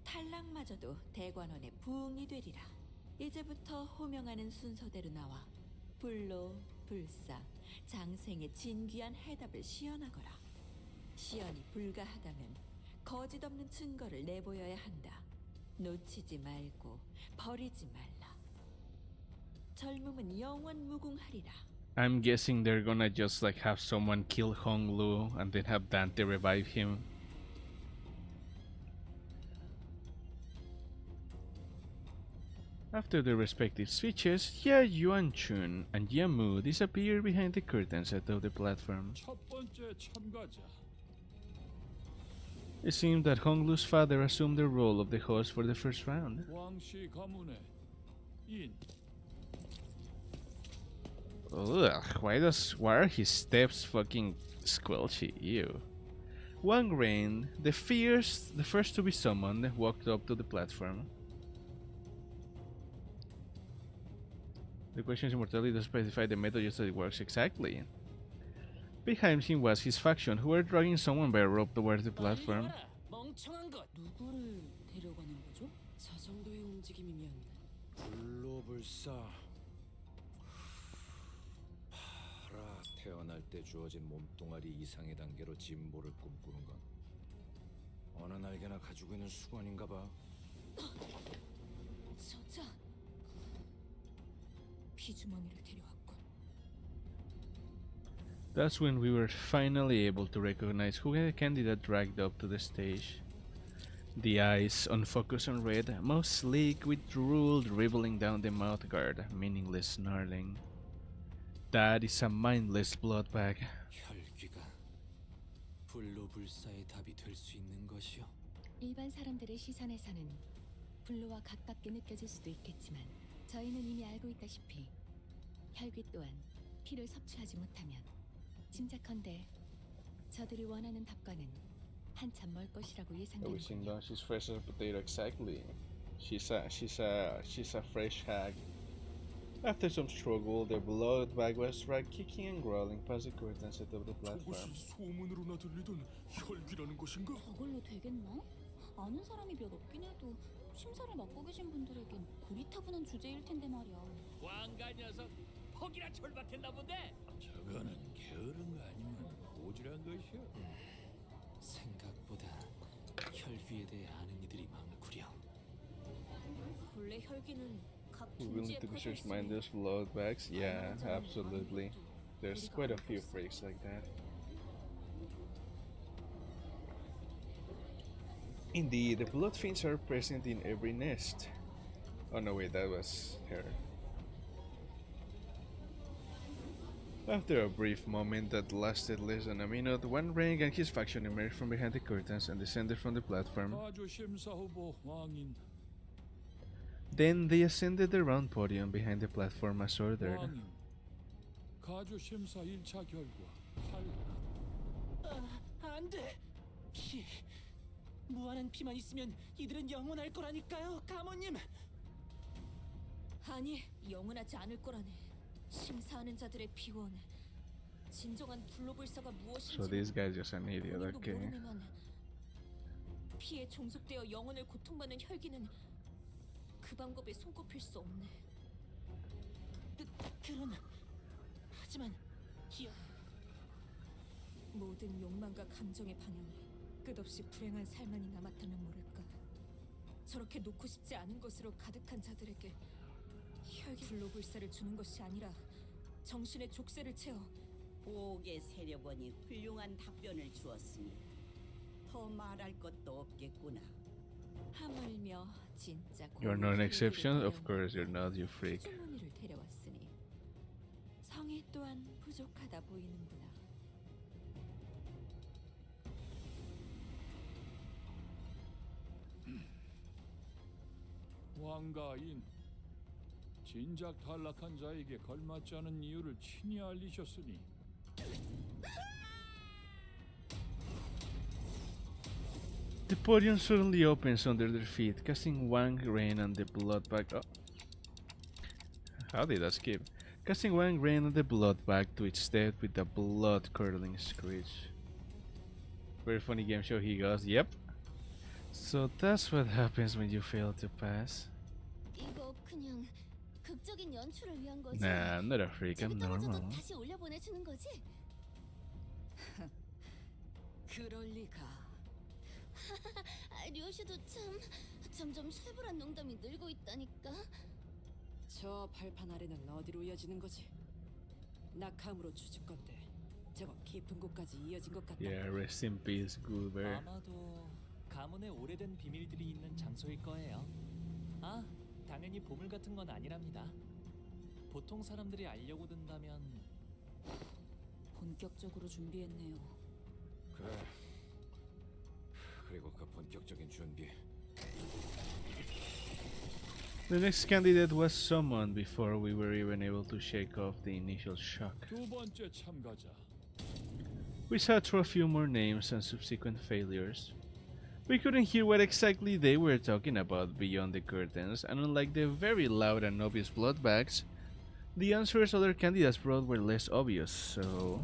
Speaker 16: 탈락마저도 대관원의 부흥이 되리라. 이제부터 호명하는 순서대로 나와 불로, 불사, 장생의 진귀한 해답을 시연하거라. 시연이 불가하다면 거짓 없는 증거를 내보여야 한다. 놓치지 말고 버리지 말라. 젊음은 영원 무궁하리라.
Speaker 1: I'm guessing they're gonna just like have someone kill Honglu and then have Dante revive him. After their respective switches, Jia Yuanchun and Yamu disappear behind the curtains of the platform.
Speaker 9: 첫 번째 참가자.
Speaker 1: It seemed that Honglu's father assumed the role of the host for the first round.
Speaker 9: 왕씨 가문의 인.
Speaker 1: Ugh, why are his steps fucking squelchy? Ew. Wang Rain, the first to be summoned, walked up to the platform. The question is immortality does specify the method just that it works exactly. Behind him was his faction, who were dragging someone by a rope towards the platform.
Speaker 11: 멍청한 것. 누구를 데려가는 거죠? 저 정도의 움직임이면
Speaker 6: 불로불사. 봐라, 태어날 때 주어진 몸뚱아리 이상의 단계로 진보를 꿈꾸는 건 어느 날개나 가지고 있는 수건인가 봐.
Speaker 3: 저자 피주머니를 데려왔군.
Speaker 1: That's when we were finally able to recognize who the candidate dragged up to the stage. The eyes on focus on red, mouth sleek with drool dribbling down the mouth guard, meaningless snarling. That is a mindless blood bag.
Speaker 13: 혈귀가 불로불사의 답이 될 수 있는 것이요.
Speaker 14: 일반 사람들의 시선에서는 불로와 가깝게 느껴질 수도 있겠지만 저희는 이미 알고 있다시피 혈귀 또한 피를 섭취하지 못하면 짐작컨대 저들이 원하는 답과는 한참 멀 것이라고 예상되는.
Speaker 1: She's fresh as a potato, exactly. She's a fresh hag. After some struggle, the blood bag was dragged kicking and growling past the curtains of the platform.
Speaker 9: 저것이 소문으로나 들리던 혈귀라는 것인가?
Speaker 3: 저걸로 되겠나? 아는 사람이 몇 없긴 해도 심사를 맡고 계신 분들에겐 고리타분한 주제일 텐데 말이야.
Speaker 2: 왕가 녀석 퍽이나 철박했나 본데.
Speaker 9: 저거는 게으른 거 아니면 오지랖 것이야.
Speaker 13: 생각보다 혈귀에 대해 아는 이들이 많구려.
Speaker 3: 본래 혈기는 각
Speaker 1: Willing
Speaker 3: 둥지에
Speaker 1: to be
Speaker 3: 퍼져
Speaker 1: searched
Speaker 3: 있으니
Speaker 1: mindless blood bags? Yeah, absolutely. There's quite a few freaks like that. Indeed, the blood fiends are present in every nest. Oh no, wait, that was her. After a brief moment that lasted less than a minute, One Ring and his faction emerged from behind the curtains and descended from the platform.
Speaker 9: 가주 심사 후보 왕인.
Speaker 1: Then they ascended the round podium behind the platform as ordered.
Speaker 9: 왕인. 가주 심사 1차 결과 탈락.
Speaker 2: 안 돼. 피. 무한한 피만 있으면 이들은 영원할 거라니까요, 가모님.
Speaker 3: 아니, 영원하지 않을 거라네. 심사하는 자들의 피원. 진정한 불로불사가 무엇인지
Speaker 1: So this guy's just an idiot,
Speaker 3: 본인도
Speaker 1: okay.
Speaker 3: 모르네만 피에 종속되어 영혼을 고통받는 혈기는 그 방법에 손꼽힐 수 없네.
Speaker 2: 하지만 기억.
Speaker 3: 모든 욕망과 감정의 반영이 끝없이 불행한 삶만이 남았다면 모를까. 저렇게 놓고 싶지 않은 것으로 가득한 자들에게 혈기 불로불사를 주는 것이 아니라 정신의 족쇄를 채워
Speaker 4: 보옥의 세력원이 훌륭한 답변을 주었으니 더 말할 것도 없겠구나.
Speaker 16: 하물며 진짜
Speaker 1: You're not an exception? Of course you're not, you freak.
Speaker 16: 피주머니를 데려왔으니 성의 또한 부족하다 보이는구나.
Speaker 9: 왕가인 진작 탈락한 자에게 걸맞지 않은 이유를 친히 알리셨으니
Speaker 1: The podium suddenly opens under their feet, casting one rain on the blood bag. Oh. How did that skip? Casting one rain on the blood bag to its depth with a blood-curdling screech. Very funny game show he goes. Yep. So that's what happens when you fail to pass.
Speaker 7: 이거 그냥 극적인 연출을 위한 거지.
Speaker 1: Nah, I'm not a freak. I'm normal.
Speaker 7: 다시 올려보내주는 거지?
Speaker 11: 그럴 리가.
Speaker 7: 류시도 참 점점 살벌한 농담이 늘고 있다니까.
Speaker 11: 저 발판 아래는 어디로 이어지는 거지? 낙함으로 추측 건데 제법 깊은 곳까지 이어진 것 같다.
Speaker 1: Yeah, rest in peace, Gulliver.
Speaker 2: 아마도 가문의 오래된 비밀들이 있는 장소일 거예요. 아, 당연히 보물 같은 건 아니랍니다. 보통 사람들이 알려고 든다면
Speaker 3: 본격적으로 준비했네요.
Speaker 6: 그래. 그리고 그 본격적인 준비.
Speaker 1: The next candidate was summoned before we were even able to shake off the initial shock.
Speaker 9: 두 번째 참가자
Speaker 1: We sat through a few more names and subsequent failures. We couldn't hear what exactly they were talking about beyond the curtains, and unlike the very loud and obvious blood bags, the answers other candidates brought were less obvious, so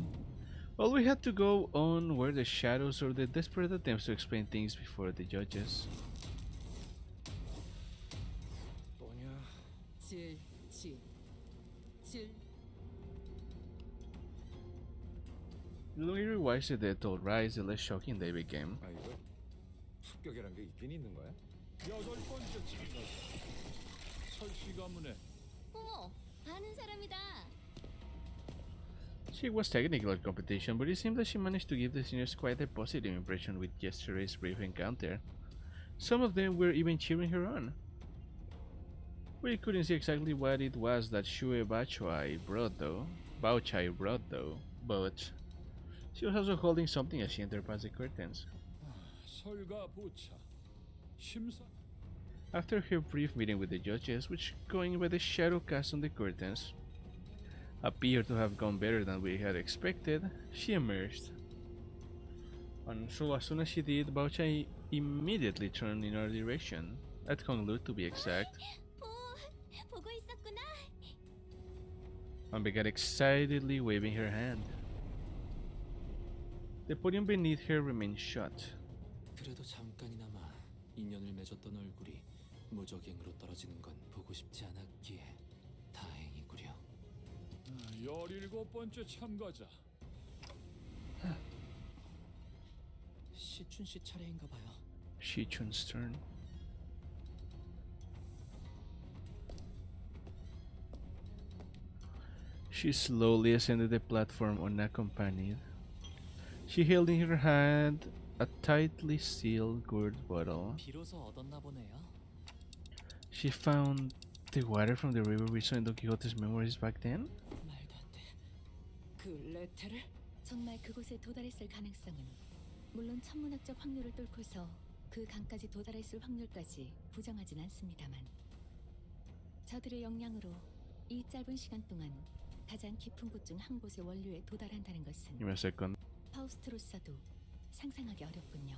Speaker 1: all we had to go on were the shadows or the desperate attempts to explain things before the judges.
Speaker 11: 질.
Speaker 1: The longer we watched the toll rise, the less shocking they became.
Speaker 6: 아 이거 합격이란 게 있긴 있는 거야?
Speaker 9: 여덟 번째 참가자 설씨 가문의
Speaker 7: 어머, 아는 사람이다.
Speaker 1: She was technical at competition, but it seemed that she managed to give the seniors quite a positive impression with yesterday's brief encounter. Some of them were even cheering her on. We couldn't see exactly what it was that Shue Bachai brought though, but she was also holding something as she entered past the curtains.
Speaker 9: 설가 부차 심사
Speaker 1: After her brief meeting with the judges, which, going by the shadow cast on the curtains, appeared to have gone better than we had expected, she emerged. And so as soon as she did, Bauchai immediately turned in our direction, at Honglu to be exact,
Speaker 7: 보고 있었구나.
Speaker 1: and began excitedly waving her hand. The podium beneath her remained shut.
Speaker 13: 그래도 잠깐이나마 인연을 맺었던 얼굴이 무적행으로 떨어지는 건 보고 싶지 않았기에 다행이구려.
Speaker 9: 17번째 참가자
Speaker 10: 시춘 씨 차례인가 봐요.
Speaker 1: Shichun's turn. She slowly ascended the platform unaccompanied. She held in her hand a tightly sealed gourd bottle.
Speaker 2: 비로소 얻었나 보네요.
Speaker 1: She found the water from the river we saw in Don Quixote's memories back then?
Speaker 11: 말도 안 돼. 그 레테를?
Speaker 14: 정말 그곳에 도달했을 가능성은 물론 천문학적 확률을 뚫고서 그 강까지 도달했을 확률까지 부정하진 않습니다만 저들의 역량으로 이 짧은 시간 동안 가장 깊은 곳 중 한 곳의 원료에 도달한다는 것은
Speaker 1: Give me a second.
Speaker 14: 파우스트로서도 상상하기 어렵군요.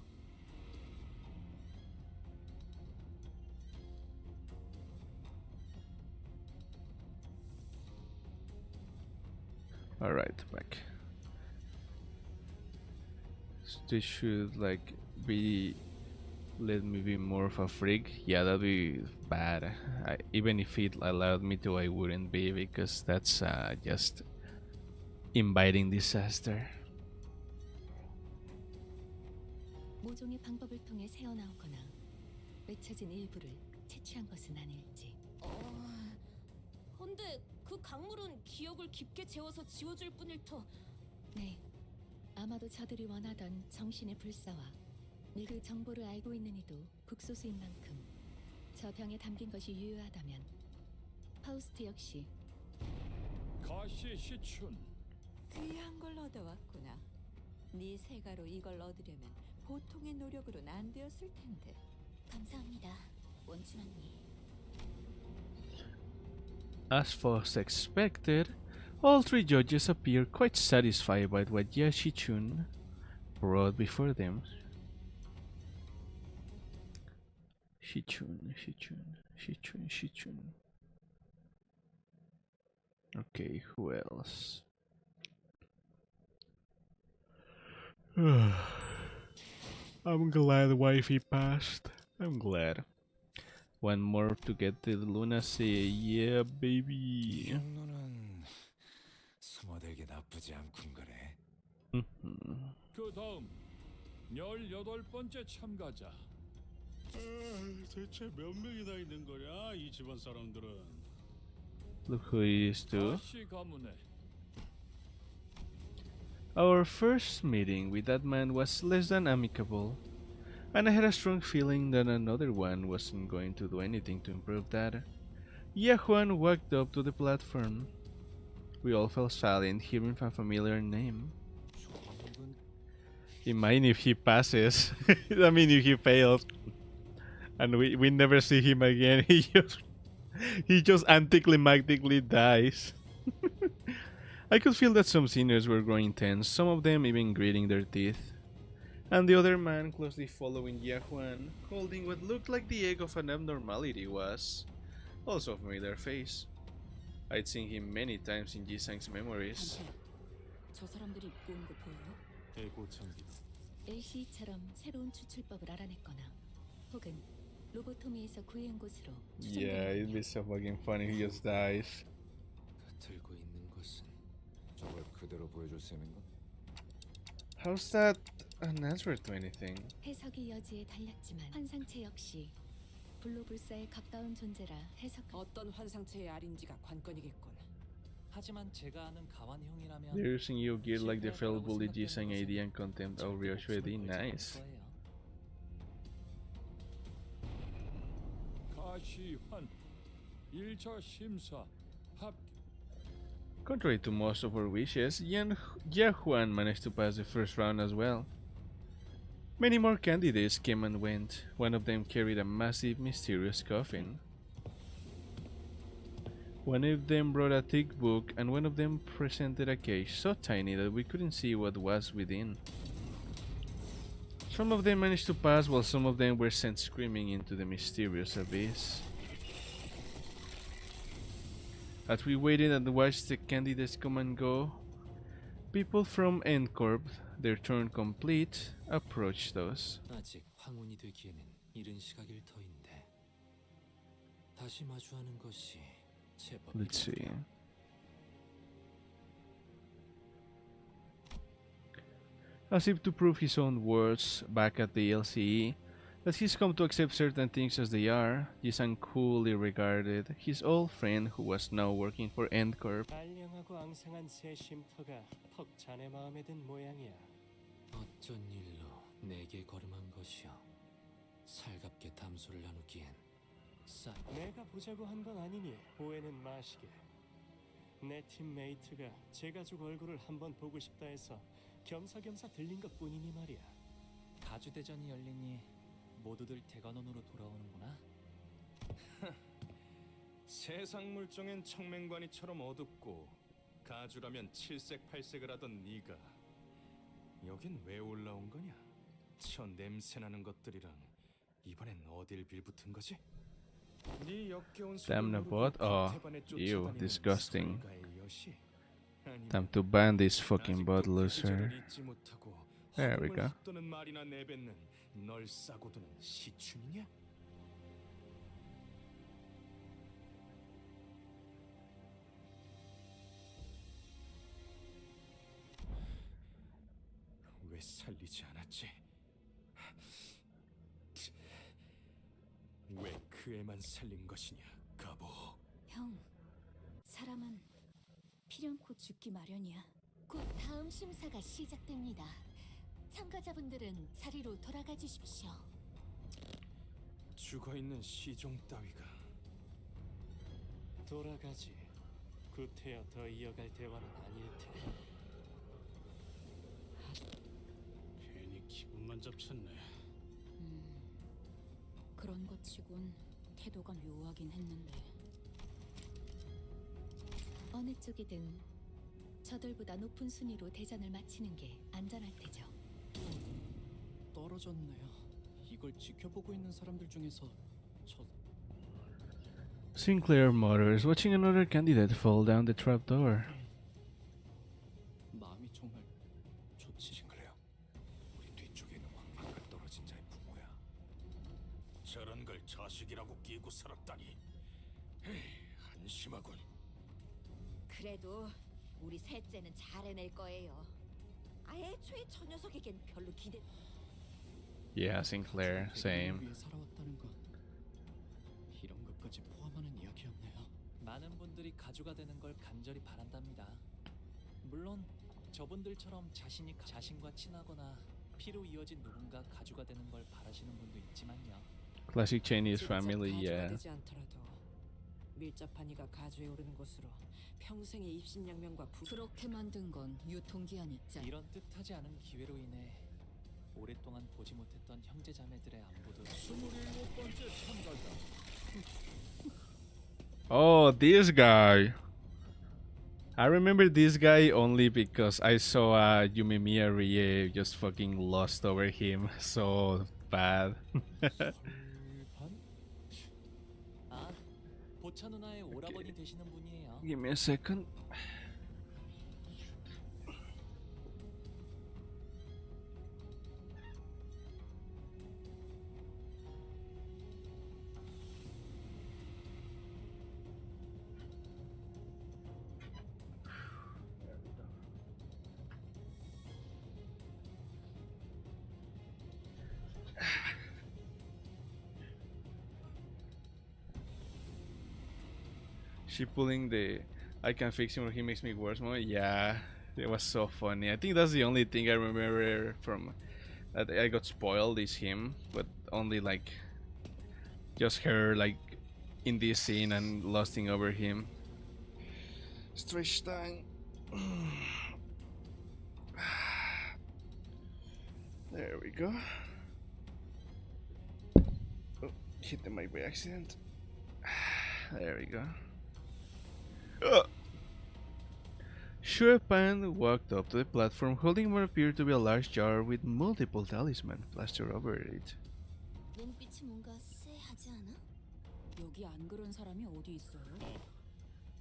Speaker 1: Alright, back. So this should like be let me be more of a freak. Yeah, that'd be bad. Even if it allowed me to, I wouldn't be, because that's just inviting disaster.
Speaker 14: 모종의 방법을 통해 새어나오거나 맺혀진 일부를 채취한 것은 아닐지.
Speaker 3: 근데 그 강물은 기억을 깊게 재워서 지워줄 뿐일 터.
Speaker 14: 네, 아마도 저들이 원하던 정신의 불사와 그 정보를 알고 있는 이도 극소수인 만큼 저 병에 담긴 것이 유효하다면 파우스트 역시
Speaker 9: 가시 시춘
Speaker 16: 귀한 걸 얻어왔구나. 네 세가로 이걸 얻으려면 보통의 노력으로는 안 되었을 텐데.
Speaker 7: 감사합니다, 원춘 언니.
Speaker 1: As was expected, all three judges appeared quite satisfied by what Yashi-chun brought before them. Shichun. Okay, who else? I'm glad wifey passed. I'm glad. One more to get the lunacy. Yeah, baby.
Speaker 6: 정도는 숨어들기 나쁘지 않군 거래.
Speaker 9: 그 다음 18번째 참가자.
Speaker 5: 대체 몇 명이나 있는 거냐 이 집안 사람들은?
Speaker 1: Look who he is too.
Speaker 9: 다시 가문에
Speaker 1: Our first meeting with that man was less than amicable, and I had a strong feeling that another one wasn't going to do anything to improve that. Yahuan walked up to the platform. We all fell silent, hearing a familiar name. Imagine if he passes. I mean, if he fails, and we never see him again. He just anticlimactically dies. I could feel that some seniors were growing tense, some of them even gritting their teeth. And the other man closely following Yahuan, holding what looked like the egg of an abnormality, was also a familiar face. I'd seen him many times in Jisang's memories.
Speaker 3: 저 사람들이 입고 온 거 보여요?
Speaker 8: 대고창기다.
Speaker 14: LC처럼 새로운 추출법을 알아냈거나 혹은 로보토미에서 구해온 곳으로
Speaker 1: Yeah, it'd be so fucking funny if he just dies.
Speaker 13: 들고 있는 것은
Speaker 6: 저걸 그대로 보여줄 셈인가?
Speaker 1: How's that an answer to anything?
Speaker 14: 해석의 여지에 달렸지만 환상체 역시 불로불사에 가까운 존재라 해석.
Speaker 11: 어떤 환상체의 알인지가 관건이겠군.
Speaker 2: 하지만 제가 아는 가완형이라면
Speaker 1: They're using you gear like the failed bully Jisang AD and contempt of Ryoshua. Nice.
Speaker 9: 가시환 1차 심사 합.
Speaker 1: Contrary to most of our wishes, Yahuan managed to pass the first round as well. Many more candidates came and went. One of them carried a massive, mysterious coffin. One of them brought a thick book, and one of them presented a case so tiny that we couldn't see what was within. Some of them managed to pass, while some of them were sent screaming into the mysterious abyss. As we waited and watched the candidates come and go, people from N-Corp, their turn complete, approached us.
Speaker 13: 아직 황혼이 되기에는 이른 시각일 터인데 다시 마주하는 것이 제법.
Speaker 1: Let's see. As if to prove his own words back at the LCE, that he's come to accept certain things as they are, Jisang coolly regarded his old friend who was now working for N-Corp.
Speaker 10: 알량하고 앙상한 새 쉼터가 턱 자네 마음에 든 모양이야.
Speaker 13: 어쩐 일로 내게 걸음한 것이여. 살갑게 담소를 나누기엔
Speaker 10: 내가 보자고 한 건 아니니 오해는 마시게. 내 팀메이트가 제 가족 얼굴을 한번 보고 싶다 해서 겸사겸사 들린 것뿐이니 말이야.
Speaker 2: 가주대전이 열리니 모두들 대관원으로 돌아오는구나.
Speaker 15: 세상 물정엔 청맹관이처럼 어둡고 가주라면 칠색팔색을 하던 네가 여긴 왜 올라온 거냐? 저 냄새나는 것들이랑 이번엔 어딜 빌붙은 거지? 네 역겨운
Speaker 1: Damn the bot? Oh,
Speaker 15: 태반에
Speaker 1: ew,
Speaker 15: 쫓아다니는
Speaker 1: disgusting.
Speaker 15: 설가의 여시? 아니면
Speaker 1: Time to ban this fucking bot
Speaker 15: 아직도 그
Speaker 1: loser.
Speaker 15: 시절을 잊지 못하고
Speaker 1: There we
Speaker 15: 허공을
Speaker 1: go.
Speaker 15: 헛도는 말이나 내뱉는 널 싸고 두는 시춘이냐? 왜 살리지 않았지? 왜 그 애만 살린 것이냐, 가보.
Speaker 3: 형, 사람은 필연코 죽기 마련이야.
Speaker 7: 곧 다음 심사가 시작됩니다. 참가자분들은 자리로 돌아가 주십시오.
Speaker 15: 죽어있는 시종 따위가
Speaker 10: 돌아가지. 구태여 더 이어갈 대화는 아닐 테니.
Speaker 5: 괜히 기분만 잡쳤네.
Speaker 3: 그런 것 치곤 태도가 묘하긴 했는데.
Speaker 14: 어느 쪽이든 저들보다 높은 순위로 대전을 마치는 게 안전할 테죠.
Speaker 10: 떨어졌네요. 이걸 지켜보고 있는 사람들 중에서 저
Speaker 1: Sinclair mutters, watching another candidate fall down the trapdoor.
Speaker 10: 마음이 정말 좋지.
Speaker 6: 싱클레어, 우리 뒤쪽에 있는 왕방간 떨어진 자의 부모야.
Speaker 9: 저런 걸 자식이라고 끼고 살았다니. 에이, 한심하군.
Speaker 16: 그래도 우리 셋째는 잘 해낼 거예요. 아예 애초에 저 녀석에겐 별로 기대.
Speaker 1: Yeah, Sinclair, same.
Speaker 10: 위해 살아왔다는 건 이런 것까지 포함하는 이야기였네요.
Speaker 2: 많은 분들이 가주가 되는 걸 간절히 바란답니다. 물론 저분들처럼 자신과 친하거나 피로 이어진 누군가 가주가 되는 걸 바라시는 분도 있지만요.
Speaker 1: Classic Chinese family,
Speaker 11: 가주가
Speaker 1: yeah.
Speaker 11: 되지 않더라도 밀접한 이가 가주에 오르는 곳으로 평생의 입신양명과
Speaker 3: 그렇게 만든 건 유통기한이 짧.
Speaker 2: 이런 뜻하지 않은 기회로 인해 오랫동안 보지 못했던 형제자매들의 안부도
Speaker 9: 27번째 참가자.
Speaker 1: Oh, this guy. I remember this guy only because I saw Yumemiya Rie just fucking lost over him so bad.
Speaker 2: 아, 보차 누나의 오라버니 되시는 분이에요.
Speaker 1: Give me a second. She pulling the I can fix him or he makes me worse moment. Yeah, it was so funny. I think that's the only thing I remember from that I got spoiled is him, but only like just her like in this scene and lusting over him. Stretch time. There we go. Oh, hit the mic by accident. There we go. Shuepan walked up to the platform holding what appeared to be a large jar with multiple talismans plastered over it.
Speaker 7: 눈빛이 뭔가 쎄하지 않아?
Speaker 11: 여기 안 그런 사람이 어디 있어요?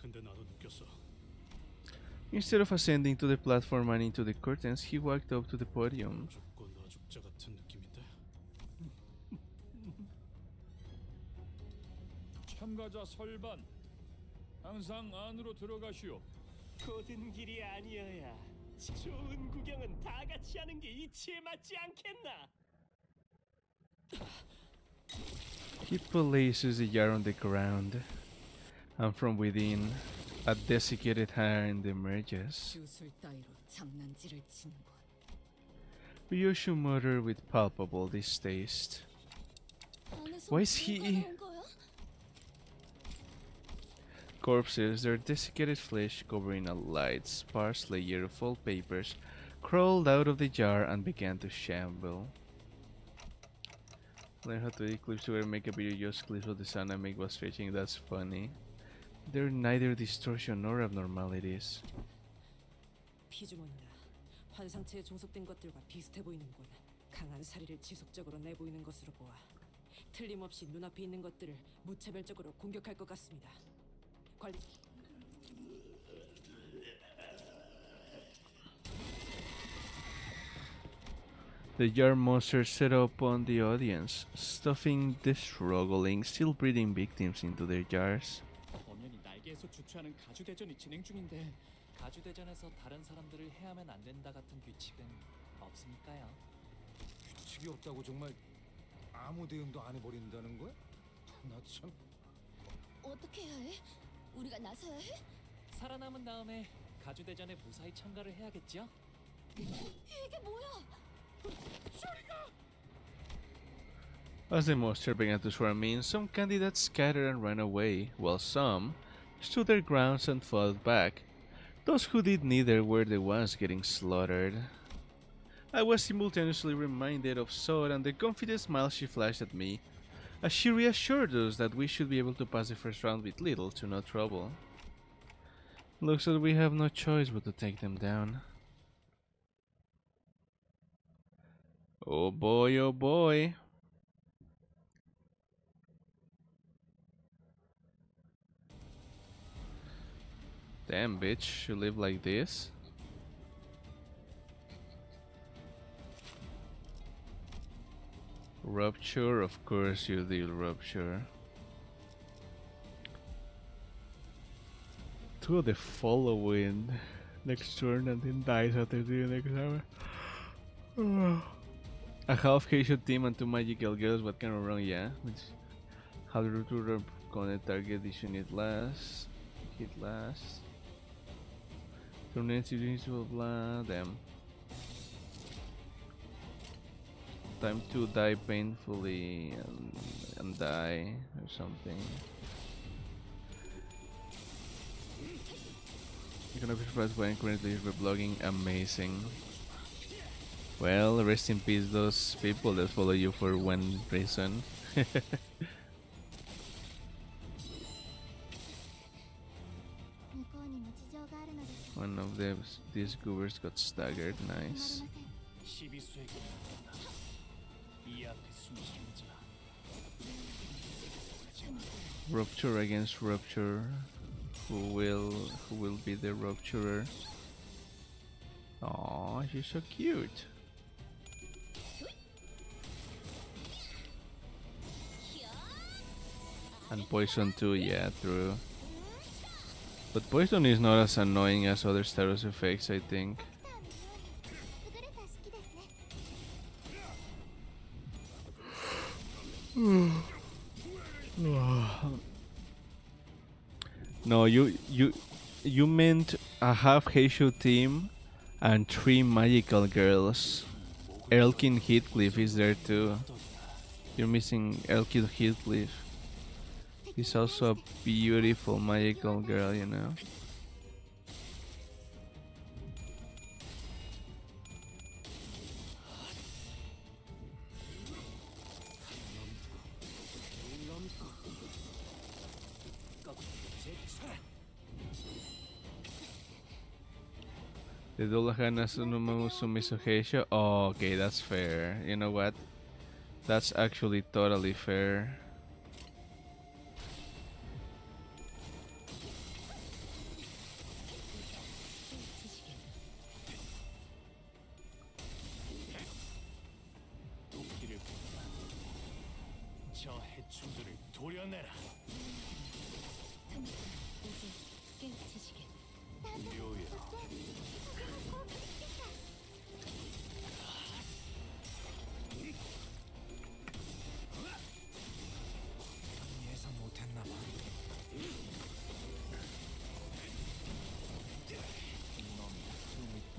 Speaker 5: 근데 나도 느꼈어.
Speaker 1: Instead of ascending to the platform and into the curtains, he walked up to the podium.
Speaker 5: 죽고 너 죽자 같은 느낌인데.
Speaker 9: 참가자 설반. 항상 안으로 들어가시오.
Speaker 17: 고든 길이 아니어야 좋은 구경은 다 같이 하는 게 이치에 맞지 않겠나?
Speaker 1: He places the jar on the ground, and from within, a desiccated hand emerges.
Speaker 3: 주술 따위로 장난질을 치는군.
Speaker 1: Ryoshu muttered with palpable distaste. Why is he... Corpses, their desiccated flesh covering a light, sparse layer of old papers, crawled out of the jar and began to shamble. Learn how to edit clips to make a video, just clips of the sound I make while stretching. That's funny. They're neither distortion nor abnormalities.
Speaker 11: 피주머니나 환상체에 종속된 것들과 비슷해 보이는군. 강한 사리를 지속적으로 내보이는 것으로 보아 틀림없이 눈앞에 있는 것들을 무차별적으로 공격할 것 같습니다. 관리.
Speaker 1: The jar monster set upon the audience, stuffing the struggling, still breathing victims into their jars.
Speaker 10: 엄연히 날개에서 주최하는 가주 대전이 진행 중인데
Speaker 2: 가주 대전에서 다른 사람들을 해하면 안 된다 같은 규칙은 없으니까요.
Speaker 6: 규칙이 없다고 정말 아무 대응도 안 해버린다는 거야? 나 참.
Speaker 7: 어떻게 해야 해? 우리가 나서야 해?
Speaker 2: 살아남은 다음에 가주 대전에 무사히 참가를 해야겠죠?
Speaker 7: 이게 뭐야?
Speaker 1: As the monster began to swarm in, some candidates scattered and ran away, while some stood their grounds and fought back. Those who did neither were the ones getting slaughtered. I was simultaneously reminded of Sora and the confident smile she flashed at me, as she reassured us that we should be able to pass the first round with little to no trouble. Looks like we have no choice but to take them down. Oh boy, oh boy. Damn, bitch, you live like this? Rupture, of course you deal rupture. To the following next turn and then dies after the next hour. A half Heisho team and 2 magical girls, what kind of wrong, yeah? How the router gonna target this unit last? Hit last. Turn into blah blah, damn. Time to die painfully and die or something. You're gonna be surprised when currently reblogging. Amazing. Well, rest in peace those people that follow you for one reason. One of these goobers got staggered, nice. Rupture against rupture. Who will be the rupturer? Aw, she's so cute. And poison too, yeah, true. But poison is not as annoying as other status effects, I think. No, you meant a half Heisho team and 3 magical girls. Elkin Heathcliff is there too. You're missing Elkin Heathcliff. He's also a beautiful magical girl, you know. The Dolahan Asunumu Sumiso Heisho. Oh, okay, that's fair. You know what? That's actually totally fair.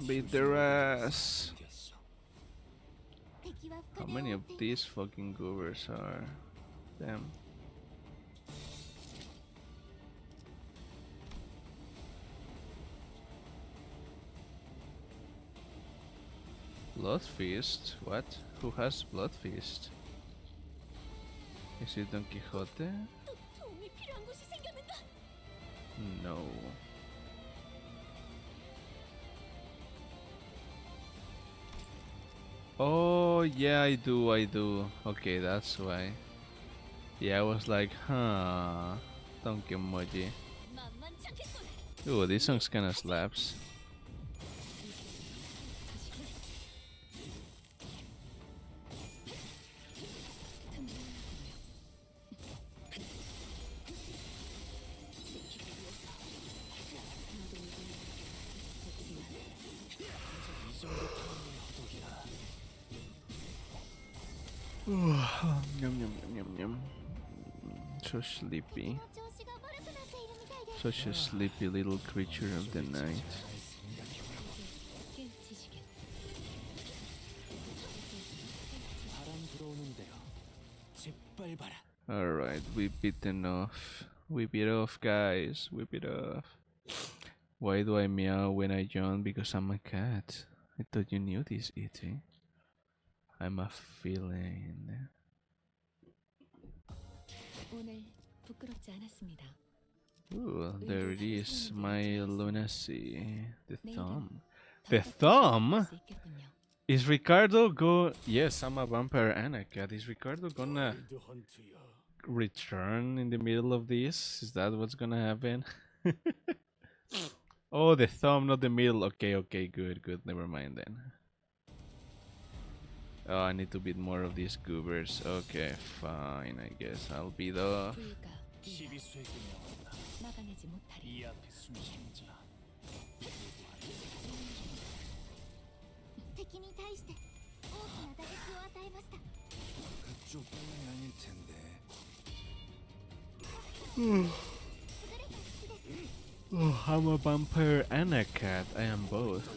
Speaker 1: Beat their ass. How many of these fucking goobers are? Damn. Blood Feast? What? Who has Blood Feast? Is it Don Quixote? No. Oh, yeah, I do. Okay, that's why. Yeah, I was like, huh. Donkey emoji. Ooh, this song's kinda slaps. Yum yum yum yum yum. So sleepy. Such a sleepy little creature of the night. Alright, we beat enough. Whip it off, guys. Whip it off. Why do I meow when I yawn? Because I'm a cat. I thought you knew this, E.T. I'm a feeling.
Speaker 14: 오늘 부끄럽지 않았습니다.
Speaker 1: Ooh, there it is. My lunacy. The thumb. The thumb? Is Ricardo go? Yes, I'm a vampire and a cat. Is Ricardo gonna return in the middle of this? Is that what's gonna happen? Oh, the thumb, not the middle. Okay, okay, good, good. Never mind then. Oh, I need to beat more of these goobers. Okay, fine. I guess I'll be the.
Speaker 2: 이 앞에 숨쉬는 자.
Speaker 12: 敵に対して大きな打撃を与えました。
Speaker 6: 그쪽뿐만이 아닐 텐데.
Speaker 1: Oh, I'm a vampire and a cat. I am both.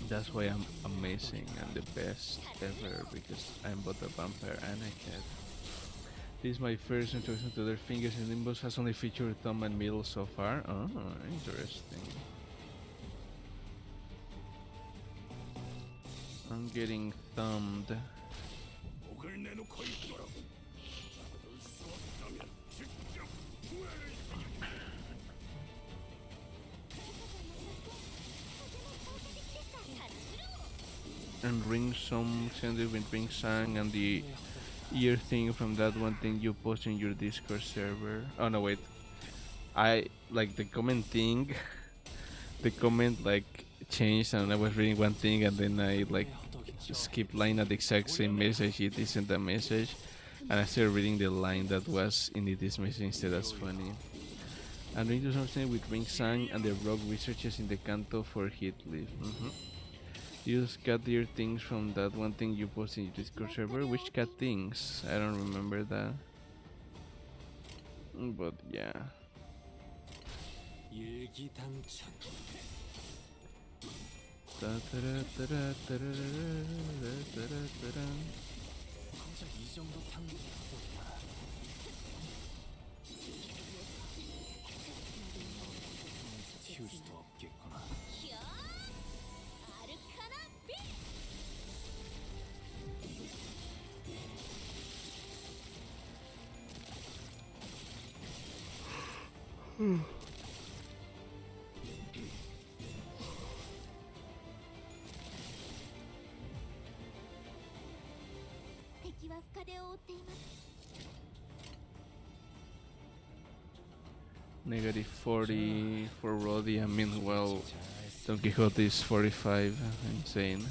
Speaker 1: That's why I'm amazing and the best ever, because I'm both a vampire and a cat. This is my first introduction to their fingers in Limbus. Has only featured thumb and middle so far. Oh, interesting. I'm getting thumbed. And ring some sandwich with ring sang and the ear thing from that one thing you post in your Discord server. Oh no, wait. I like the comment thing. The comment like changed and I was reading one thing and then I like skipped line at the exact same message. It isn't a message. And I started reading the line that was in this message instead. That's funny. And ring to something with ring sang and the rogue researches in the Canto for hit leaf. You just got your things from that one thing you posted in your Discord server. Which cat things? I don't remember that. But yeah.
Speaker 2: 튀울 수도 없겠구나.
Speaker 1: Negative 40 for Roddy. I mean, well, Don Quixote is 45. Insane.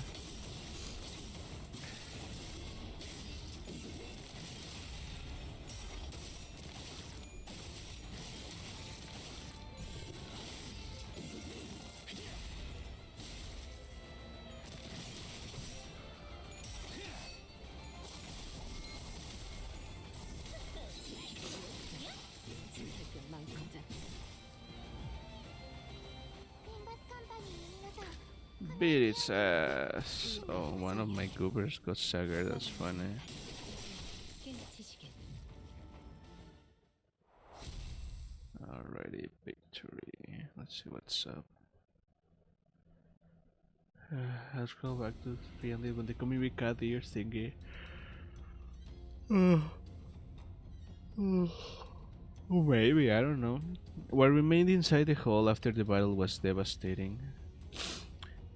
Speaker 1: Beat its ass. Oh, one of my goobers got Sagar. That's funny. Alrighty, victory. Let's see what's up. I'll scroll back to 300 when the community cat ears thingy. Maybe, I don't know. What remained inside the hall after the battle was devastating.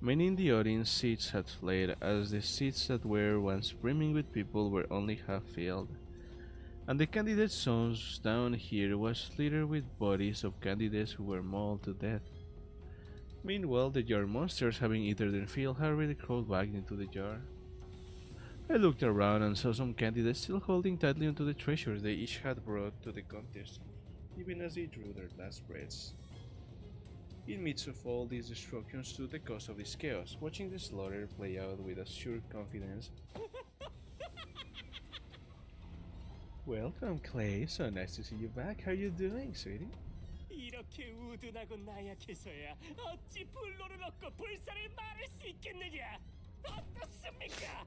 Speaker 1: Many in the audience seats had fled, as the seats that were once brimming with people were only half filled. And the candidate zones down here was littered with bodies of candidates who were mauled to death. Meanwhile, the jar monsters, having eaten their fill, had already crawled back into the jar. I looked around and saw some candidates still holding tightly onto the treasures they each had brought to the contest, even as they drew their last breaths. In midst of all these destructions stood the cause of this chaos, watching the slaughter play out with assured confidence. Welcome, Clay. So nice to see you back. How are you doing, sweetie?
Speaker 17: 이렇게 우둔하고 나약해서야 어찌 불로를 얻고 불사를 말할 수 있겠느냐? 어떻습니까?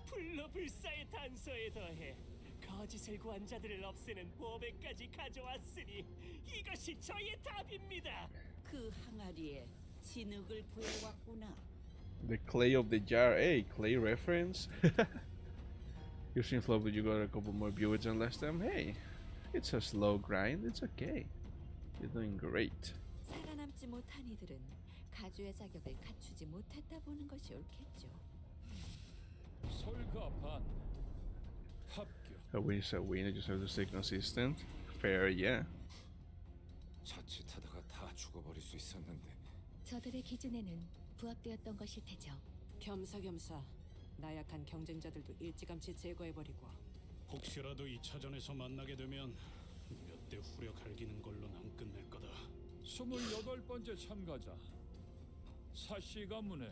Speaker 17: 불로 불사의 단서에 더해 거짓을 구한 자들을 없애는 보배까지 가져왔으니 이것이 저의 답입니다.
Speaker 4: 그 항아리에 진흙을 구해왔구나.
Speaker 1: The clay of the jar. Hey, clay reference. You seem lovely. You got a couple more viewers than last time. Hey, It's a slow grind. It's okay. You're doing great.
Speaker 16: 살아남지 못한 이들은 가주의 자격을 갖추지 못했다 보는 것이 옳겠죠.
Speaker 9: 설가반 합격.
Speaker 1: A win is a win. You just have to stay consistent. Fair, yeah.
Speaker 6: 자칫하다가 다 죽어버릴 수 있었는데.
Speaker 14: 저들의 기준에는 부합되었던 것일 테죠.
Speaker 11: 겸사겸사 나약한 경쟁자들도 일찌감치 제거해버리고
Speaker 5: 혹시라도 2차전에서 만나게 되면 몇 대 후려 갈기는 걸로는 안 끝낼 거다.
Speaker 9: 28번째 참가자 사씨 가문의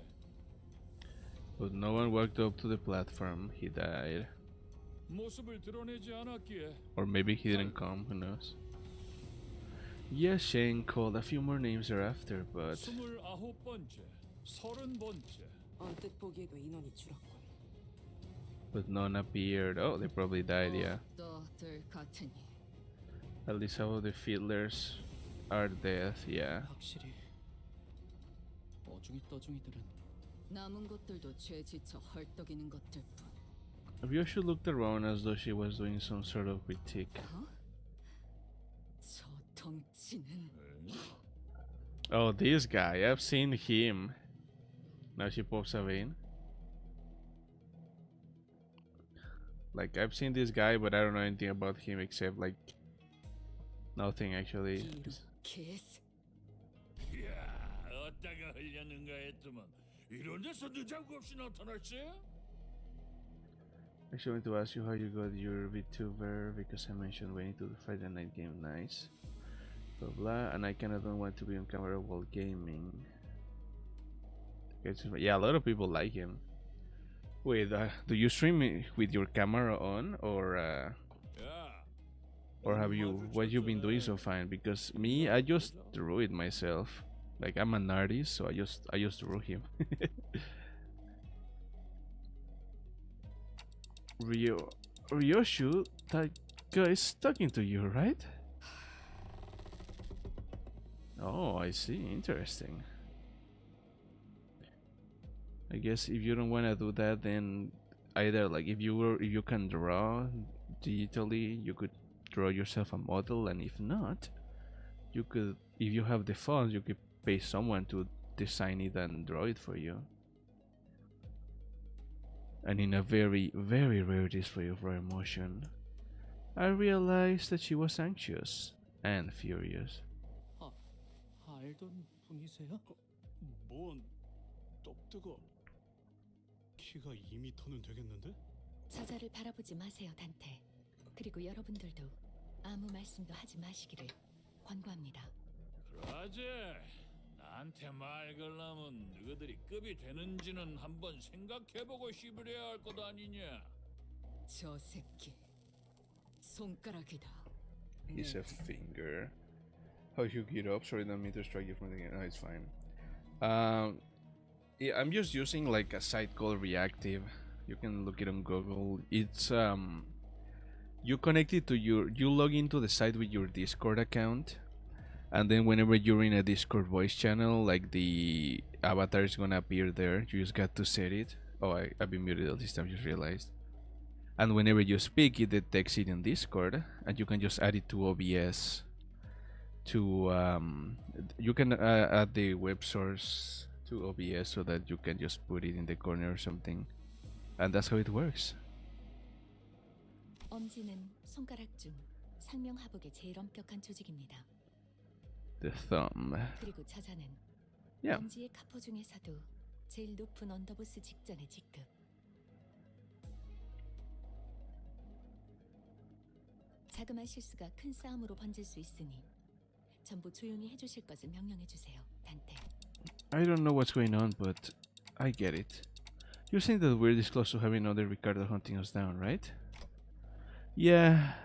Speaker 1: But no one walked up to the platform. He died.
Speaker 9: 모습을 드러내지 않았기에
Speaker 1: Or maybe he didn't come. Who knows? Yes, Shane called a few more names thereafter, but
Speaker 9: 29번째 30번째
Speaker 11: 언뜻 보기에도 인원이 줄었군.
Speaker 1: none appeared. Oh, they probably died. Yeah.
Speaker 7: 너들 같으니
Speaker 1: At least half of the fiddlers are dead. Yeah.
Speaker 10: 확실히 어중이 떠중이들은
Speaker 7: 남은 것들도 죄 지쳐 헐떡이는 것들뿐.
Speaker 1: Ryoshi looked around as though she was doing some sort of critique.
Speaker 7: 저 덩치는
Speaker 1: Oh, this guy. I've seen him. Now she pops a vein. Like, I've seen this guy, but I don't know anything about him except, like, nothing actually.
Speaker 7: 개스.
Speaker 9: 이야 어디다가 흘렸는가 했더만 이런 데서 늦장구 없이 나타났지?
Speaker 1: Actually, I want to ask you how you got your VTuber because I mentioned waiting to the Friday night game. Nice. Blah blah. And I kinda don't want to be on camera while gaming. Yeah, a lot of people like him. Wait, do you stream with your camera on, or have you? What you been doing so fine? Because me, I just drew it myself. Like, I'm an artist, so I just drew him. Ryoshu, that guy is talking to you, right? Oh, I see. Interesting. I guess if you don't want to do that, then either, like, if you can draw digitally, you could draw yourself a model, and if not, you could, if you have the funds, you could pay someone to design it and draw it for you. And in a very, very rare display of raw emotion, I realized that she was anxious and furious.
Speaker 10: 알던 분이세요?
Speaker 5: 뭔 떡뜨거. 키가 2m는 되겠는데?
Speaker 14: 저자를 바라보지 마세요, 단테. 그리고 여러분들도 아무 말씀도 하지 마시기를 권고합니다.
Speaker 9: 그러지. 나한테 말 걸라면 너희들이 급이 되는지는 한번 생각해보고 씹으려야 할 것 아니냐?
Speaker 7: 저 새끼 손가락이다.
Speaker 1: He's a finger. How you get up? Sorry, don't mean to strike you from the game. No, it's fine. Yeah, I'm just using like a site called Reactive. You can look it on Google. It's you connect it to you log into the site with your Discord account, and then whenever you're in a Discord voice channel, like the avatar is gonna appear there. You just got to set it. Oh, I've been muted all this time. Just realized. And whenever you speak, it detects it in Discord, and you can just add it to OBS. To you can add the web source to OBS so that you can just put it in the corner or something, and that's how it works.
Speaker 14: 엄지는 손가락 중 상명하복의 제일 엄격한 조직입니다.
Speaker 1: The thumb.
Speaker 14: 그리고 저자는
Speaker 1: Yeah.
Speaker 14: 엄지의 카포 중에서도 제일 높은 언더보스 직전의 직급. 자그마한 실수가 큰 싸움으로 번질 수 있으니 전부 조용히 해주실 것을 명령해 주세요, 단테.
Speaker 1: I don't know what's going on, but I get it. You're saying that we're this close to having another Ricardo hunting us down, right? Yeah,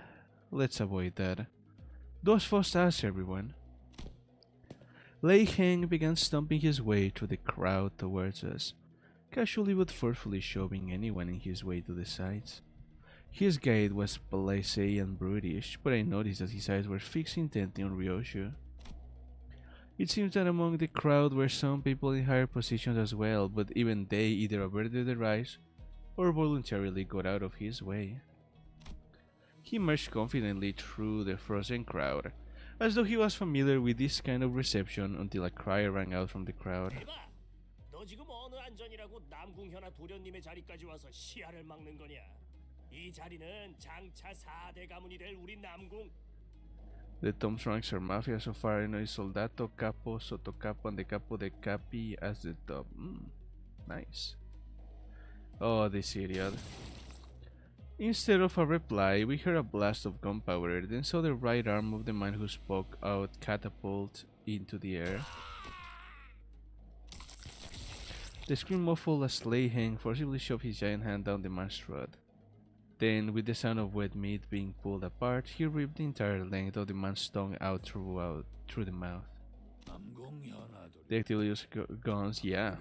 Speaker 1: let's avoid that. Those first us, everyone. Lei Heng began stomping his way through the crowd towards us, casually but forcefully shoving anyone in his way to the sides. His gait was blasé and brutish, but I noticed that his eyes were fixed intently on Ryoshu. It seems that among the crowd were some people in higher positions as well, but even they either averted their eyes or voluntarily got out of his way. He marched confidently through the frozen crowd, as though he was familiar with this kind of reception until a cry rang out from the crowd.
Speaker 17: 대박! 너 지금 어느 안전이라고 남궁현아 도련님의 자리까지 와서 시야를 막는 거냐? 이 자리는 장차 4대 가문이 될 우리 남궁.
Speaker 1: The Tom's ranks are mafia so far. I know is Soldato, Capo, Sotocapo, and the Capo de Capi as the top. Nice. Oh, this idiot. Instead of a reply, we heard a blast of gunpowder, then saw the right arm of the man who spoke out catapult into the air. The scream muffled as Leheng forcibly shoved his giant hand down the man's throat. Then, with the sound of wet meat being pulled apart, he ripped the entire length of the man's tongue out through the mouth. They actively use guns, yeah.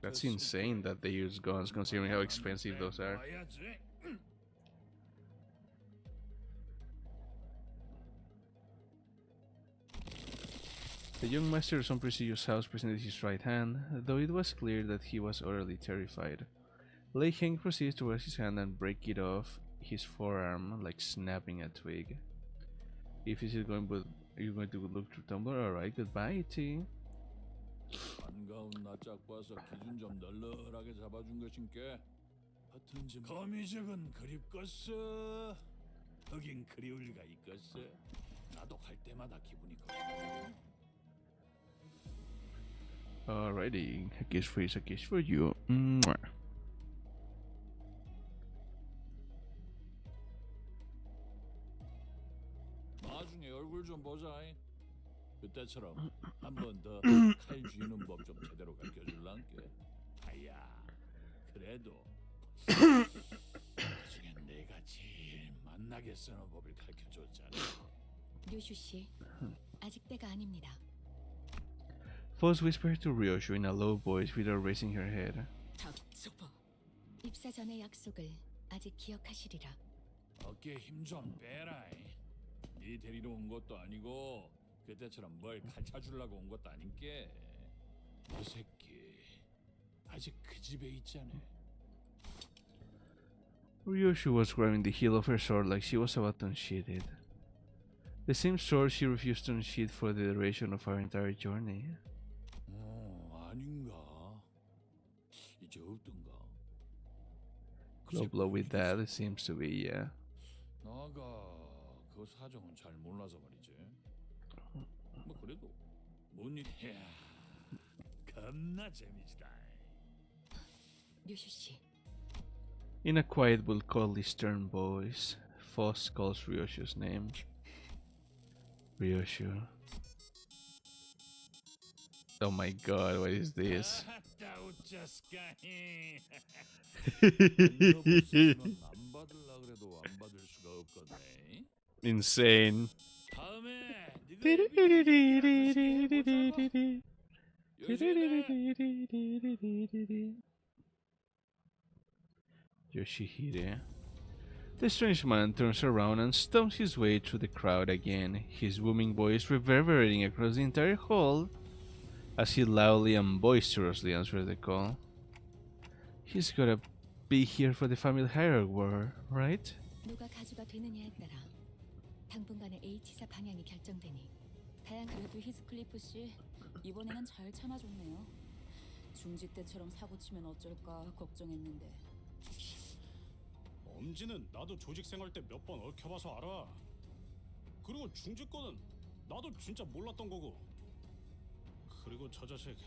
Speaker 1: That's insane that they use guns considering how expensive those are. The young master of some prestigious house presented his right hand, though it was clear that he was utterly terrified. Lei Heng proceeds to raise his hand and break it off his forearm like snapping a twig. If this is going, but you're going to look through Tumblr, alright, goodbye, T.
Speaker 9: 반가운 낯짝 봐서 기준 좀 널널하게 잡아준 것인께 하여튼 좀 거미적은 그립겠어. 하긴 그리울 리가 있겠어. 나도 갈 때마다 기분이 그렇거든.
Speaker 1: Alrighty, a kiss for you, a kiss for you. Mwah.
Speaker 9: 나중에 얼굴 좀 보자. 그때처럼 한 번 더 칼 쥐는 법 좀 제대로 가르쳐줄란께. 아야, 그래도 나중에 내가 제일 만나게 쓰는 법을 가르쳐줬잖아.
Speaker 14: 류슈 씨, 아직 때가 아닙니다.
Speaker 1: Foz whispered to Ryoshu in a low voice without raising her head.
Speaker 14: 입사 전의 약속을 아직 기억하시리라.
Speaker 9: 어깨에 힘 좀 빼라. 네 데리러 온 것도 아니고 그때처럼 뭘 가르쳐주려고 온 것도 아닌게. 이 새끼 아직 그 집에 있잖아.
Speaker 1: Ryoshu was grabbing the hilt of her sword like she was about to unsheath it. The same sword she refused to unsheath for the duration of our entire journey.
Speaker 9: 아닌가? 이제 없던가?
Speaker 1: Low blow with that, it seems to be, yeah.
Speaker 9: 나가 그 사정은 잘 몰라서 말이지. 뭐 그래도 뭔 일이야? 겁나 재미지다.
Speaker 14: 류슈 씨,
Speaker 1: In a quiet but coldly stern voice, Foz calls Ryoshu's name. Ryoshu. Oh my god, what is this? Insane. Yoshihide. The strange man turns around and stomps his way through the crowd again, his booming voice reverberating across the entire hall as he loudly and boisterously answers the call. He's gotta be here for the family hierarchy war, right?
Speaker 14: 누가 가주가 되느냐에 따라 당분간의 H사 방향이 결정되니
Speaker 18: 그래도 히스클리프 씨 이번에는 잘 참아줬네요. 중지 때처럼 사고 치면 어쩔까 걱정했는데.
Speaker 5: 엄지는 나도 조직 생활 때 몇 번 얽혀봐서 알아. 그리고 중지 거는 나도 진짜 몰랐던 거고. 그리고 저 자식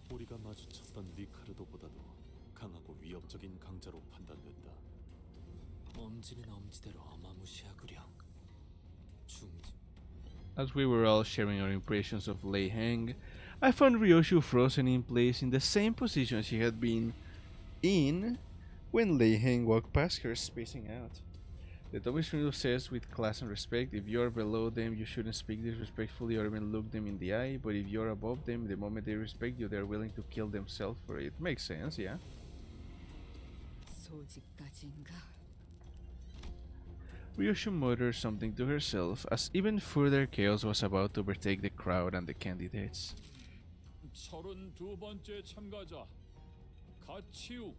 Speaker 8: 우리가 마주쳤던 리카르도보다도 강하고 위협적인 강자로 판단된다.
Speaker 13: 엄지는 엄지대로 어마무시하구려. 중지.
Speaker 1: As we were all sharing our impressions of Lei Heng, I found Ryoshu frozen in place in the same position she had been in when Lei Heng walked past her, spacing out. The Tobish window says with class and respect, if you are below them you shouldn't speak disrespectfully or even look them in the eye, but if you are above them, the moment they respect you, they are willing to kill themselves for it. Makes sense, yeah?
Speaker 18: 소집까지인가?
Speaker 1: Ryoshu muttered something to herself as even further chaos was about to overtake the crowd and the candidates.
Speaker 9: 32번째 참가자 가치우.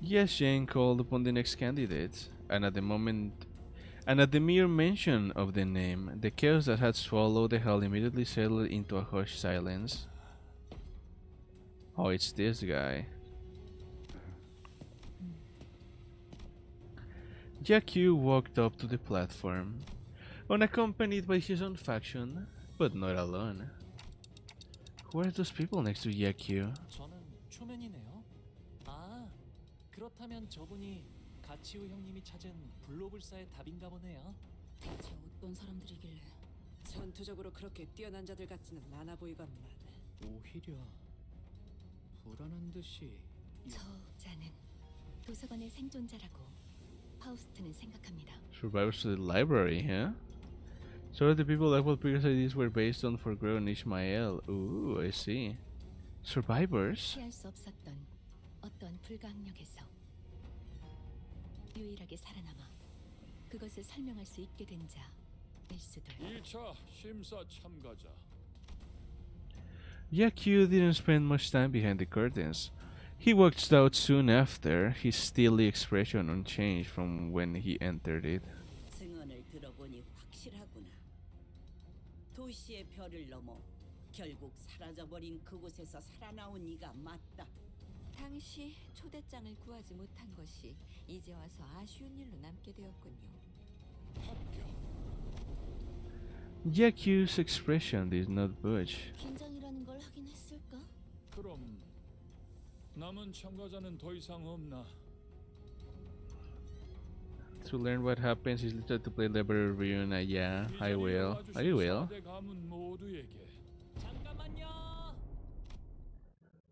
Speaker 1: Yes, Jane called upon the next candidate. and at the mere mention of the name, the chaos that had swallowed the hall immediately settled into a hushed silence. Oh, it's this guy. Jakku walked up to the platform, unaccompanied by his own faction, but not alone. Who are those people next to Jakku?
Speaker 2: 저는 초면이네요. 아, 그렇다면 저분이 가치우 형님이 찾은 블로불사의 답인가 보네요.
Speaker 11: 대체 어떤 사람들이길래 전투적으로 그렇게 뛰어난 자들 같지는 않아 보이건만.
Speaker 10: 오히려 불안한 듯이.
Speaker 14: 저 자는 도서관의 생존자라고 파우스트는 생각합니다.
Speaker 1: Survivors to the library, huh? So are the people that what previous ideas were based on for Grow and Ishmael. Ooh, I see. Survivors?
Speaker 14: 피할 수 없었던 어떤 불가항력에서 유일하게 살아남아 그것을 설명할 수 있게 된 자일 수도.
Speaker 9: 1차 심사 참가자.
Speaker 1: Jakku didn't spend much time behind the curtains. He walked out soon after, his steely expression unchanged from when he entered it.
Speaker 4: 증언을 들어보니 확실하구나. 도시의 별을 넘어 결국 사라져버린 그곳에서 살아나온 이가 맞다.
Speaker 16: 당시 초대장을 구하지 못한 것이 이제 와서 아쉬운 일로 남게 되었군요.
Speaker 1: Jakku's expression did not budge.
Speaker 7: 긴장이라는 걸 하긴 했을까?
Speaker 9: 그럼 남은 참가자는 더 이상 없나?
Speaker 1: To learn what happens, he's literally to play Library Reunion. Yeah, I will. I will.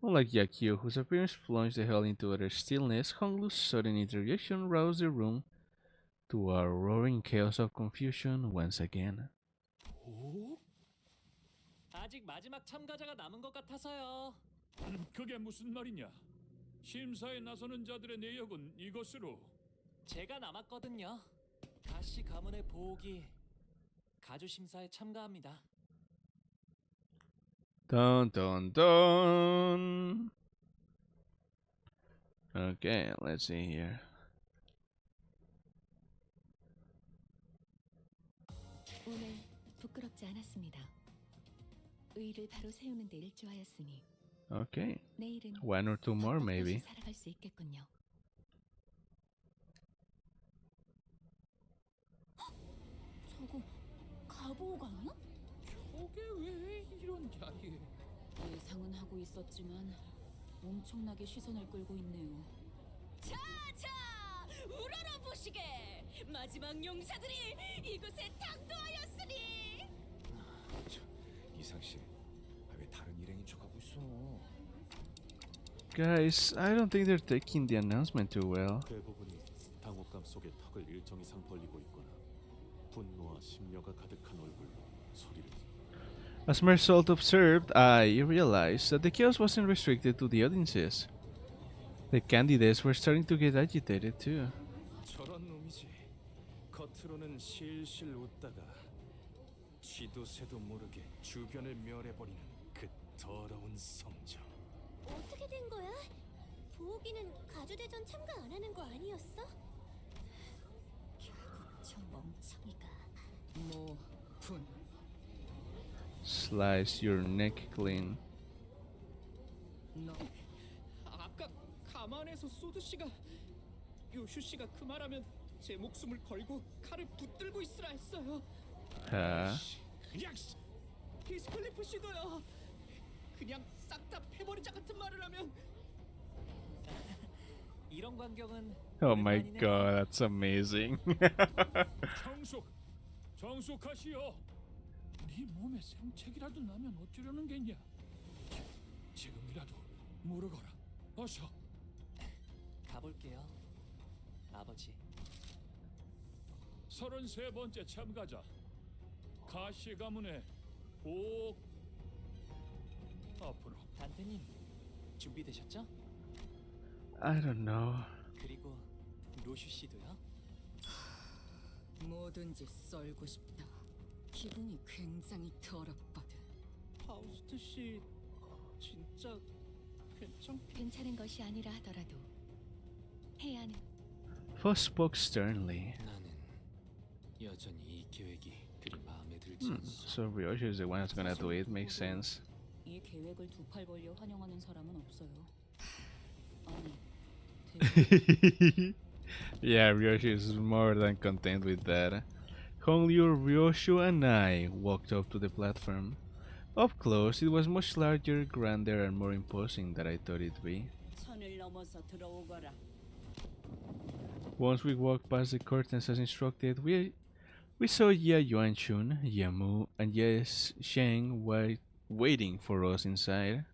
Speaker 1: Unlike Jakku, whose appearance plunged the hell into utter stillness, Honglu's sudden interjection roused the room to a roaring chaos of confusion once again.
Speaker 2: 오? 아직 마지막 참가자가 남은 것 같아서요.
Speaker 9: 그게 무슨 말이냐? 심사에 나서는 자들의 내역은 이것으로.
Speaker 2: 제가 남았거든요. 가시 가문의 보호기 가주 심사에 참가합니다.
Speaker 1: Dun dun dun. Okay, let's see here.
Speaker 14: 오늘 부끄럽지 않았습니다. 의를 바로 세우는 데 일조하였으니
Speaker 1: Okay,
Speaker 14: 내일은
Speaker 1: one or two more maybe.
Speaker 14: 살아갈 수 있겠군요.
Speaker 18: 저거 가보호가 아니야?
Speaker 10: 저게 왜 이런 자리에?
Speaker 18: 예상은 하고 있었지만 엄청나게 시선을 끌고 있네요.
Speaker 3: 자자, 우러러 보시게. 마지막 용사들이 이곳에 당도하였으니.
Speaker 6: 이상 씨, 왜 다른 일행인 척하고 있어?
Speaker 1: Guys, I don't think they're taking the announcement too well.
Speaker 8: 대부분이 당혹감 속에 턱을 일정 이상 벌리고 있거나 분노와 심려가 가득한 얼굴로 소리를.
Speaker 1: As Mersault observed, I realized that the chaos wasn't restricted to the audiences. The candidates were starting to get agitated too.
Speaker 6: 저런 놈이지. 겉으로는 실실 웃다가 쥐도 새도 모르게 주변을 멸해버리는 그 더러운 성적.
Speaker 7: 어떻게 된 거야? 보호기는 가주대전 참가 안 하는 거 아니었어? 결국 저 멍청이가
Speaker 10: 분.
Speaker 1: Slice your neck clean.
Speaker 10: 아까 가만에서 소드 씨가 요슈 씨가 그 말하면 제 목숨을 걸고 칼을 붙들고 있으라 했어요.
Speaker 9: 그냥
Speaker 10: 히스클리프 씨도요. 그냥 싹 다 패버리자 같은 말을 하면.
Speaker 2: 이런 광경은
Speaker 1: Oh my god, that's amazing.
Speaker 9: 정숙하시오. 네 몸에 생책이라도 나면 어쩌려는 겠냐? 지금이라도 물어거라. 어서.
Speaker 2: 가볼게요, 아버지.
Speaker 9: 33번째 참가자 가시 가문의 복. 앞으로.
Speaker 2: 단테님 준비되셨죠?
Speaker 1: I don't know.
Speaker 2: 그리고 로슈 씨도요?
Speaker 18: 뭐든지 썰고 싶다. 기분이 굉장히 더럽거든.
Speaker 10: 파우스트 씨 진짜
Speaker 14: 괜찮은 것이 아니라 하더라도 해야 하는.
Speaker 1: Fox spoke sternly.
Speaker 13: 나는 여전히 이 계획이 그리 마음에 들지 않소.
Speaker 1: So Ryoshi is the one who's gonna do it. Makes sense.
Speaker 18: 이 계획을 두 팔 벌려 환영하는 사람은 없어요. 아니,
Speaker 1: Yeah, Ryoshi is more than content with that. Hongliu, Ryoshu, and I walked up to the platform. Up close, it was much larger, grander, and more imposing than I thought it'd be.
Speaker 4: 선을 넘어서 들어오거라.
Speaker 1: Once we walked past the curtains as instructed, we saw Ye Yuanchun, Ye Mu, and Ye Sheng waiting for us inside.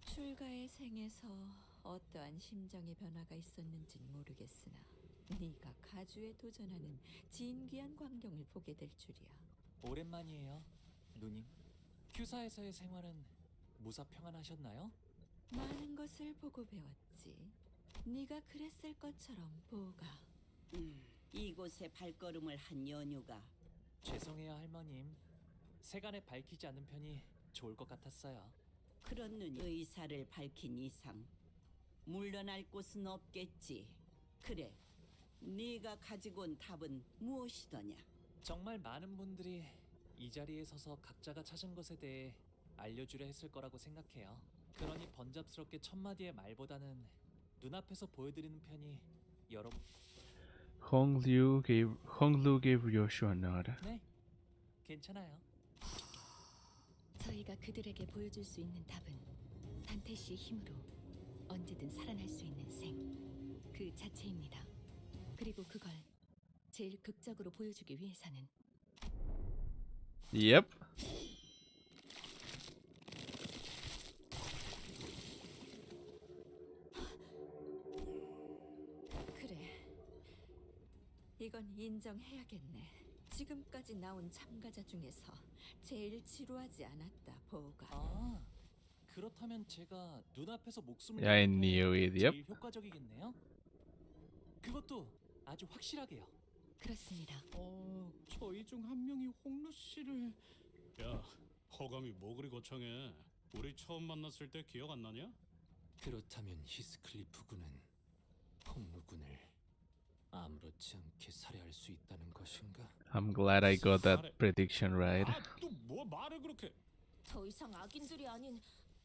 Speaker 16: 출가의 생에서 어떠한 심정의 변화가 있었는진 모르겠으나 네가 가주에 도전하는 진귀한 광경을 보게 될 줄이야.
Speaker 2: 오랜만이에요, 누님. 큐사에서의 생활은 무사 평안하셨나요?
Speaker 16: 많은 것을 보고 배웠지. 네가 그랬을 것처럼 보가.
Speaker 4: 이곳에 발걸음을 한 연유가
Speaker 2: 죄송해요, 할머님. 세간에 밝히지 않는 편이 좋을 것 같았어요.
Speaker 4: 그런 눈이 의사를 밝힌 이상 물러날 곳은 없겠지. 그래, 네가 가지고 온 답은 무엇이더냐?
Speaker 2: 정말 많은 분들이 이 자리에 서서 각자가 찾은 것에 대해 알려주려 했을 거라고 생각해요. 그러니 번잡스럽게 첫마디의 말보다는 눈앞에서 보여드리는 편이 여러분.
Speaker 1: Honglu gave Ryoshu a nod.
Speaker 2: 네, 괜찮아요.
Speaker 14: 저희가 그들에게 보여줄 수 있는 답은 단테 씨의 힘으로 언제든 살아날 수 있는 생, 그 자체입니다. 그리고 그걸 제일 극적으로 보여주기 위해서는
Speaker 1: Yep.
Speaker 16: 그래, 이건 인정해야겠네. 지금까지 나온 참가자 중에서 제일 지루하지 않았다, 보가.
Speaker 2: 아, 그렇다면 제가 눈앞에서 목숨을
Speaker 1: Yeah, I
Speaker 2: 잃는 편이
Speaker 1: knew it.
Speaker 2: 제일
Speaker 1: Yep.
Speaker 2: 효과적이겠네요. 그것도 아주 확실하게요.
Speaker 14: 그렇습니다.
Speaker 10: 저희 중 한 명이 홍루 씨를
Speaker 5: 야, 허감이 뭐 그리 거창해. 우리 처음 만났을 때 기억 안 나냐?
Speaker 13: 그렇다면 히스클리프 군은 홍루 군을 아무렇지 않게 살해할 수 있다는 것인가?
Speaker 1: I'm glad I got that prediction right.
Speaker 5: 또 뭐 말을 그렇게?
Speaker 3: 더 이상 악인들이 아닌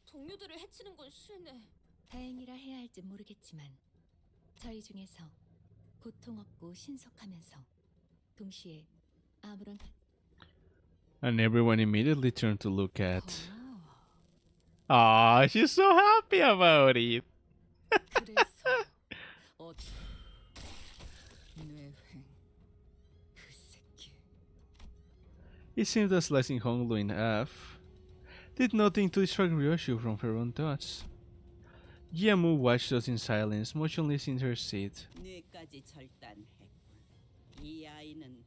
Speaker 3: 동료들을 해치는 건 싫네.
Speaker 14: 다행이라 해야 할지 모르겠지만 저희 중에서 고통 없고 신속하면서 동시에 아무런
Speaker 1: And everyone immediately turned to look at. Ah, she's so happy about it. It seemed that slicing Honglu in half did nothing to distract Ryoshu from her own thoughts. Yamu watched us in silence, motionless in her seat.
Speaker 4: 뇌까지 절단했군. 이 아이는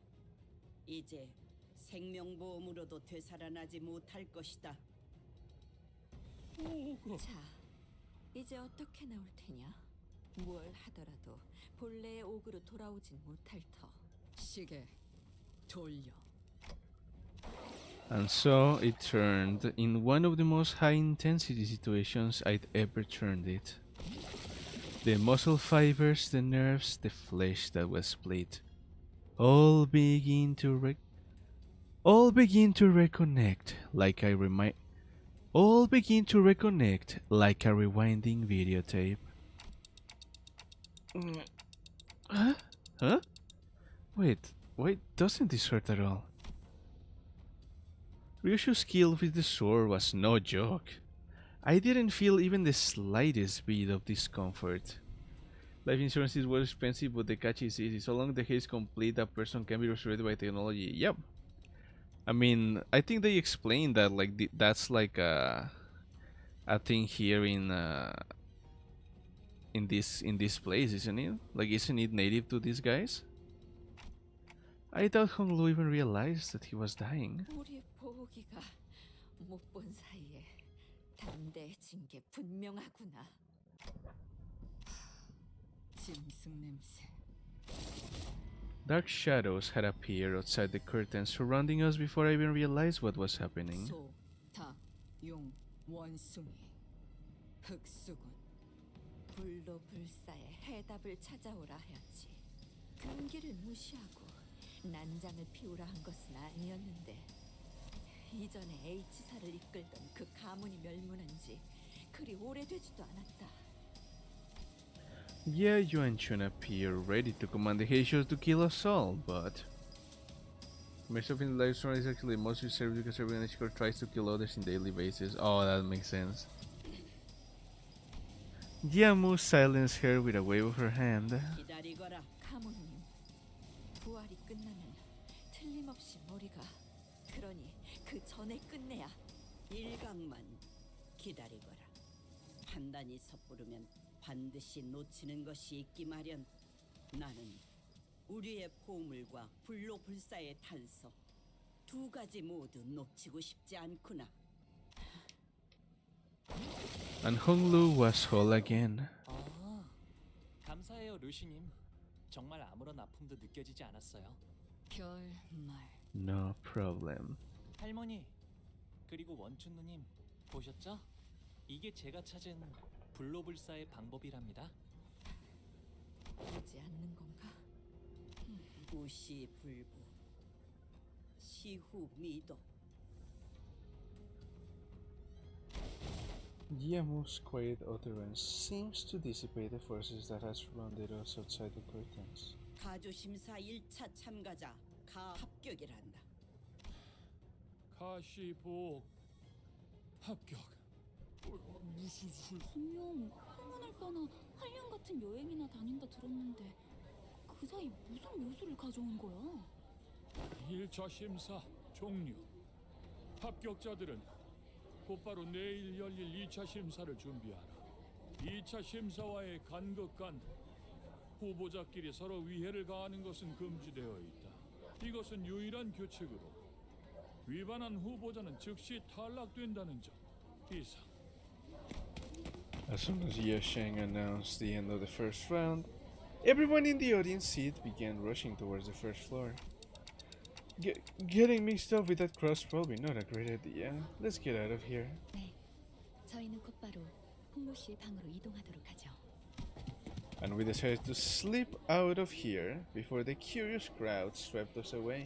Speaker 4: 이제 생명보험으로도 되살아나지 못할 것이다.
Speaker 16: 자, 이제 어떻게 나올 테냐? 뭘 하더라도 본래의 옥으로 돌아오진 못할 터.
Speaker 18: 시계 돌려.
Speaker 1: And so it turned in one of the most high intensity situations I'd ever turned it. The muscle fibers, the nerves, the flesh that was split, all begin to reconnect like a rewinding videotape. Huh? Wait, doesn't this hurt at all? Ryoshu's skill with the sword was no joke. I didn't feel even the slightest bit of discomfort. Life insurance is well expensive, but the catch is easy. So long the haze is complete, a person can be restored by technology. Yep. I mean, I think they explained that like that's like a thing here in this place, isn't it? Like, isn't it native to these guys? I doubt Honglu even realized that he was dying.
Speaker 16: 우리 보기가 못 본 사이에 담대해진 게 분명하구나.
Speaker 18: 짐승 냄새.
Speaker 1: Dark shadows had appeared outside the curtains surrounding us before I even realized what was happening.
Speaker 18: 소, 닭, 용, 원숭이, 흑수군.
Speaker 16: 불로 불사의 해답을 찾아오라 하였지. 금기를 무시하고 난장을 피우라 한 것은 아니었는데 이전에 H사를 이끌던 그 가문이 멸문한 지 그리 오래되지도 않았다.
Speaker 1: Yeah, Yuan Chun appear ready to command the Heishos to kill us all, but myself in the live story is actually most reserved because everyone Ishikor tries to kill others in daily basis. Oh, that makes sense. Yamu silenced her with a wave of her hand.
Speaker 4: 기다리거라.
Speaker 16: 가문님, 부활이 끝나면 틀림없이 머리가 그러니 그 전에 끝내야.
Speaker 4: 일각만 기다리거라. 판단이 섣부르면 반드시 놓치는 것이 있기 마련. 나는 우리의 보물과 불로불사의 탄서 두 가지 모두 놓치고 싶지 않구나.
Speaker 1: And Honglu was whole again.
Speaker 2: 감사해요, 루시님. 정말 아무런 아픔도 느껴지지 않았어요.
Speaker 18: 별말.
Speaker 1: No problem.
Speaker 2: 할머니, 그리고 원춘 누님 보셨죠? 이게 제가 찾은 불로불사의 방법이랍니다.
Speaker 16: 보지 않는 건가?
Speaker 4: 무시불부 시후미도.
Speaker 1: Yamu's quiet utterance seems to dissipate the forces that has surrounded us outside the curtains.
Speaker 4: 가주심사 1차 참가자 가 합격이란다.
Speaker 9: 가시복 합격. 무슨 술?
Speaker 18: 분명 항문을 떠나 한량 같은 여행이나 다닌다 들었는데 그 사이 무슨 묘수를 가져온 거야?
Speaker 9: 1차 심사 종료. 합격자들은 곧바로 내일 열릴 2차 심사를 준비하라. 2차 심사와의 간극 간 후보자끼리 서로 위해를 가하는 것은 금지되어 있다. 이것은 유일한 규칙으로 위반한 후보자는 즉시 탈락된다는 점. 이상.
Speaker 1: As soon as Yasheng announced the end of the first round, everyone in the audience seat began rushing towards the first floor. Getting mixed up with that crowd's probably not a great idea. Let's get out of here.
Speaker 14: 네, 저희는 곧바로 홍로 씨의 방으로 이동하도록 하죠.
Speaker 1: And we decided to slip out of here before the curious crowd swept us away.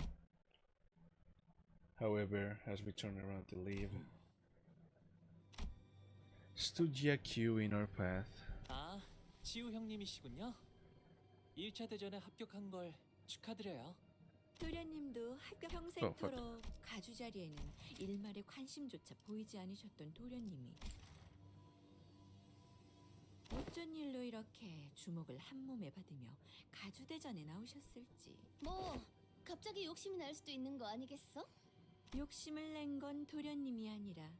Speaker 1: However, as we turned around to leave, stood Q in our path.
Speaker 2: 아, 치우 형님이시군요. 1차 대전에 합격한 걸 축하드려요.
Speaker 16: 도련님도 학교 평생토록 가주 자리에는 일말의 관심조차 보이지 않으셨던 도련님이 어쩐 일로 이렇게 주목을 한 몸에 받으며 가주 대전에 나오셨을지.
Speaker 7: 뭐 갑자기 욕심이 날 수도 있는 거 아니겠어?
Speaker 16: 욕심을 낸 건 도련님이 아니라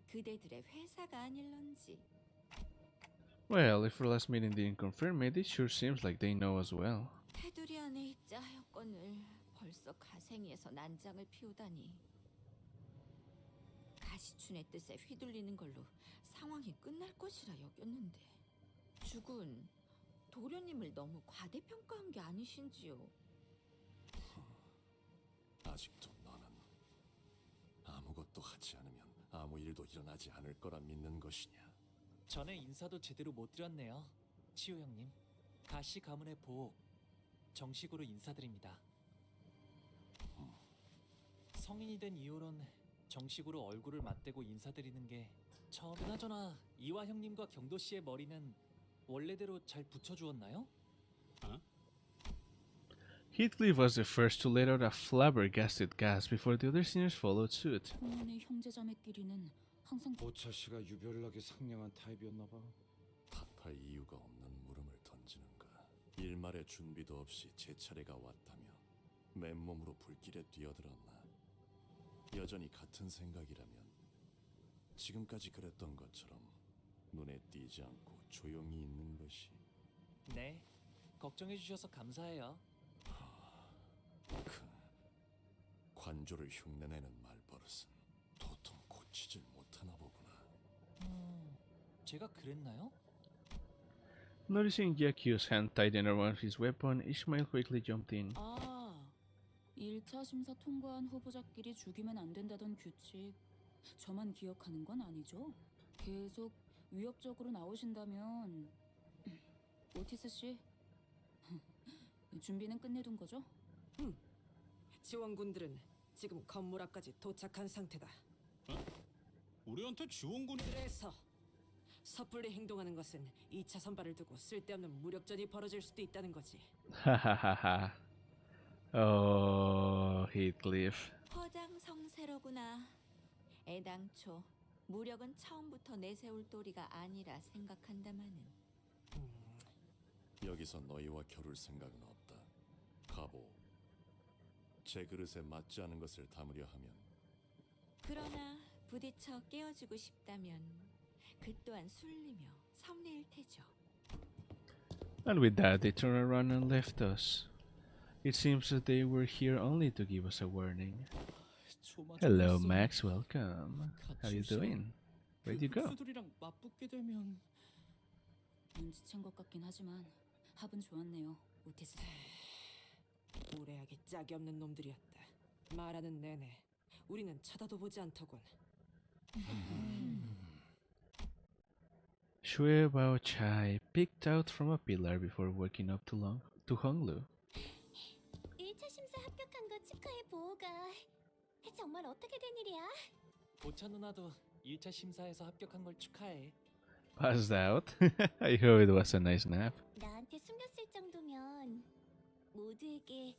Speaker 16: 그대들의 회사가 아닐런지.
Speaker 1: Well, if our last meeting didn't confirm it, it sure seems like they know as well.
Speaker 16: 테두리 안에 있자 하였건을 벌써 가생이에서 난장을 피우다니. 가시춘의 뜻에 휘둘리는 걸로 상황이 끝날 것이라 여겼는데 죽은 도련님을 너무 과대평가한 게 아니신지요.
Speaker 8: 아직도 너는 아무것도 하지 않으면 아무 일도 일어나지 않을 거라 믿는 것이냐?
Speaker 2: 전에 인사도 제대로 못 드렸네요. 치우 형님. 가시 가문의 보옥 정식으로 인사드립니다. 성인이 된 이후론 정식으로 얼굴을 맞대고 인사드리는 게 처음. 그나저나 이화 형님과 경도 씨의 머리는 원래대로 잘 붙여주었나요?
Speaker 1: Heathcliff was the first to let out a flabbergasted gasp before the other seniors followed suit.
Speaker 18: 공원의 형제자매끼리는 항상
Speaker 6: 보차 씨가 유별나게 상냥한 타입이었나 봐.
Speaker 8: 탓할 이유가 없는 물음을 던지는가. 일말의 준비도 없이 제 차례가 왔다며 맨몸으로 불길에 뛰어들었나. 여전히 같은 생각이라면 지금까지 그랬던 것처럼 눈에 띄지 않고 조용히 있는 것이.
Speaker 2: 네, 걱정해 주셔서 감사해요.
Speaker 8: 관조를 흉내내는 말버릇은 도통 고치질 못하나 보구나.
Speaker 2: 제가 그랬나요?
Speaker 1: Noticing Q's hand tighten around his weapon, Ishmael quickly jumped in.
Speaker 18: 아, 1차 심사 통과한 후보자끼리 죽이면 안 된다던 규칙 저만 기억하는 건 아니죠? 계속 위협적으로 나오신다면 오티스 씨 준비는 끝내둔 거죠?
Speaker 11: 지원군들은 지금 건물 앞까지 도착한 상태다.
Speaker 5: 우리한테 지원군이
Speaker 11: 그래서 섣불리 행동하는 것은 2차 선발을 두고 쓸데없는 무력전이 벌어질 수도 있다는 거지.
Speaker 1: 하하하하. Oh, Heathcliff.
Speaker 16: 허장성세로구나. 애당초 무력은 처음부터 내세울 도리가 아니라 생각한다마는.
Speaker 8: 여기서 너희와 겨룰 생각은 없다. 가보. 제 그릇에 맞지 않은 것을 담으려 하면
Speaker 16: 그러나 부딪혀 깨어주고 싶다면 그 또한 순리며 섭리일 테죠.
Speaker 1: And with that, they turned around and left us. It seems that they were here only to give us a warning. Hello, Max. Welcome. How you doing? Where'd you go?
Speaker 10: 흑수들이랑 맞붙게 되면
Speaker 18: 눈치챈 것 같긴 하지만 합은 좋았네요, 오티스.
Speaker 11: 무례하게 짝이 없는 놈들이었다. 말하는 내내 우리는 쳐다도 보지 않더군.
Speaker 1: Shui Bao Chai picked out from a pillar before walking up to Honglu.
Speaker 7: 1차 심사 합격한 거 축하해 보호가. 정말 어떻게 된 일이야?
Speaker 2: 보차 누나도 1차 심사에서 합격한 걸 축하해.
Speaker 1: Passed out? I hope it was a nice nap.
Speaker 7: 나한테 숨겼을 정도면 모두에게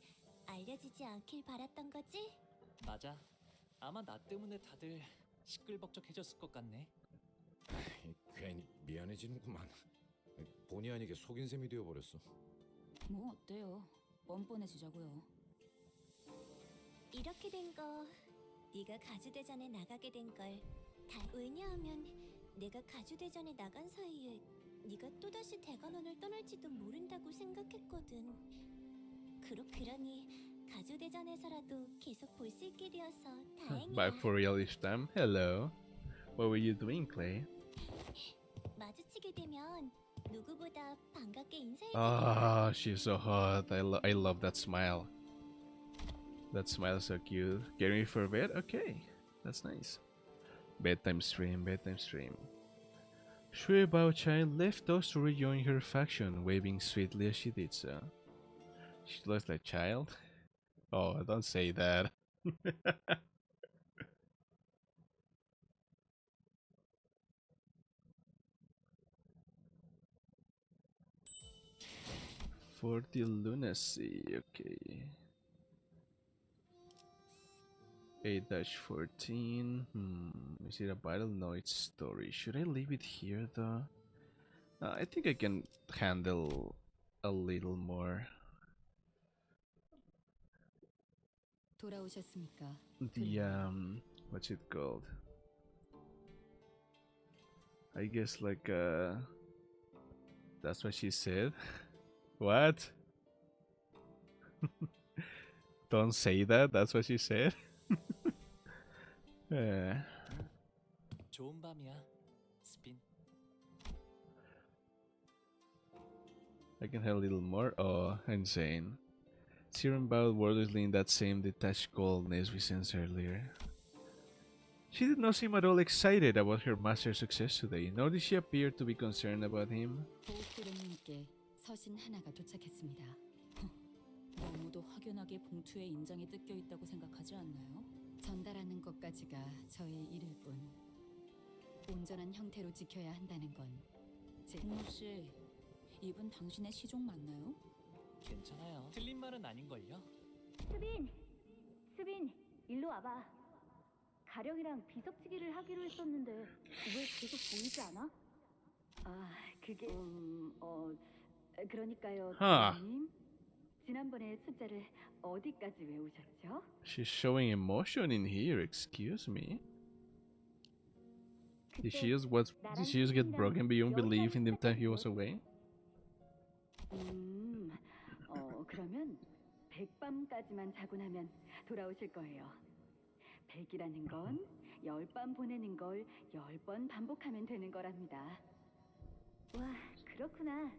Speaker 7: 알려지지 않길 바랐던 거지?
Speaker 2: 맞아. 아마 나 때문에 다들 시끌벅적해졌을 것 같네.
Speaker 6: 괜히 미안해지는구만. 본의 아니게 속인 셈이 되어버렸어.
Speaker 18: 뭐 어때요? 뻔뻔해지자고요.
Speaker 7: 이렇게 된 거 네가 가주대전에 나가게 된 걸 다 왜냐하면 내가 가주대전에 나간 사이에 네가 또다시 대관원을 떠날지도 모른다고 생각했거든. 그러니 가주대전에서라도 계속 볼 수 있게 되어서 다행이야.
Speaker 1: Bye for real this time. Hello. What were you doing, Clay?
Speaker 7: 마주치게 되면 누구보다 반갑게 인사해주고.
Speaker 1: Ah, she's so hot. I love that smile. That smile is so cute. Getting ready for bed? Okay. That's nice. Bedtime stream, bedtime stream. Shui Bao-chan left us to rejoin her faction, waving sweetly as she did so. She looks like a child? Oh, don't say that. For the lunacy, okay. 8-14. Is it a battle? No, it's story. Should I leave it here though? I think I can handle a little more.
Speaker 14: 돌아오셨습니까?
Speaker 1: The what's it called? I guess like that's what she said. What? Don't say that. That's what she said.
Speaker 2: 좋은 밤이야, 스핀.
Speaker 1: I can have a little more. Oh, insane. Serum bowed wordlessly in that same detached coldness we sensed earlier. She did not seem at all excited about her master's success today, nor did she appear to be concerned about him.
Speaker 14: 보호구령님께 서신 하나가 도착했습니다.
Speaker 18: 너무도 확연하게 봉투에 인장이 뜯겨 있다고 생각하지 않나요?
Speaker 14: 전달하는 것까지가 저의 일일 뿐. 온전한 형태로 지켜야 한다는 건 제...
Speaker 18: 홍루 씨, 이분 당신의 시종 맞나요?
Speaker 2: 괜찮아요. 틀린 말은 아닌걸요?
Speaker 12: 수빈, 일로 와봐. 가령이랑 비석치기를 하기로 했었는데 왜 계속 보이지 않아? 아, 그게 그러니까요, 님. 지난번에 숫자를 어디까지 외우셨죠?
Speaker 1: She's showing emotion in here. Excuse me. Did she just get broken beyond belief in the time he was away?
Speaker 12: 그러면 100밤까지만 자고 나면 돌아오실 거예요. 100이라는 건 10밤 보내는 걸 10번 반복하면 되는 거랍니다. 와, 그렇구나.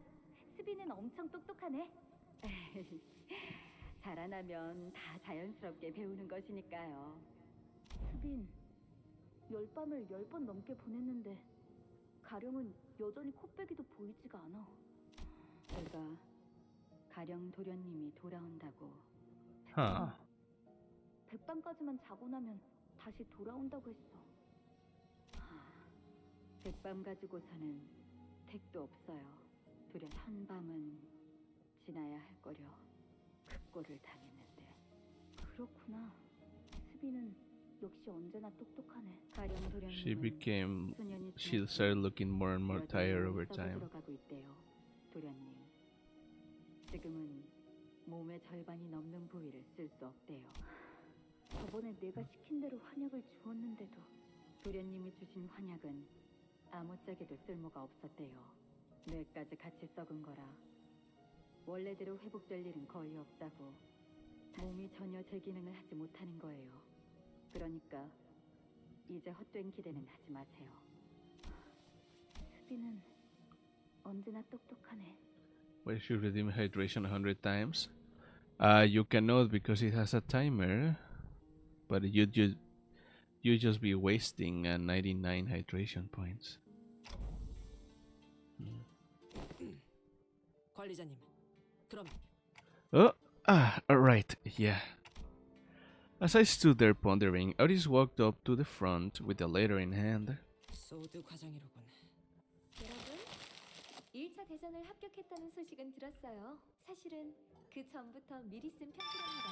Speaker 12: 수빈은 엄청 똑똑하네. 자라나면 다 자연스럽게 배우는 것이니까요. 수빈, 10밤을 10번 넘게 보냈는데 가령은 여전히 코빼기도 보이지가 않아. 제가 가령 도련님이 돌아온다고.
Speaker 1: Huh.
Speaker 12: 백밤까지만 자고 나면 다시 돌아온다고 했어. 백밤 가지고서는 택도 없어요. 도련 한 밤은 지나야 할 거려. 극고를 당했는데. 그렇구나. 스비는 역시 언제나 똑똑하네. 가령 도련님은
Speaker 1: She started looking more and more tired over time.
Speaker 12: 들어가고 있대요. 도련님. 지금은 몸의 절반이 넘는 부위를 쓸 수 없대요. 저번에 내가 시킨 대로 환약을 주었는데도 도련님이 주신 환약은 아무짝에도 쓸모가 없었대요. 뇌까지 같이 썩은 거라 원래대로 회복될 일은 거의 없다고. 몸이 전혀 제 기능을 하지 못하는 거예요. 그러니까 이제 헛된 기대는 하지 마세요. 수비는 언제나 똑똑하네.
Speaker 1: Why should redeem hydration 100 times? You cannot because it has a timer, but you just be wasting 99 hydration points.
Speaker 11: 관리자님, 그럼
Speaker 1: Alright, yeah. As I stood there pondering, Otis walked up to the front with the letter in hand.
Speaker 11: 소드 과장이로군.
Speaker 14: 여러분, 1차 대전을 합격했다는 소식은 들었어요. 사실은 그 전부터 미리 쓴 편지랍니다.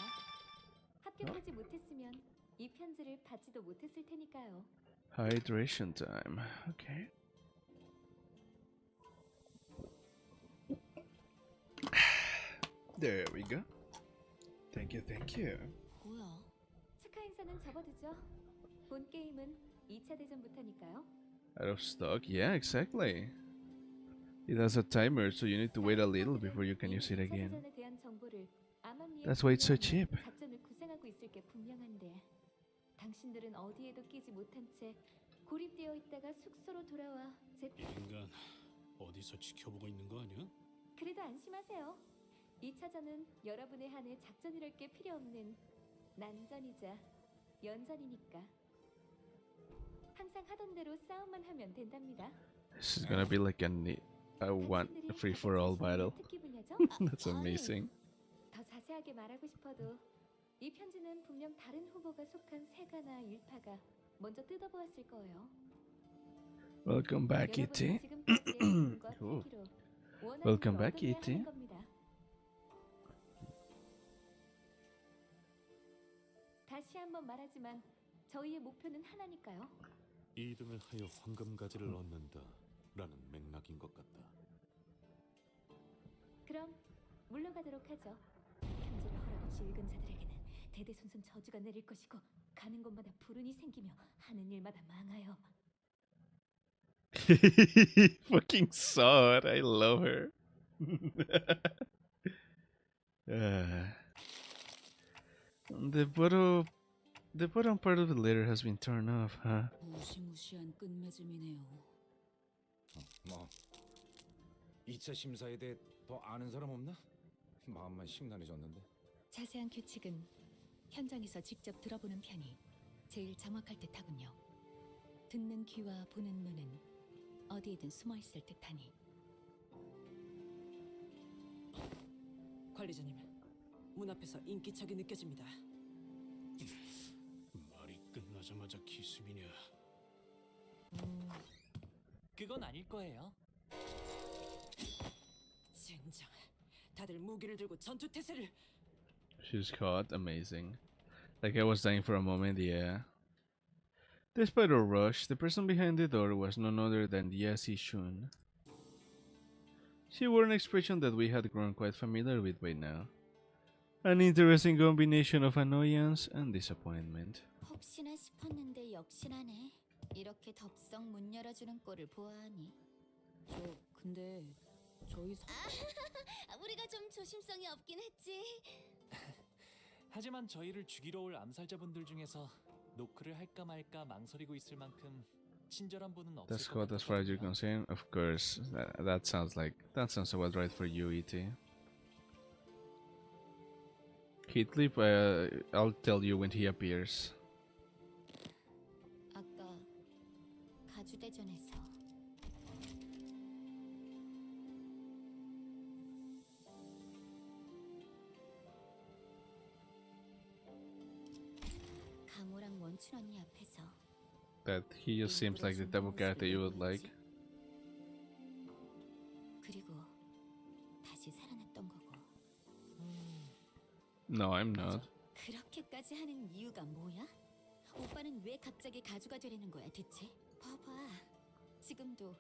Speaker 14: 합격하지 못했으면 이 편지를 받지도 못했을 테니까요.
Speaker 1: Hydration time. Okay. There we go. Thank you, thank you.
Speaker 14: 뭐야? 축하 행사는 접어두죠. 본 게임은 2차 대전부터니까요.
Speaker 1: Out of stock? Yeah, exactly. It has a timer, so you need to wait a little before you can use it again.
Speaker 14: 대전에 대한 정보를 암암리에
Speaker 1: That's why it's so cheap.
Speaker 14: 작전을 구상하고 있을 게 분명한데 당신들은 어디에도 끼지 못한 채 고립되어 있다가 숙소로 돌아와 제
Speaker 5: 인간 어디서 지켜보고 있는 거 아니야?
Speaker 14: 그래도 안심하세요. 2차전은 여러분에 한해 작전이랄 게 필요 없는 난전이자 연전이니까 항상 하던 대로 싸움만 하면 된답니다.
Speaker 1: This is gonna be like a free-for-all battle.
Speaker 14: 특기 분야죠?
Speaker 1: That's amazing.
Speaker 14: 더 자세하게 말하고 싶어도 이 편지는 분명 다른 후보가 속한 세가나 일파가 먼저 뜯어보았을 거예요.
Speaker 1: Welcome back, E.T. Ooh. Welcome back, E.T.
Speaker 14: 다시 한번 말하지만 저희의 목표는 하나니까요.
Speaker 8: 2등을 하여 황금가지를 얻는다라는 맥락인 것 같다.
Speaker 14: 그럼 물러가도록 하죠. 편지를 허락 없이 읽은 자들에게는 대대손손 저주가 내릴 것이고 가는 곳마다 불운이 생기며 하는 일마다 망하여.
Speaker 1: Fucking saw it. I love her. The bottom part of the letter has been torn off, huh?
Speaker 18: 무시무시한 끝맺음이네요.
Speaker 6: 뭐 2차 심사에 대해 더 아는 사람 없나? 마음만 심란해졌는데.
Speaker 14: 자세한 규칙은 현장에서 직접 들어보는 편이 제일 정확할 듯하군요. 듣는 귀와 보는 눈은 어디에든 숨어 있을 듯하니.
Speaker 11: 관리자님, 문 앞에서 인기척이 느껴집니다.
Speaker 5: 말이 끝나자마자 기습이냐?
Speaker 2: 그건 아닐 거예요.
Speaker 11: 젠장, 다들 무기를 들고 전투 태세를.
Speaker 1: She's caught. Amazing. Like I was dying for a moment, yeah. Despite our rush, the person behind the door was none other than Yasi Shun. She wore an expression that we had grown quite familiar with by now. An interesting combination of annoyance and disappointment.
Speaker 7: 혹시나 싶었는데 역시나네. 이렇게 덥석 문 열어주는 꼴을 보아하니.
Speaker 18: 근데 저희
Speaker 7: 우리가 좀 조심성이 없긴 했지.
Speaker 2: 하지만 저희를 죽이러 올 암살자분들 중에서 노크를 할까 말까 망설이고 있을 만큼 친절한 분은 없을
Speaker 1: That's
Speaker 2: 것
Speaker 1: good as far as you're
Speaker 2: 같거든요.
Speaker 1: concerned. Of course, that sounds about right for you, E.T. Heatlip, I'll tell you when he appears.
Speaker 7: 아까 가주대전에서 멈춘 언니 앞에서
Speaker 1: That he just seems
Speaker 7: 일부러
Speaker 1: like the type of
Speaker 7: 중간
Speaker 1: character you would
Speaker 7: 모습을
Speaker 1: like.
Speaker 7: 그리고 다시 살아났던 거고.
Speaker 1: No, I'm not.
Speaker 7: 그렇게까지 하는 이유가 뭐야? 오빠는 왜 갑자기 가주가 되려는 거야 대체? 봐봐, 지금도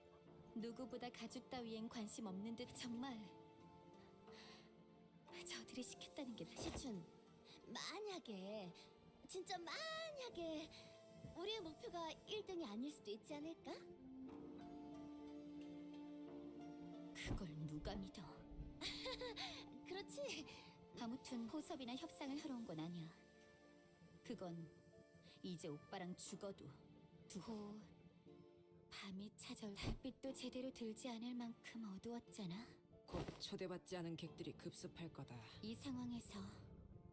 Speaker 7: 누구보다 가죽 따위엔 관심 없는 듯. 정말 저들이 시켰다는 게 시춘, 만약에 진짜 만약에 우리의 목표가 1등이 아닐 수도 있지 않을까? 그걸 누가 믿어? 그렇지. 아무튼 호섭이나 협상을 하러 온 건 아니야. 그건 이제 오빠랑 죽어도 두고 밤이 찾아올 달빛도 제대로 들지 않을 만큼 어두웠잖아.
Speaker 11: 곧 초대받지 않은 객들이 급습할 거다.
Speaker 7: 이 상황에서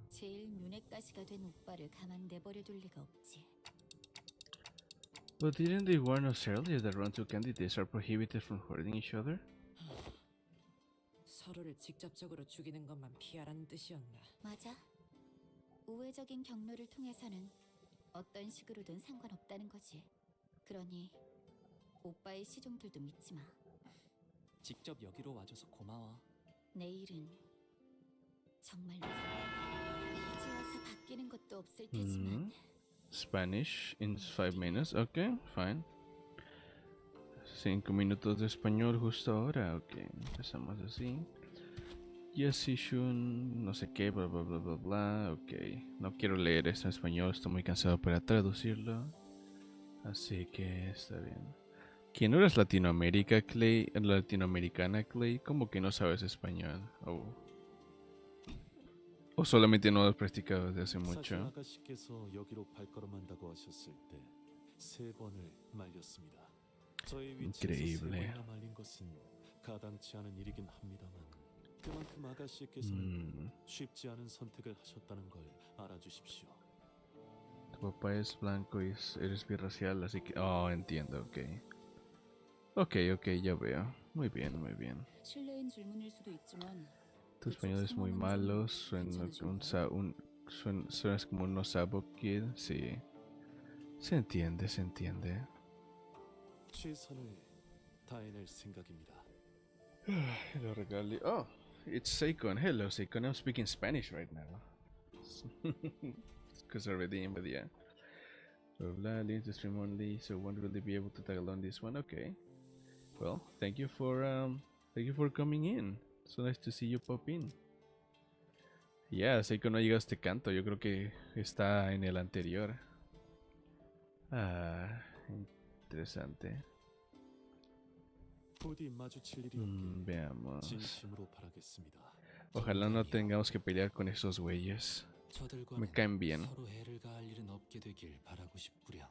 Speaker 7: 제일 눈에 가시가 된 오빠를 가만 내버려 둘 리가 없지.
Speaker 1: But didn't they warn us earlier that round 2 candidates are prohibited from hurting each other?
Speaker 11: 서로를 직접적으로 죽이는 것만 피하라는 뜻이었나?
Speaker 7: 맞아. 우회적인 경로를 통해서는 어떤 식으로든 상관없다는 거지. 그러니 오빠의 시종들도 믿지 마.
Speaker 2: 직접 여기로 와줘서 고마워.
Speaker 7: 내일은 정말로 이제 와서 바뀌는 것도 없을 테지만
Speaker 1: Spanish in 5 minutes. Okay, fine. 5 minutos de español justo ahora. Ok, empezamos así. Yes, Shun, no sé qué, bla bla bla bla bla. Ok, no quiero leer esto en español, estoy muy cansado para traducirlo. Así que está bien. ¿Quién no eres Latinoamérica, Clay? Latinoamericana, Clay? ¿Cómo que no sabes español? ¿O solamente no lo has practicado desde hace
Speaker 8: 사실
Speaker 1: mucho?
Speaker 8: 아가씨께서 여기로 발걸음한다고 하셨을 때 3번을 말렸습니다. 저희 위치에서
Speaker 1: Increíble.
Speaker 8: 3번이나 말린 것은 가당치 않은 일이긴 합니다만 그만큼 아가씨께서는 쉽지 않은 선택을 하셨다는 걸 알아주십시오.
Speaker 1: Tu papá es blanco y eres birracial, así que... Oh, entiendo, ok. Ok, ya veo. Muy bien, muy bien.
Speaker 18: 실례인 질문일 수도 있지만
Speaker 1: Tu español es muy malo, suenas como un osabo kid, sí. Se entiende, se entiende.
Speaker 8: 최선을 다해낼 생각입니다.
Speaker 1: Hello, Regali. Oh, it's Seikon. Hello, Seikon. I'm speaking Spanish right now. Because already in, but yeah. Blah, blah, leave the stream only, so won't really be able to tag along this one. Okay. Well, thank you for coming in. So nice to see you pop in. Yeah, Seiko no llega a este canto. Yo creo que está en el anterior. Ah, interesante.
Speaker 8: 부디 마주칠 일이 없길
Speaker 1: Veamos.
Speaker 8: 진심으로 바라겠습니다.
Speaker 1: Ojalá no tengamos que pelear con esos güeyes. Me caen bien.
Speaker 13: 서로 해를 가할 일은 없게 되길 바라고 싶구려.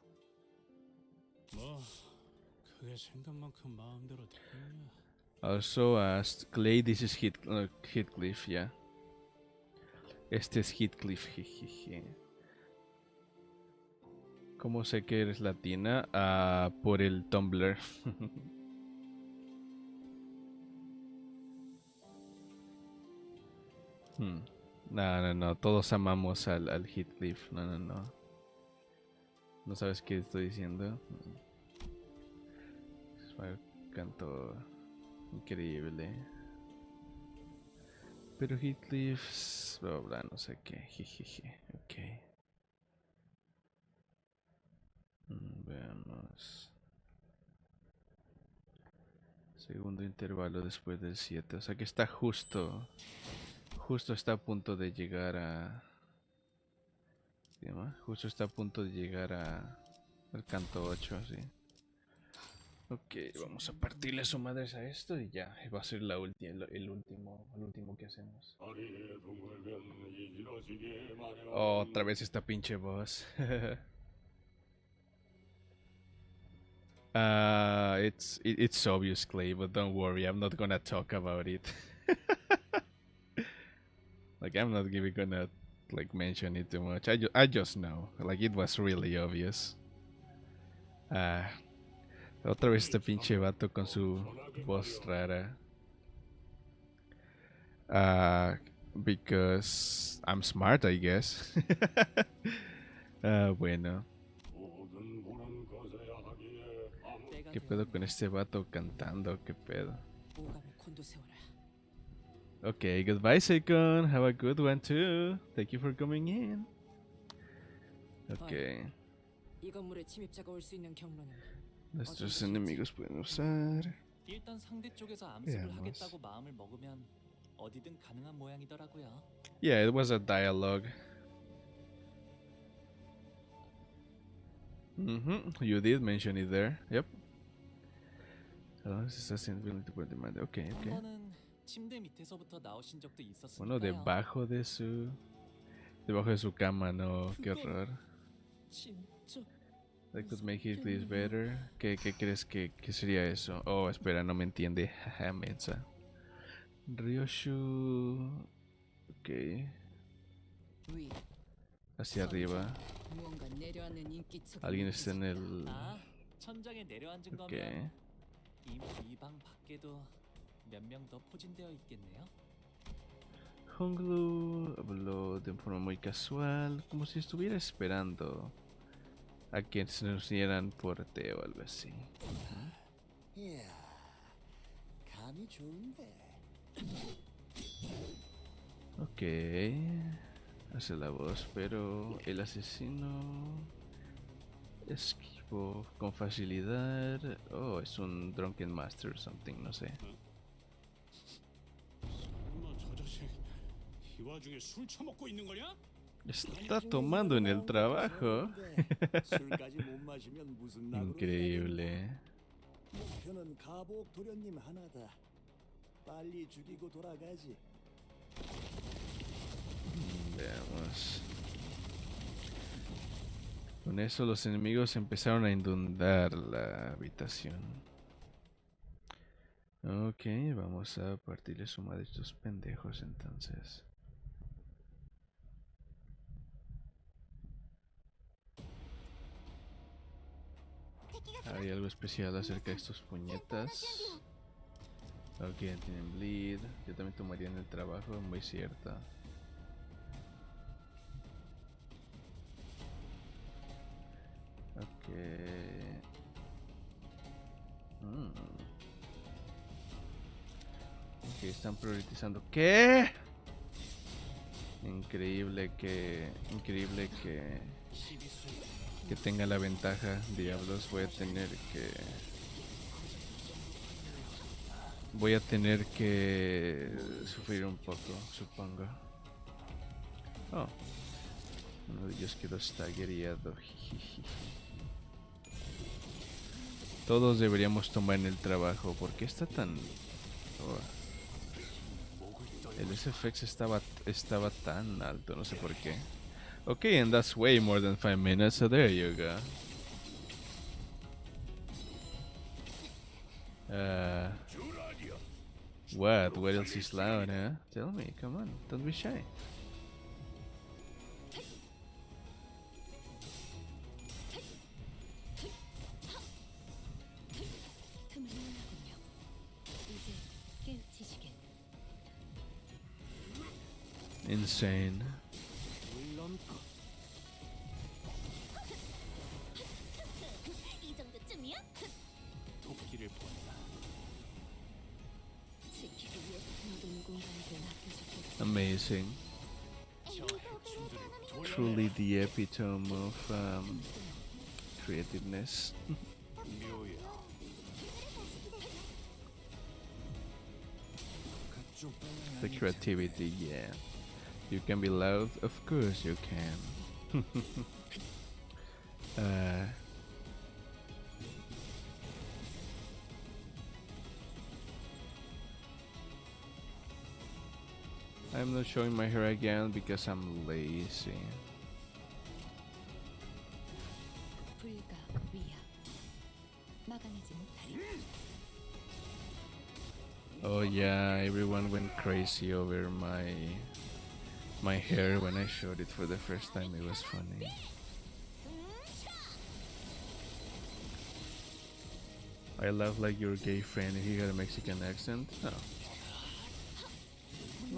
Speaker 5: 뭐 그게 생각만큼 마음대로 되겠냐?
Speaker 1: Also, Clay, this is Heathcliff, yeah. Este es Heathcliff, jejeje. ¿Cómo sé que eres latina? Por el Tumblr. No, todos amamos al Heathcliff. No. ¿No sabes qué estoy diciendo? Es un canto increíble. Pero Heathcliff, bla bla, no sé qué, jejeje, ok. Veamos. Segundo intervalo después del 7, o sea que está justo está a punto de llegar a... ¿Qué se llama? Justo está a punto de llegar al canto 8, así. Ok, vamos a partirle su madres a esto y ya, va a ser el último que hacemos. Oh, otra vez esta pinche voz. It's obvious, Clay, but don't worry, I'm not gonna talk about it. Like, I'm not even gonna like mention it too much. I just know, like, it was really obvious. Otra vez este pinche vato con su voz rara. Because I'm smart, I guess. Bueno. ¿Qué pedo con este vato cantando? ¿Qué pedo?
Speaker 11: 오감을 곤두세워라.
Speaker 1: Okay, goodbye, Seikon. Have a good one too. Thank you for coming in. Okay.
Speaker 11: 이 건물에 침입자가 올 수 있는 경로는
Speaker 1: Nuestros enemigos pueden usar.
Speaker 2: 일단 상대 쪽에서 암습을
Speaker 1: Veamos.
Speaker 2: 하겠다고 마음을 먹으면 어디든 가능한 모양이더라고요.
Speaker 1: Yeah, it was a dialogue. You did mention it there. Yep. Okay,
Speaker 2: 한
Speaker 1: okay.
Speaker 2: 번은 침대 밑에서부터 나오신 적도 있었으니까요.
Speaker 1: Bueno, debajo de su cama, no, qué horror.
Speaker 11: 진짜
Speaker 1: That could make it please better. ¿Qué crees que sería eso? Oh, espera, no me entiende. Jaja, mensa. Ryoshu. Ok.
Speaker 11: 위.
Speaker 1: Hacia arriba.
Speaker 11: 무언가 내려앉는 인기척.
Speaker 1: Alguien está en el.
Speaker 2: 아, 천장에 내려앉은
Speaker 1: Ok.
Speaker 2: 거면 이 방 밖에도 몇 명 더 포진되어 있겠네요.
Speaker 1: Honglu habló de forma muy casual, como si estuviera esperando a que se nos dieran por té o algo así.
Speaker 19: 이야, 감이 좋은데.
Speaker 1: Ok, hace la voz, pero el asesino esquivó con facilidad. Oh, es un Drunken Master or something, no sé.
Speaker 5: 설마 저 자식 이 와중에 술 처먹고 있는 거냐?
Speaker 1: Está tomando en el trabajo.
Speaker 19: 술까지 못 마시면 무슨 낙으로
Speaker 1: Increíble.
Speaker 19: 목표는 가복 도련님 하나다. 빨리 죽이고 돌아가지.
Speaker 1: Veamos. Con eso los enemigos empezaron a inundar la habitación. Ok, vamos a partirle su madre a estos pendejos entonces. Hay algo especial acerca de estos puñetas. Ok, tienen bleed. Yo también tomaría en el trabajo, muy cierta. Ok. Ok, están priorizando. ¿Qué? Increíble que tenga la ventaja. Diablos, voy a tener que sufrir un poco, supongo. Oh, uno de ellos quedó staggereado. Todos deberíamos tomar en el trabajo. ¿Por qué está tan...? Oh. El SFX estaba tan alto, no sé por qué. Okay, and that's way more than 5 minutes, so there you go. What? What else is loud, huh? Tell me, come on, don't be shy. Insane.
Speaker 7: 이 정도쯤이야?
Speaker 2: 토끼를 본다.
Speaker 7: 지키기 위해 누군가에게 맡겨줬겠지.
Speaker 1: Amazing. Truly the epitome of creativeness. The creativity, yeah. You can be loud, of course you can. I'm not showing my hair again because I'm lazy.
Speaker 14: 불가 위야. 막아내지 못하리.
Speaker 1: Oh yeah, everyone went crazy over my hair when I showed it for the first time. It was funny. I laugh like your gay friend if he had a Mexican accent. Oh.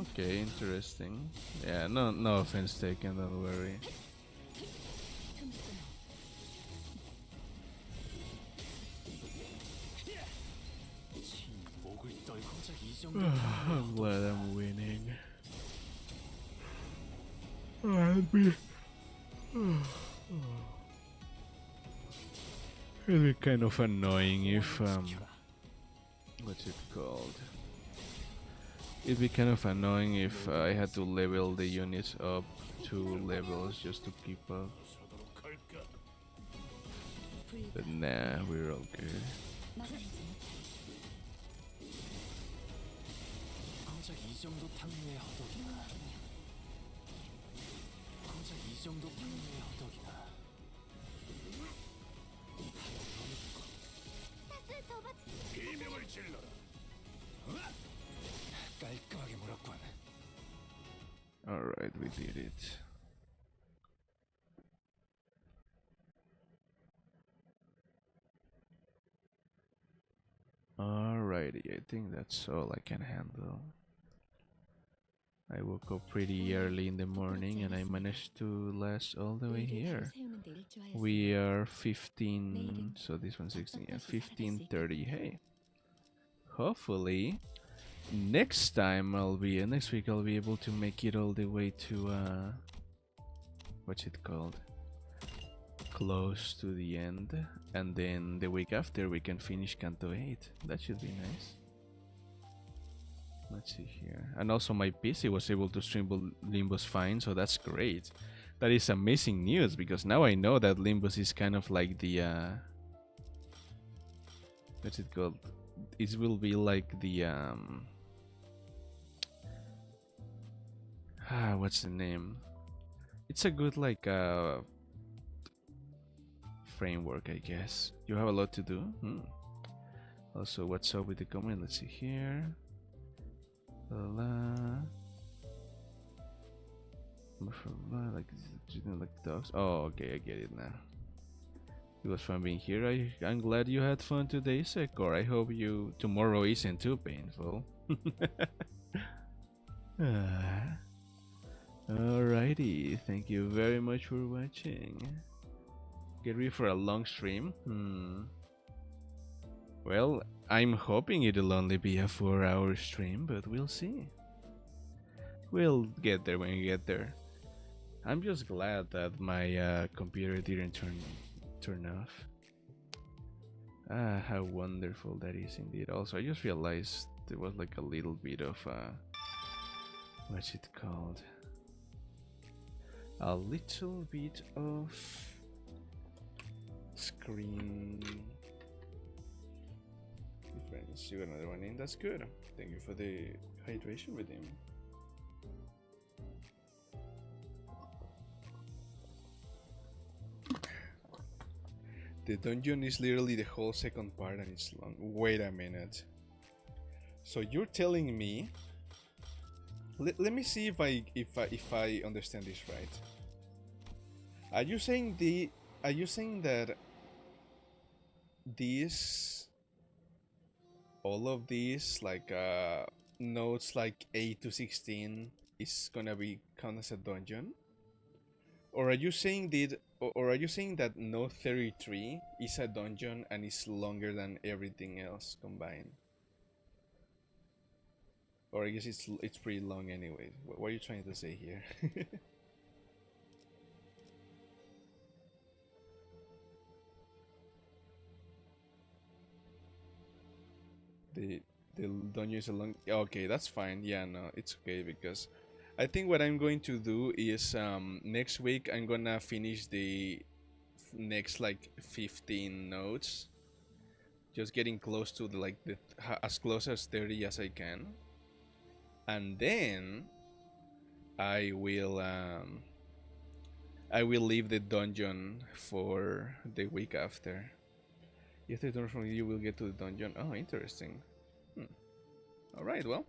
Speaker 1: Okay, interesting. Yeah, no offense taken, don't worry. I'm glad I'm winning. It'd be kind of annoying if what's it called? It'd be kind of annoying if I had to level the units up 2 levels just to keep up. But nah, we're all good.
Speaker 2: 고작 이 정도 탕류의 허덕이나. 고작 이 정도 탕류의 허덕이나.
Speaker 5: 비명을 질러라.
Speaker 2: 깔끔하게 물었군.
Speaker 1: Alright, we did it. Alrighty, I think that's all I can handle. I woke up pretty early in the morning and I managed to last all the way here. We are 15, so this one's 16, yeah, 15:30. Hey, hopefully next week I'll be able to make it all the way to what's it called? Close to the end, and then the week after we can finish Canto 8. That should be nice. Let's see here. And also my PC was able to stream Limbus fine, so that's great. That is amazing news, because now I know that Limbus is kind of like the what's it called? It will be like the what's the name? It's a good like framework, I guess. You have a lot to do. Also, what's up with the comment? Let's see here. Like dogs. Oh, okay, I get it now. It was fun being here. I'm glad you had fun today, Sekor. I hope tomorrow isn't too painful. Alrighty, thank you very much for watching. Get ready for a long stream. Well, I'm hoping it'll only be a 4-hour stream, but we'll see. We'll get there when we get there. I'm just glad that my computer didn't turn off. How wonderful that is indeed. Also, I just realized there was like a little bit of what's it called? A little bit of screen difference. You got another one in. That's good. Thank you for the hydration with him. The dungeon is literally the whole second part and it's long. Wait a minute. So you're telling me? Let me see if I understand this right. Are you saying that all of these like nodes like 8 to 16 is gonna be count as a dungeon? Or are you saying that node 33 is a dungeon and is longer than everything else combined? Or I guess it's pretty long anyway. What are you trying to say here? The dungeon is a long. Okay, that's fine. Yeah, no, it's okay, because I think what I'm going to do is next week I'm gonna finish the next like 15 nodes, just getting close to the as close as 30 as I can, and then I will leave the dungeon for the week after. If they don't from you will get to the dungeon. Oh, interesting. Alright, well.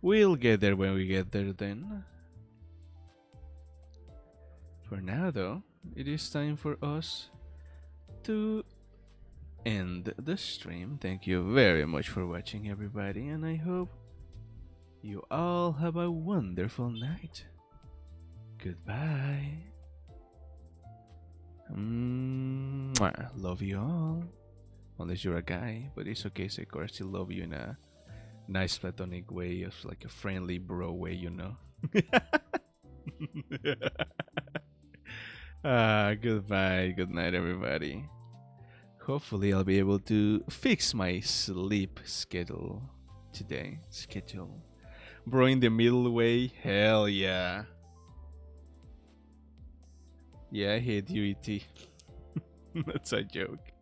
Speaker 1: We'll get there when we get there then. For now though, it is time for us to end the stream. Thank you very much for watching, everybody, and I hope you all have a wonderful night. Goodbye. Love you all. Unless you're a guy, but it's okay, Sekor. I still love you in a nice platonic way, of like a friendly bro way, you know. Goodbye, good night, everybody. Hopefully, I'll be able to fix my sleep schedule today. Bro, in the middle way, hell yeah. Yeah, I hate you, ET. That's a joke.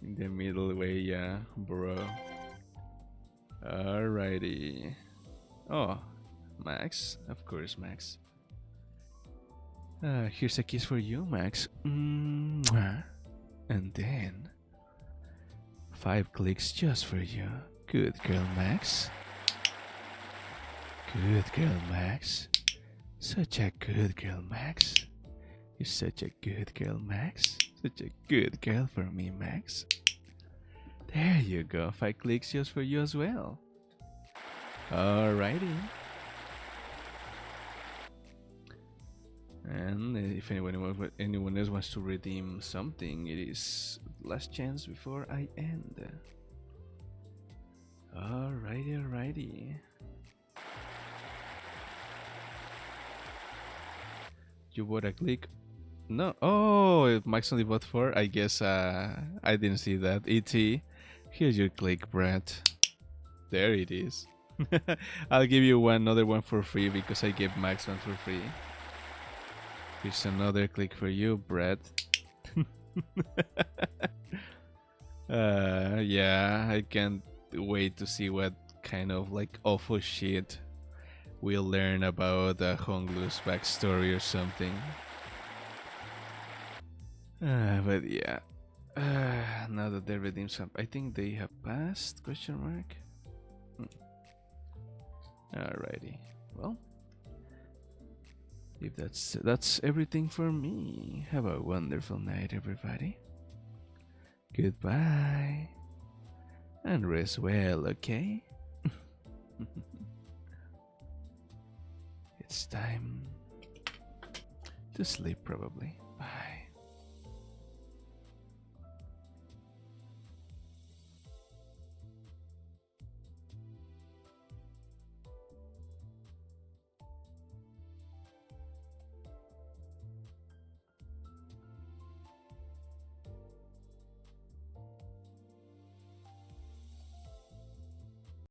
Speaker 1: In the middle way, yeah, bro. Alrighty. Oh, Max. Of course, Max. Here's a kiss for you, Max. Mwah. And then 5 clicks just for you. Good girl, Max. Good girl, Max. Such a good girl, Max. You're such a good girl, Max. Such a good girl for me, Max. There you go. 5 clicks just for you as well. Alrighty. And if anyone else wants to redeem something, it is last chance before I end. Alrighty. You bought a click? No. Oh, Max only bought 4. I guess I didn't see that. ET, here's your click, Brad. There it is. I'll give you another one for free because I gave Max one for free. Here's another click for you, Brad. Yeah, I can't wait to see what kind of like awful shit we'll learn about Honglu's backstory or something. But yeah, now that they redeemed some, I think they have passed? Question mark. Alrighty, well. If that's everything for me. Have a wonderful night, everybody. Goodbye. And rest well, okay? It's time to sleep, probably. Bye.